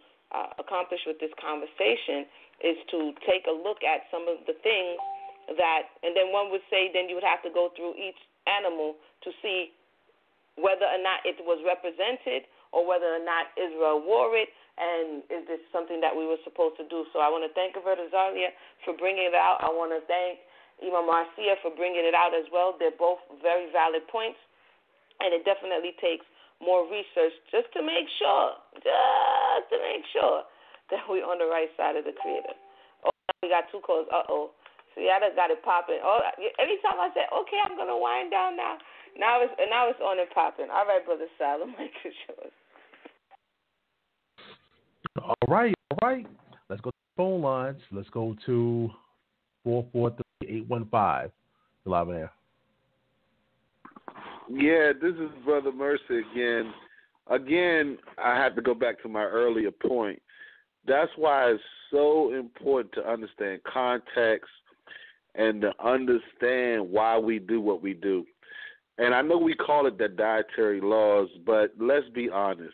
accomplish with this conversation, is to take a look at some of the things that, and then one would say then you would have to go through each animal to see whether or not it was represented or whether or not Israel wore it, and is this something that we were supposed to do. So I want to thank Gaverta Zalia for bringing it out. I want to thank Imam Marcia for bringing it out as well. They're both very valid points, and it definitely takes more research just to make sure that we're on the right side of the Creator. Oh, we got two calls. See, I just got it popping. Oh, anytime I say, okay, I'm going to wind down now. Now it's on and popping. All right, Brother Sal, the mic is yours. All right. Let's go to the phone lines. Let's go to 443-815. Live in air. Yeah, this is Brother Mercy again. Again, I have to go back to my earlier point. That's why it's so important to understand context and to understand why we do what we do. And I know we call it the dietary laws, but let's be honest.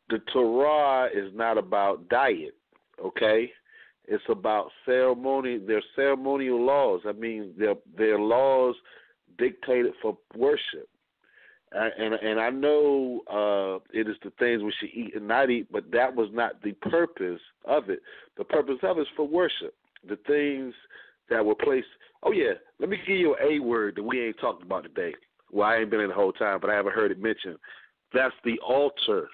The Torah is not about diet, okay? It's about ceremony. They're ceremonial laws. I mean, they're laws dictated for worship. And I know it is the things we should eat and not eat, but that was not the purpose of it. The purpose of it is for worship. The things that were placed. Oh, yeah, let me give you a word that we ain't talked about today. Well, I ain't been in the whole time, but I haven't heard it mentioned. That's the altar.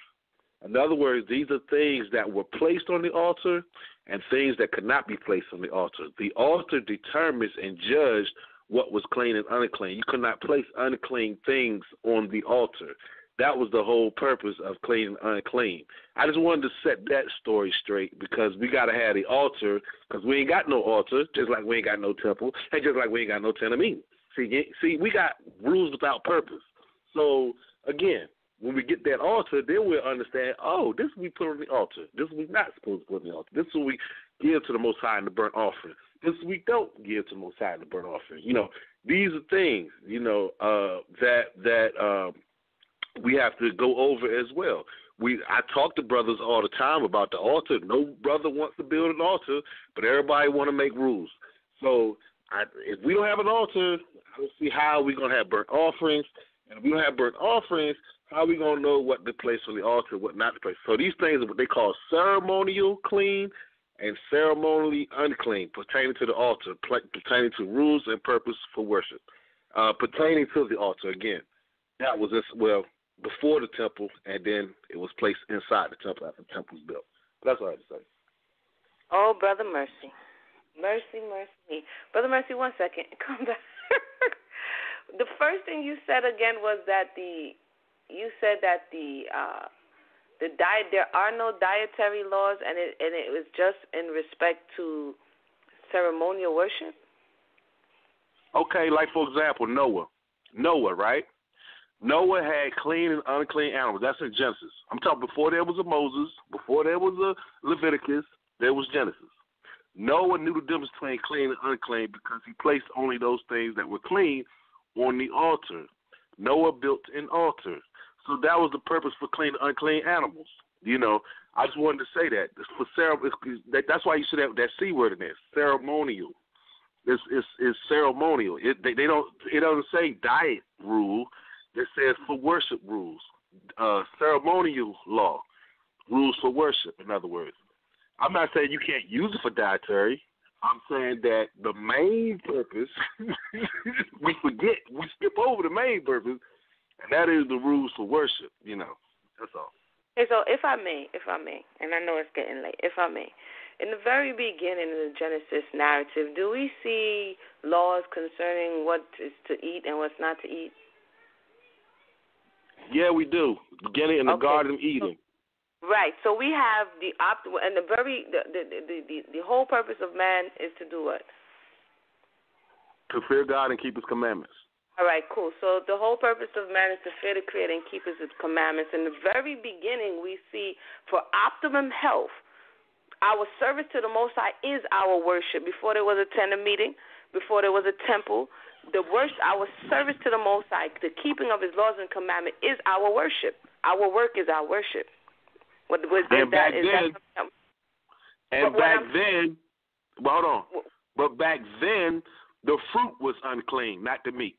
In other words, these are things that were placed on the altar and things that could not be placed on the altar. The altar determines and judged what was clean and unclean. You could not place unclean things on the altar. That was the whole purpose of clean and unclean. I just wanted to set that story straight because we got to have the altar because we ain't got no altar, just like we ain't got no temple, and just like we ain't got no tent of meeting. See, we got rules without purpose. So, again, when we get that altar, then we'll understand, this we put on the altar. This we not supposed to put on the altar. This is what we give to the Most High in the burnt offering. This we don't give to the Most High in the burnt offering. These are things, that we have to go over as well. I talk to brothers all the time about the altar. No brother wants to build an altar, but everybody want to make rules. So if we don't have an altar, I don't see how we're going to have burnt offerings. And if we don't have burnt offerings, how are we going to know what to place on the altar, what not to place? So these things are what they call ceremonial clean and ceremonially unclean, pertaining to the altar, pertaining to rules and purpose for worship. Pertaining to the altar, again, that was before the temple, and then it was placed inside the temple after the temple was built. That's all I have to say. Oh, Brother Mercy. Mercy. Brother Mercy, 1 second. Come back. The first thing you said again was that there are no dietary laws, and it was just in respect to ceremonial worship. Okay, like for example, Noah, right? Noah had clean and unclean animals. That's in Genesis. I'm talking before there was a Moses, before there was a Leviticus, there was Genesis. Noah knew the difference between clean and unclean because he placed only those things that were clean on the altar. Noah built an altar. So that was the purpose for clean and unclean animals. I just wanted to say that. That's why you see that C word in there, ceremonial. It's ceremonial. It doesn't say diet rule. It says for worship rules. Ceremonial law. Rules for worship, in other words. I'm not saying you can't use it for dietary. I'm saying that the main purpose, we skip over the main purpose, And that is the rules for worship, That's all. Okay, so if I may, and I know it's getting late, if I may, in the very beginning of the Genesis narrative, do we see laws concerning what is to eat and what's not to eat? Yeah, we do. Beginning in the Garden of Eden. Right. So we have the whole purpose of man is to do what? To fear God and keep His commandments. All right, cool. So the whole purpose of man is to fear the Creator and keep His commandments. In the very beginning, we see for optimum health, our service to the Most High is our worship. Before there was a tent meeting, before there was a temple, our service to the Most High, the keeping of His laws and commandments is our worship. Our work is our worship. But back then, the fruit was unclean, not the meat.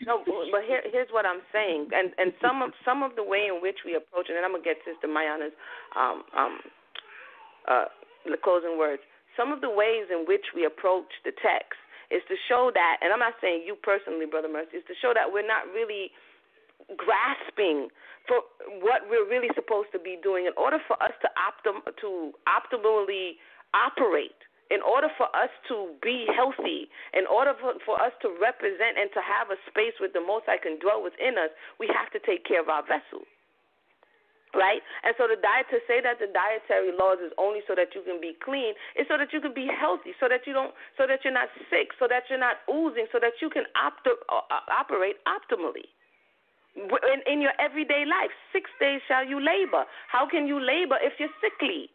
No, but here's what I'm saying, and some of the way in which we approach it, and I'm gonna get Sister Mayanah's the closing words. Some of the ways in which we approach the text is to show that, and I'm not saying you personally, Brother Mercy, is to show that we're not really grasping for what we're really supposed to be doing in order for us to optimally operate. In order for us to be healthy, in order for us to represent and to have a space where the Most High can dwell within us, we have to take care of our vessel, right? And so to say that the dietary laws is only so that you can be clean is so that you can be healthy, so that you're not sick, so that you're not oozing, so that you can operate optimally. In your everyday life, 6 days shall you labor. How can you labor if you're sickly?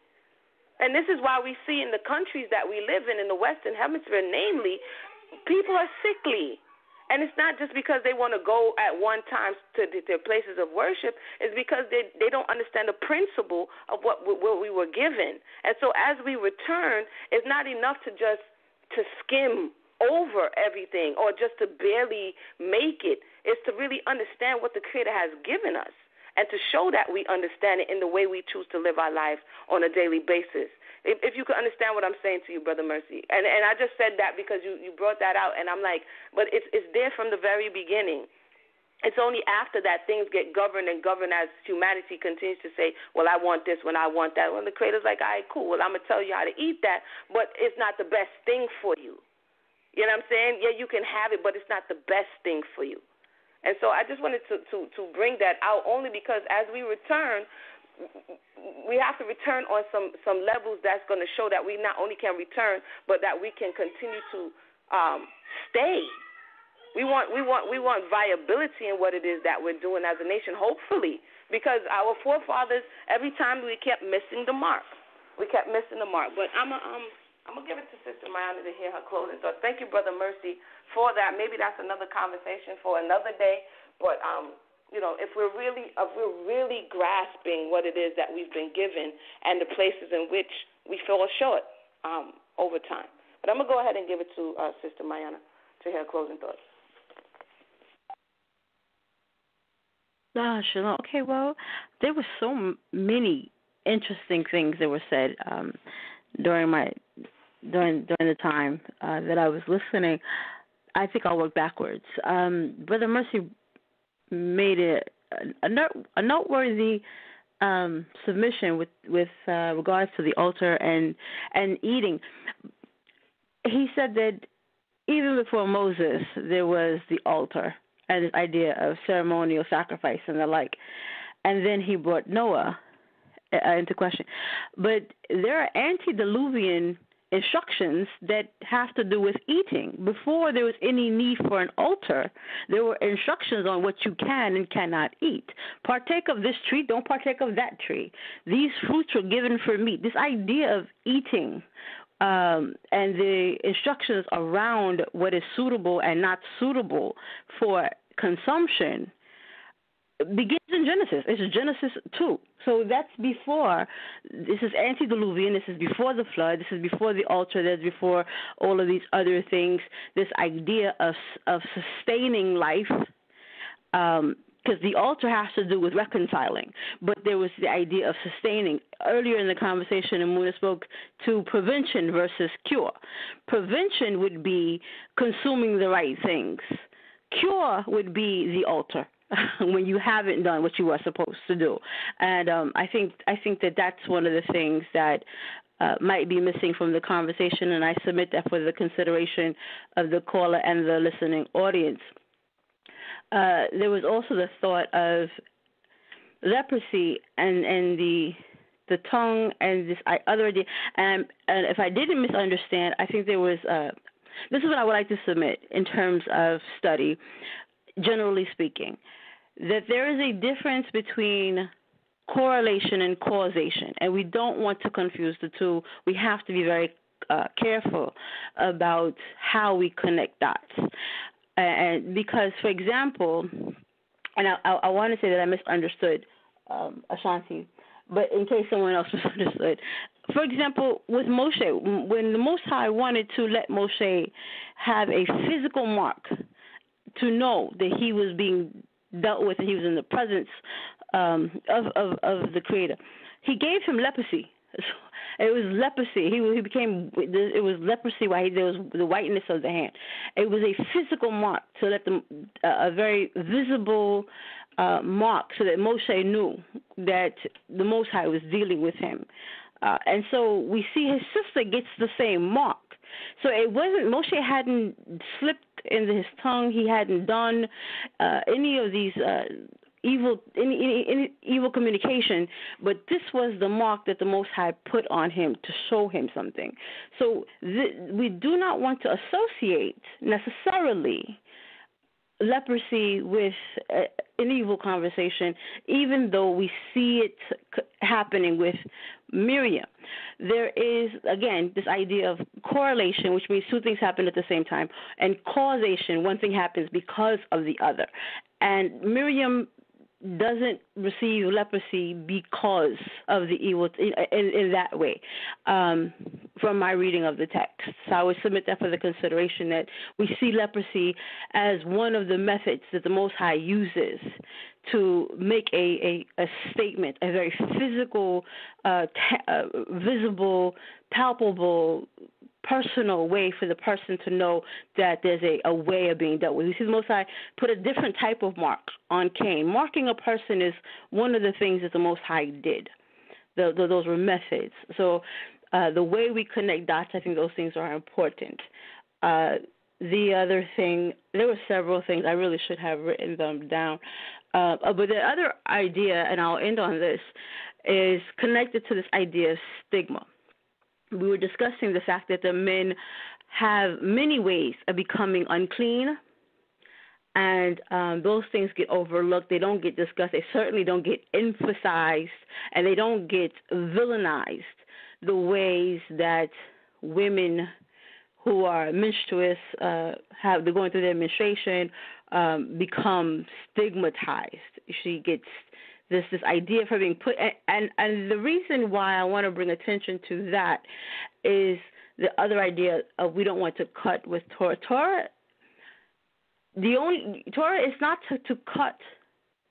And this is why we see in the countries that we live in the Western Hemisphere, namely, people are sickly. And it's not just because they want to go at one time to their places of worship. It's because they don't understand the principle of what we were given. And so as we return, it's not enough to skim over everything or just to barely make it. It's to really understand what the Creator has given us, and to show that we understand it in the way we choose to live our lives on a daily basis. If you could understand what I'm saying to you, Brother Mercy. And I just said that because you brought that out, and I'm like, but it's there from the very beginning. It's only after that things get governed as humanity continues to say, well, I want this when I want that. Well, the Creator's like, all right, cool. Well, I'm going to tell you how to eat that, but it's not the best thing for you. You know what I'm saying? Yeah, you can have it, but it's not the best thing for you. And so I just wanted to bring that out only because as we return, we have to return on some levels that's going to show that we not only can return, but that we can continue to stay. We want viability in what it is that we're doing as a nation, hopefully, because our forefathers, every time we kept missing the mark. But I'm gonna give it to Sister Mayanah to hear her closing thoughts. Thank you, Brother Mercy, for that. Maybe that's another conversation for another day. But if we're really grasping what it is that we've been given and the places in which we fall short over time. But I'm gonna go ahead and give it to Sister Mayanah to hear her closing thoughts. Shalom. Okay, well, there were so many interesting things that were said during the time that I was listening. I think I'll work backwards. Brother Mercy made a noteworthy submission with regards to the altar and eating. He said that even before Moses, there was the altar and this idea of ceremonial sacrifice and the like. And then he brought Noah into question. But there are antediluvian instructions that have to do with eating. Before there was any need for an altar, there were instructions on what you can and cannot eat. Partake of this tree, don't partake of that tree. These fruits were given for meat. This idea of eating and the instructions around what is suitable and not suitable for consumption begins in Genesis. It's Genesis 2. So that's before. This is antediluvian. This is before the flood. This is before the altar. That's before all of these other things. This idea of sustaining life, because the altar has to do with reconciling. But there was the idea of sustaining. Earlier in the conversation, Emunah spoke to prevention versus cure. Prevention would be consuming the right things. Cure would be the altar. when you haven't done what you are supposed to do. And I think that that's one of the things that might be missing from the conversation, and I submit that for the consideration of the caller and the listening audience. There was also the thought of leprosy and the tongue and this other idea. And if I didn't misunderstand, I think there was this is what I would like to submit in terms of study, generally speaking, that there is a difference between correlation and causation, and we don't want to confuse the two. We have to be very careful about how we connect dots. And because, for example, and I want to say that I misunderstood Shan-T, but in case someone else misunderstood. For example, with Moshe, when the Most High wanted to let Moshe have a physical mark to know that he was being dealt with and he was in the presence of the Creator, he gave him leprosy. It was leprosy. He became. It was leprosy. Why there was the whiteness of the hand. It was a physical mark to let them a very visible mark, so that Moshe knew that the Most High was dealing with him. And so we see his sister gets the same mark. So it wasn't, Moshe hadn't slipped in his tongue. He hadn't done any of these any evil communication, but this was the mark that the Most High put on him to show him something. So we do not want to associate necessarily leprosy with an evil conversation, even though we see it happening with Miriam. There is, again, this idea of correlation, which means two things happen at the same time, and causation, one thing happens because of the other. And Miriam doesn't receive leprosy because of the evil in that way, from my reading of the text. So I would submit that for the consideration that we see leprosy as one of the methods that the Most High uses to make a statement, a very physical, visible, palpable, personal way for the person to know that there's a way of being dealt with. We see the Most High put a different type of mark on Cain. Marking a person is one of the things that the Most High did. Those were methods. So the way we connect dots, I think those things are important. The other thing, there were several things. I really should have written them down. But the other idea, and I'll end on this, is connected to this idea of stigma. We were discussing the fact that the men have many ways of becoming unclean, and those things get overlooked. They don't get discussed. They certainly don't get emphasized, and they don't get villainized the ways that women who are menstruous, they're going through their menstruation, become stigmatized. She gets this idea of her being put, and the reason why I want to bring attention to that is the other idea of we don't want to cut with Torah. Torah is not to cut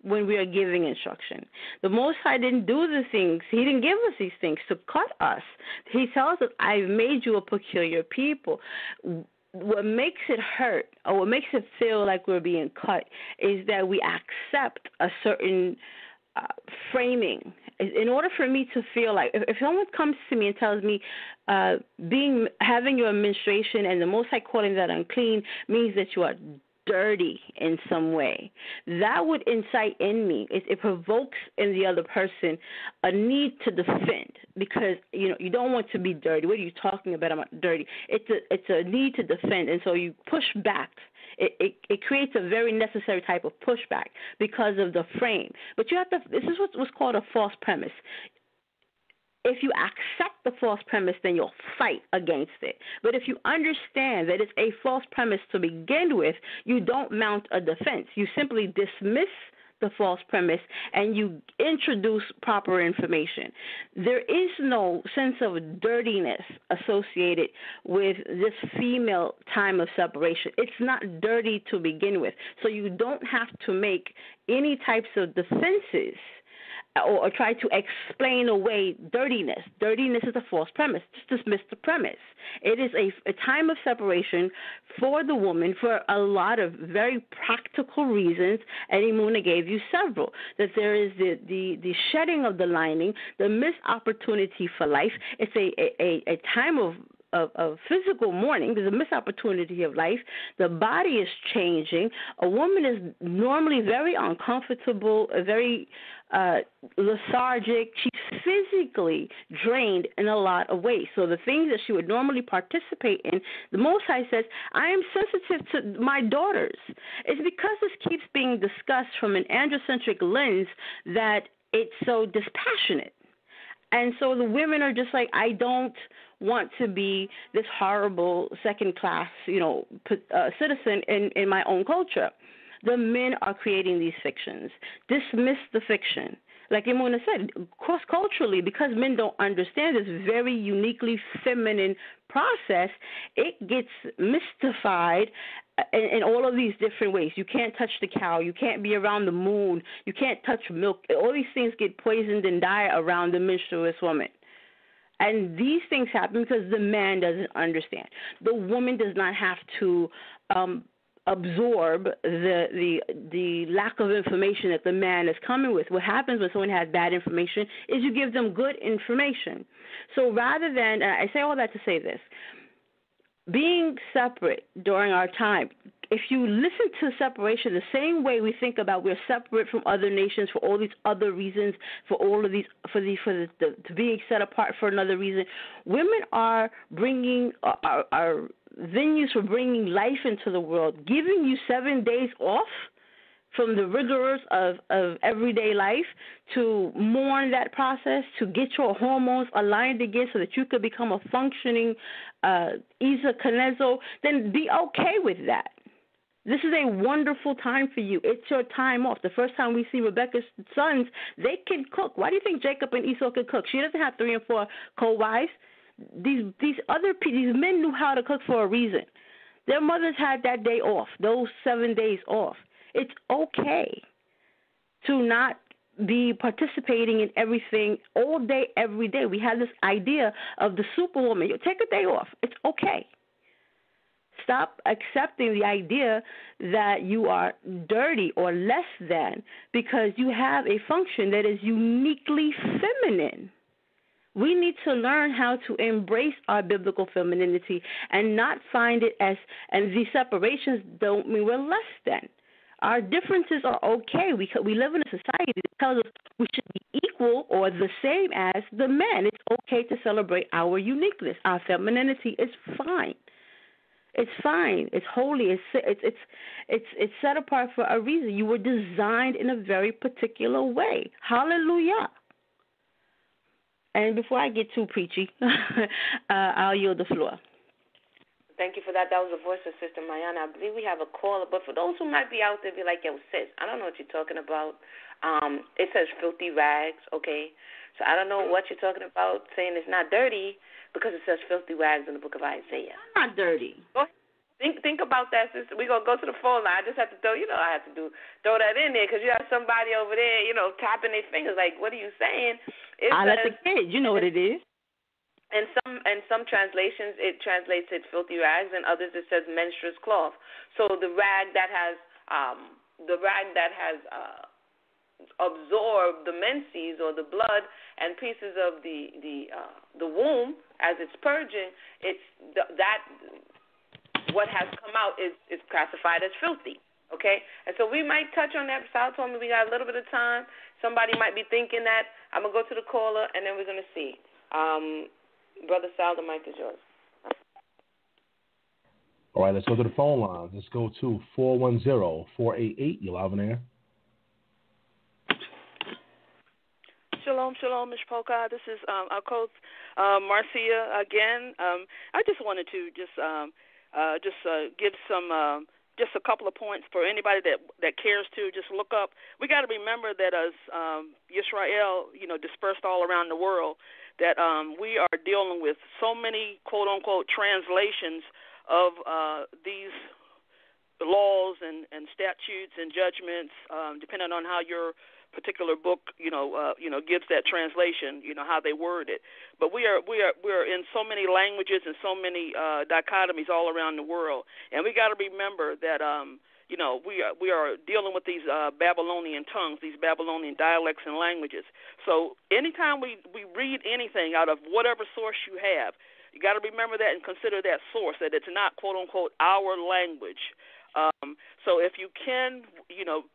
when we are giving instruction. The Most High didn't do the things. He didn't give us these things to cut us. He tells us, I've made you a peculiar people. What makes it hurt, or what makes it feel like we're being cut, is that we accept a certain framing. In order for me to feel like, if someone comes to me and tells me having your menstruation and the Most High calling that unclean means that you are dirty in some way, that would incite in me, it provokes in the other person a need to defend, because you don't want to be dirty. What are you talking about? I'm not dirty. It's a need to defend, and so you push back. It creates a very necessary type of pushback because of the frame. But you have to. This is what's called a false premise. If you accept the false premise, then you'll fight against it. But if you understand that it's a false premise to begin with, you don't mount a defense. You simply dismiss the false premise and you introduce proper information. There is no sense of dirtiness associated with this female time of separation. It's not dirty to begin with. So you don't have to make any types of defenses or try to explain away dirtiness. Dirtiness is a false premise. Just dismiss the premise. It is a time of separation for the woman for a lot of very practical reasons, and Emunah gave you several. That there is the shedding of the lining, the missed opportunity for life. It's a time of physical mourning. There's a missed opportunity of life. The body is changing. A woman is normally very uncomfortable, very lethargic. She's physically drained in a lot of ways. So the things that she would normally participate in, the Most High says, I am sensitive to my daughters. It's because this keeps being discussed from an androcentric lens that it's so dispassionate. And so the women are just like, I don't want to be this horrible second-class, citizen in my own culture. The men are creating these fictions. Dismiss the fiction. Like Emunah said, cross-culturally, because men don't understand this very uniquely feminine process, it gets mystified in all of these different ways. You can't touch the cow. You can't be around the moon. You can't touch milk. All these things get poisoned and die around the menstruous woman. And these things happen because the man doesn't understand. The woman does not have to absorb the lack of information that the man is coming with. What happens when someone has bad information is you give them good information. So rather than, I say all that to say this, being separate during our time, if you listen to separation the same way we think about we're separate from other nations for all these other reasons, for all of these, for being set apart for another reason, women are bringing are venues for bringing life into the world, giving you 7 days off from the rigors of everyday life to mourn that process, to get your hormones aligned again so that you could become a functioning Isa Kanezo, then be okay with that. This is a wonderful time for you. It's your time off. The first time we see Rebecca's sons, they can cook. Why do you think Jacob and Esau can cook? She doesn't have 3 and 4 co-wives. These men knew how to cook for a reason. Their mothers had that day off, those 7 days off. It's okay to not be participating in everything all day, every day. We have this idea of the superwoman. You take a day off. It's okay. Stop accepting the idea that you are dirty or less than because you have a function that is uniquely feminine. We need to learn how to embrace our biblical femininity and not find it as, and these separations don't mean we're less than. Our differences are okay. We live in a society that tells us we should be equal or the same as the men. It's okay to celebrate our uniqueness. Our femininity is fine. It's fine. It's holy. It's set apart for a reason. You were designed in a very particular way. Hallelujah. And before I get too preachy, I'll yield the floor. Thank you for that. That was the voice of Sister Mayanah. I believe we have a caller, but for those who might be out there, be like, yo, sis, I don't know what you're talking about. It says filthy rags, okay? So I don't know what you're talking about, saying it's not dirty because it says filthy rags in the book of Isaiah. Not dirty. Go ahead. Think about that, sister. We're going to go to the phone line. I just have to throw that in there because you have somebody over there, tapping their fingers like, what are you saying? I let the kids. You know what it is. And some translations it translates it filthy rags, and others it says menstruous cloth. So the rag that has absorbed the menses or the blood and pieces of the womb as it's purging, it's that what has come out is classified as filthy. Okay, and so we might touch on that. Sal told me we got a little bit of time. Somebody might be thinking that. I'm gonna go to the caller, and then we're gonna see. Brother Sal, the mic is yours. All right, let's go to the phone lines. Let's go to 410-488. You're live on air. Shalom, Ms. Polka. This is our coach, Marcia, again. I just wanted to just give some just a couple of points for anybody that cares to just look up. We got to remember that as Yisrael, dispersed all around the world, that we are dealing with so many quote-unquote translations of these laws and statutes and judgments, depending on how your particular book, gives that translation, how they word it. But we're in so many languages and so many dichotomies all around the world, and we got to remember that we are dealing with these Babylonian tongues, these Babylonian dialects and languages. So anytime we read anything out of whatever source you have, you got to remember that and consider that source, that it's not, quote unquote, our language. So if you can,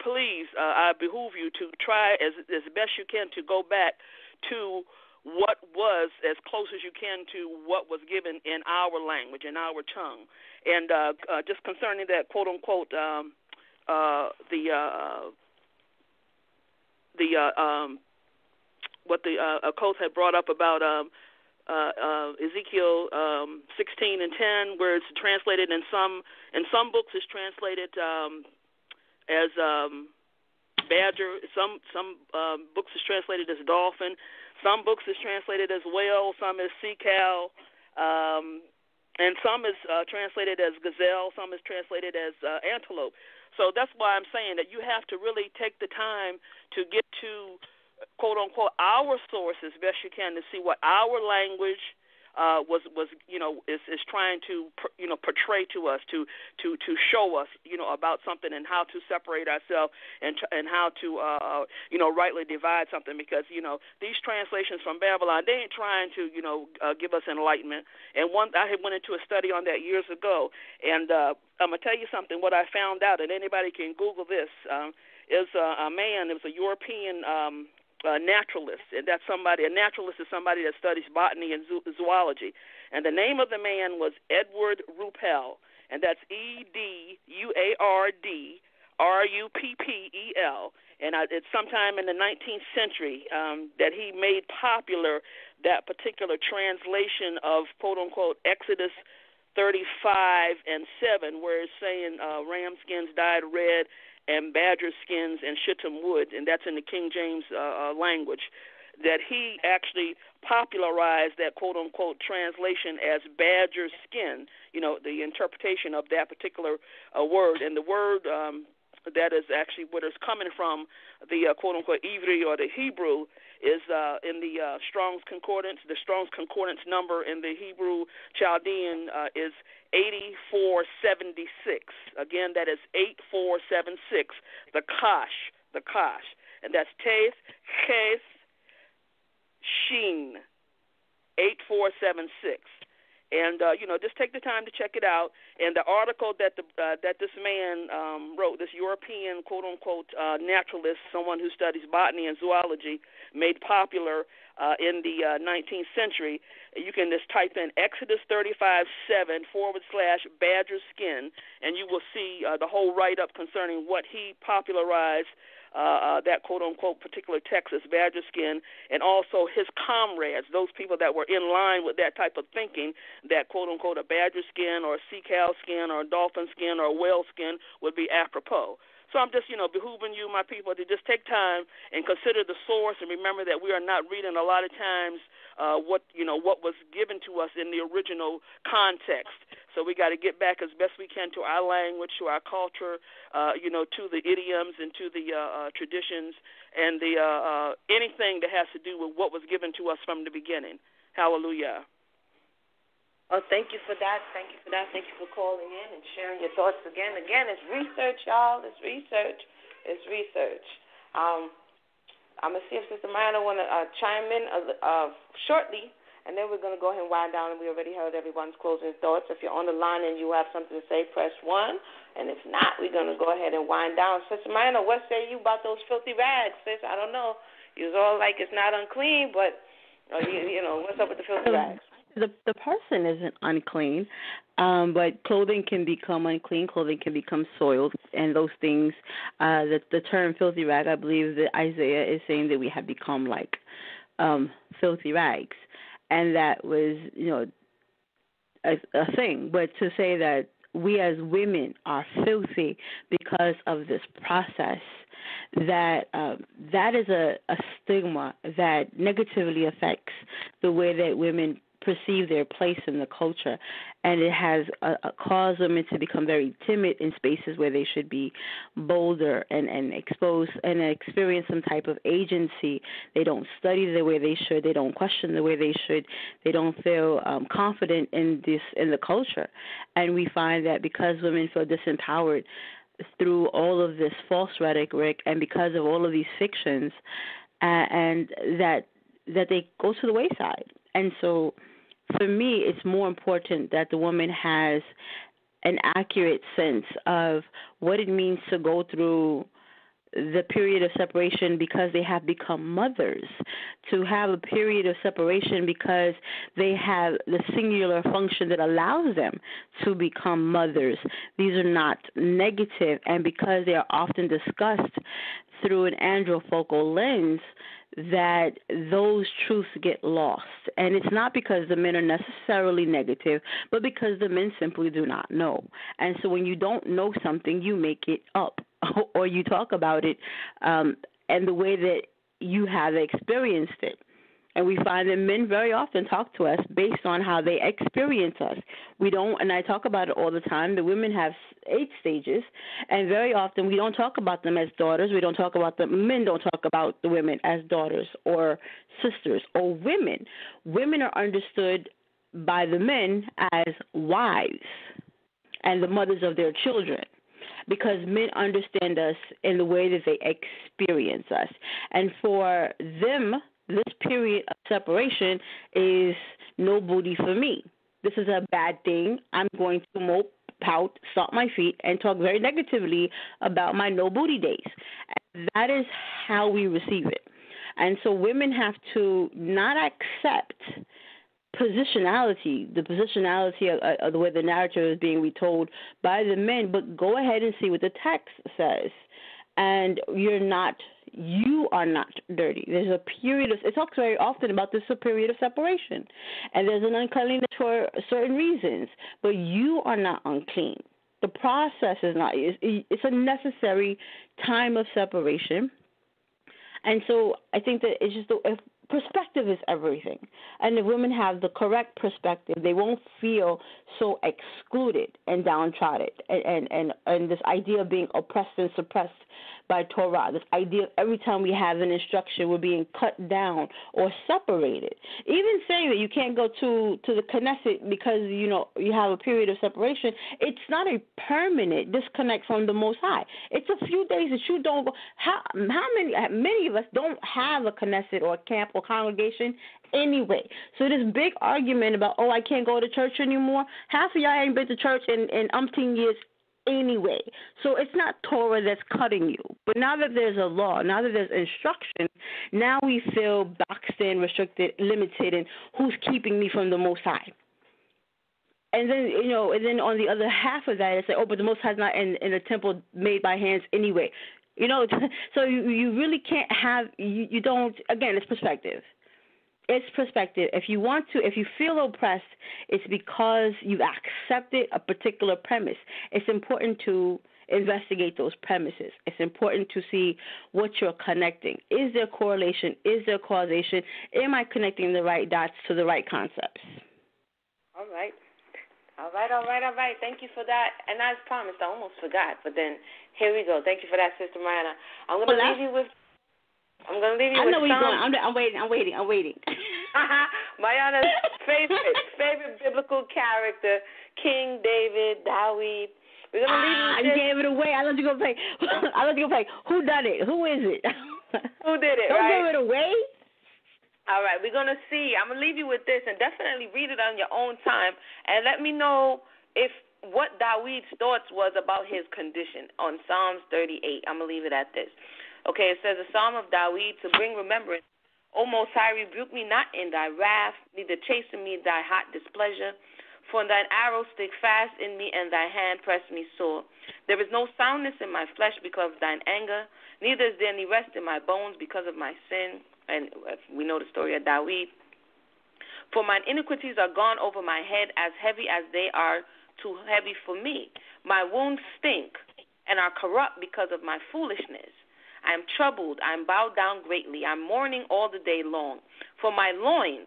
please, I behoove you to try as best you can to go back to what was as close as you can to what was given in our language, in our tongue. And just concerning that, quote unquote, what the Coach had brought up about Ezekiel 16 and 10, where it's translated in some books it's translated as badger. Some books is translated as dolphin. Some books is translated as whale. Some is sea cow. And some is translated as gazelle. Some is translated as antelope. So that's why I'm saying that you have to really take the time to get to, quote unquote, our source as best you can to see what our language is trying to portray to us, to show us about something, and how to separate ourselves and how to rightly divide something, because these translations from Babylon, they ain't trying to give us enlightenment. And I had went into a study on that years ago, and I'm gonna tell you something. What I found out, and anybody can Google this, is a man. It was a European naturalist, and that's somebody. A naturalist is somebody that studies botany and zoology, and the name of the man was Edward Ruppel, and that's EDUARDRUPPEL, and it's sometime in the 19th century that he made popular that particular translation of, quote unquote, Exodus 35 and 7, where it's saying ram skins dyed red and badger skins and shittim wood, and that's in the King James language, that he actually popularized that quote-unquote translation as badger skin, the interpretation of that particular word. And the word that is actually what is coming from, the quote-unquote Ivri or the Hebrew, is in the Strong's Concordance. The Strong's Concordance number in the Hebrew Chaldean is 8476. Again, that is 8476. The Kosh, and that's Teth, Ches, Shin, 8476. And just take the time to check it out. And the article that this man wrote, this European quote unquote naturalist, someone who studies botany and zoology, made popular in the 19th century. You can just type in Exodus 35:7 / badger skin, and you will see the whole write-up concerning what he popularized, that quote-unquote particular text as badger skin, and also his comrades, those people that were in line with that type of thinking, that quote-unquote a badger skin or a sea cow skin or a dolphin skin or a whale skin would be apropos. So I'm just, behooving you, my people, to just take time and consider the source, and remember that we are not reading a lot of times what was given to us in the original context. So we got to get back as best we can to our language, to our culture, to the idioms and to the traditions and the anything that has to do with what was given to us from the beginning. Hallelujah. Oh, thank you for that. Thank you for that. Thank you for calling in and sharing your thoughts again. Again, it's research, y'all. It's research. It's research. I'm going to see if Sister Mayanah want to chime in shortly, and then we're going to go ahead and wind down, and we already heard everyone's closing thoughts. If you're on the line and you have something to say, press 1, and if not, we're going to go ahead and wind down. Sister Mayanah, what say you about those filthy rags, sis? I don't know. You was all like it's not unclean, but, what's up with the filthy rags? The person isn't unclean, but clothing can become unclean. Clothing can become soiled, and those things. The term "filthy rag," I believe that Isaiah is saying that we have become like filthy rags, and that was a thing. But to say that we as women are filthy because of this process, that is a stigma that negatively affects the way that women perceive their place in the culture, and it has caused women to become very timid in spaces where they should be bolder and exposed and experience some type of agency. They don't study the way they should. They don't question the way they should. They don't feel confident in the culture, and we find that because women feel disempowered through all of this false rhetoric and because of all of these fictions, and that they go to the wayside. And so for me, it's more important that the woman has an accurate sense of what it means to go through the period of separation because they have become mothers, to have a period of separation because they have the singular function that allows them to become mothers. These are not negative, and because they are often discussed through an androfocal lens, that those truths get lost. And it's not because the men are necessarily negative, but because the men simply do not know. And so when you don't know something, you make it up or you talk about it and the way that you have experienced it. And we find that men very often talk to us based on how they experience us. We don't, and I talk about it all the time, the women have 8 stages, and very often we don't talk about them as daughters. We don't talk about them, men don't talk about the women as daughters or sisters or women. Women are understood by the men as wives and the mothers of their children, because men understand us in the way that they experience us. And for them, this period of separation is no booty for me. This is a bad thing. I'm going to mope, pout, stomp my feet, and talk very negatively about my no booty days. And that is how we receive it. And so women have to not accept positionality, the positionality of the way the narrative is being retold by the men, but go ahead and see what the text says. And you are not dirty. There's a period of, it talks very often about this, a period of separation. And there's an uncleanness for certain reasons, but you are not unclean. The process is not, it's a necessary time of separation. And so I think that it's just, perspective is everything. And if women have the correct perspective, they won't feel so excluded and downtrodden. And this idea of being oppressed and suppressed by Torah, this idea of every time we have an instruction, we're being cut down or separated. Even saying that you can't go to the Knesset because, you have a period of separation, it's not a permanent disconnect from the Most High. It's a few days that you don't go. How many of us don't have a Knesset or a camp or congregation anyway? So this big argument about, I can't go to church anymore, half of y'all ain't been to church in umpteen years anyway. So it's not Torah that's cutting you. But now that there's a law, now that there's instruction, now we feel boxed in, restricted, limited, and who's keeping me from the Most High? And then, and then on the other half of that, it's like, but the Most High's not in a temple made by hands anyway. So you really can't have, you don't, again, it's perspective. It's perspective. If you feel oppressed, it's because you've accepted a particular premise. It's important to investigate those premises. It's important to see what you're connecting. Is there correlation? Is there causation? Am I connecting the right dots to the right concepts? All right. Thank you for that. And as promised, I almost forgot, but then here we go. Thank you for that, Sister Mayanah. I'm going to leave you with I know where you're going. I'm waiting. Mayanah's favorite biblical character, King David, Dawid. We're gonna leave you. You gave it away. I let you go play. Who done it? Who is it? Who did it? Don't give it away. All right, we're gonna see. I'm gonna leave you with this, and definitely read it on your own time, and let me know what Dawid's thoughts was about his condition on Psalms 38. I'm gonna leave it at this. Okay, it says, a psalm of Dawid to bring remembrance. O Most High, rebuke me not in thy wrath, neither chasten me thy hot displeasure. For thine arrow stick fast in me, and thy hand press me sore. There is no soundness in my flesh because of thine anger, neither is there any rest in my bones because of my sin. And we know the story of Dawid. For mine iniquities are gone over my head, as heavy as they are too heavy for me. My wounds stink and are corrupt because of my foolishness. I am troubled, I am bowed down greatly, I am mourning all the day long. For my loins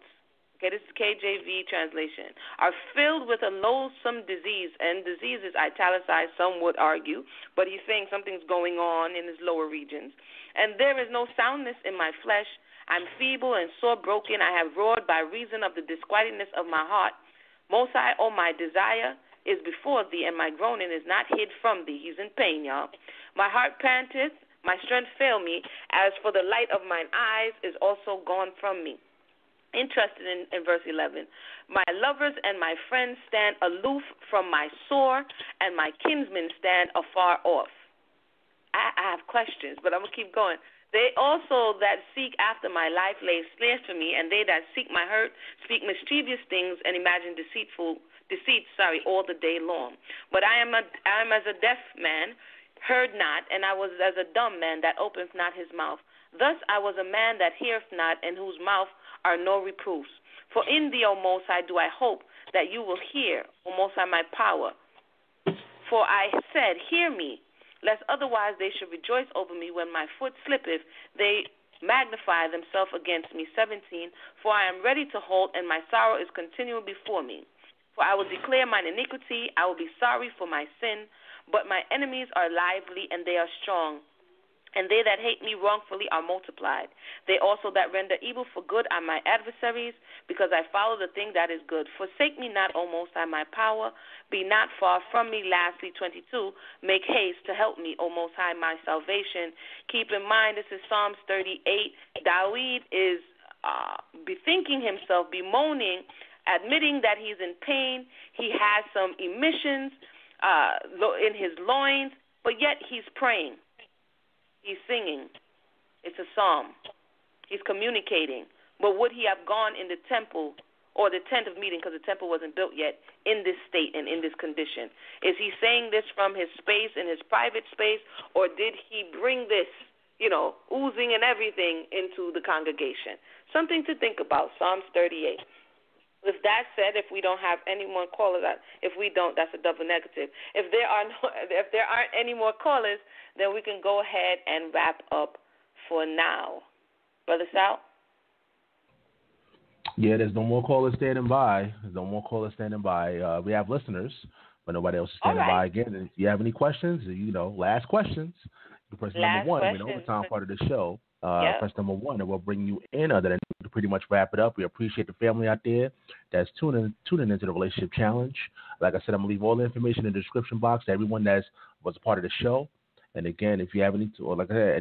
okay, this is KJV translation, are filled with a loathsome disease, and disease is italicized, some would argue, but he's saying something's going on in his lower regions. And there is no soundness in my flesh. I'm feeble and sore broken. I have roared by reason of the disquietedness of my heart. Most High, oh, my desire is before thee, and my groaning is not hid from thee. He's in pain, y'all. My heart panteth, my strength fail me. As for the light of mine eyes is also gone from me. Interested in verse 11. My lovers and my friends stand aloof from my sore, and my kinsmen stand afar off. I have questions, but I'm going to keep going. They also that seek after my life lay snares for me, and they that seek my hurt speak mischievous things and imagine deceit all the day long. But I am as a deaf man, heard not, and I was as a dumb man that openeth not his mouth. Thus I was a man that heareth not, and whose mouth are no reproofs. For in thee, O Most High, do I hope that you will hear, O Most High, my power. For I said, hear me, lest otherwise they should rejoice over me when my foot slippeth. They magnify themselves against me. 17. For I am ready to hold, and my sorrow is continual before me. For I will declare mine iniquity. I will be sorry for my sin. But my enemies are lively, and they are strong. And they that hate me wrongfully are multiplied. They also that render evil for good are my adversaries, because I follow the thing that is good. Forsake me not, O Most High, my power. Be not far from me. Lastly, 22, make haste to help me, O Most High, my salvation. Keep in mind, this is Psalms 38. David is bethinking himself, bemoaning, admitting that he's in pain. He has some emissions in his loins, but yet he's praying. He's singing. It's a psalm. He's communicating. But would he have gone in the temple or the tent of meeting, because the temple wasn't built yet, in this state and in this condition? Is he saying this from his space, in his private space, or did he bring this, oozing and everything into the congregation? Something to think about, Psalms 38. With that said, if we don't have any more callers, if we don't, that's a double negative. If there aren't any more callers, then we can go ahead and wrap up for now. Brother Sal? Yeah, there's no more callers standing by. We have listeners, but nobody else is standing by again. And if you have any questions, last questions, you press number one. We're in the overtime part of the show. Press number one, and we'll bring you in. Other than to pretty much wrap it up, we appreciate the family out there that's tuning into the Relationship Challenge. Like I said, I'm going to leave all the information in the description box to everyone that was a part of the show. And again, if you have any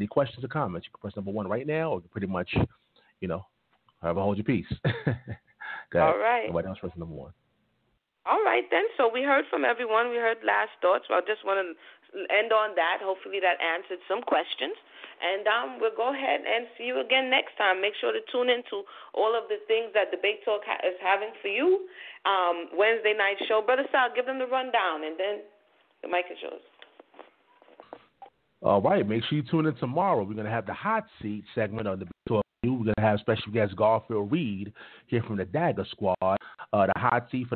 questions or comments, you can press number one right now, or you can pretty much, however, hold your peace. All right. Nobody else press number one. All right, then. So we heard from everyone. We heard last thoughts. I just want to end on that. Hopefully that answered some questions. And we'll go ahead and see you again next time. Make sure to tune in to all of the things that Debate Talk is having for you. Wednesday night show. Brother Sal, give them the rundown, and then the mic is yours. All right, make sure you tune in tomorrow. We're going to have the hot seat segment on the Talk. We're going to have special guest Garfield Reed here from the Dagger Squad. The hot seat for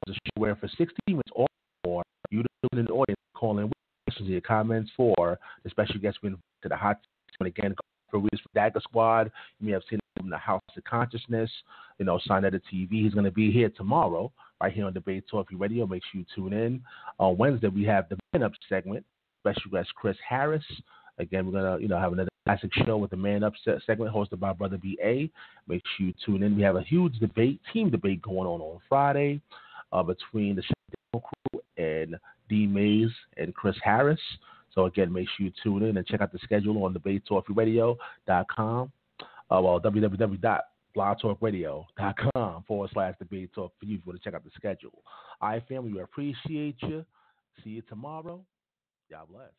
the show where for 60 minutes or more, you in the audience call in questions and comments for the special guest being to the hot seat. And again, Garfield Reed from Dagger Squad. You may have seen him in the House of Consciousness, signed at the TV. He's going to be here tomorrow, right here on Debate Talk Radio. Make sure you tune in. On Wednesday, we have the Man Up segment. Special guest Chris Harris. Again, we're gonna have another classic show with the Man Up segment hosted by Brother B.A. Make sure you tune in. We have a huge team debate going on Friday between the Shan-T crew and D. Mays and Chris Harris. So again, make sure you tune in and check out the schedule on debatetalkradio.com. www.blogtalkradio.com/debate talk for you if you want to check out the schedule. All right, family, we appreciate you. See you tomorrow. God bless.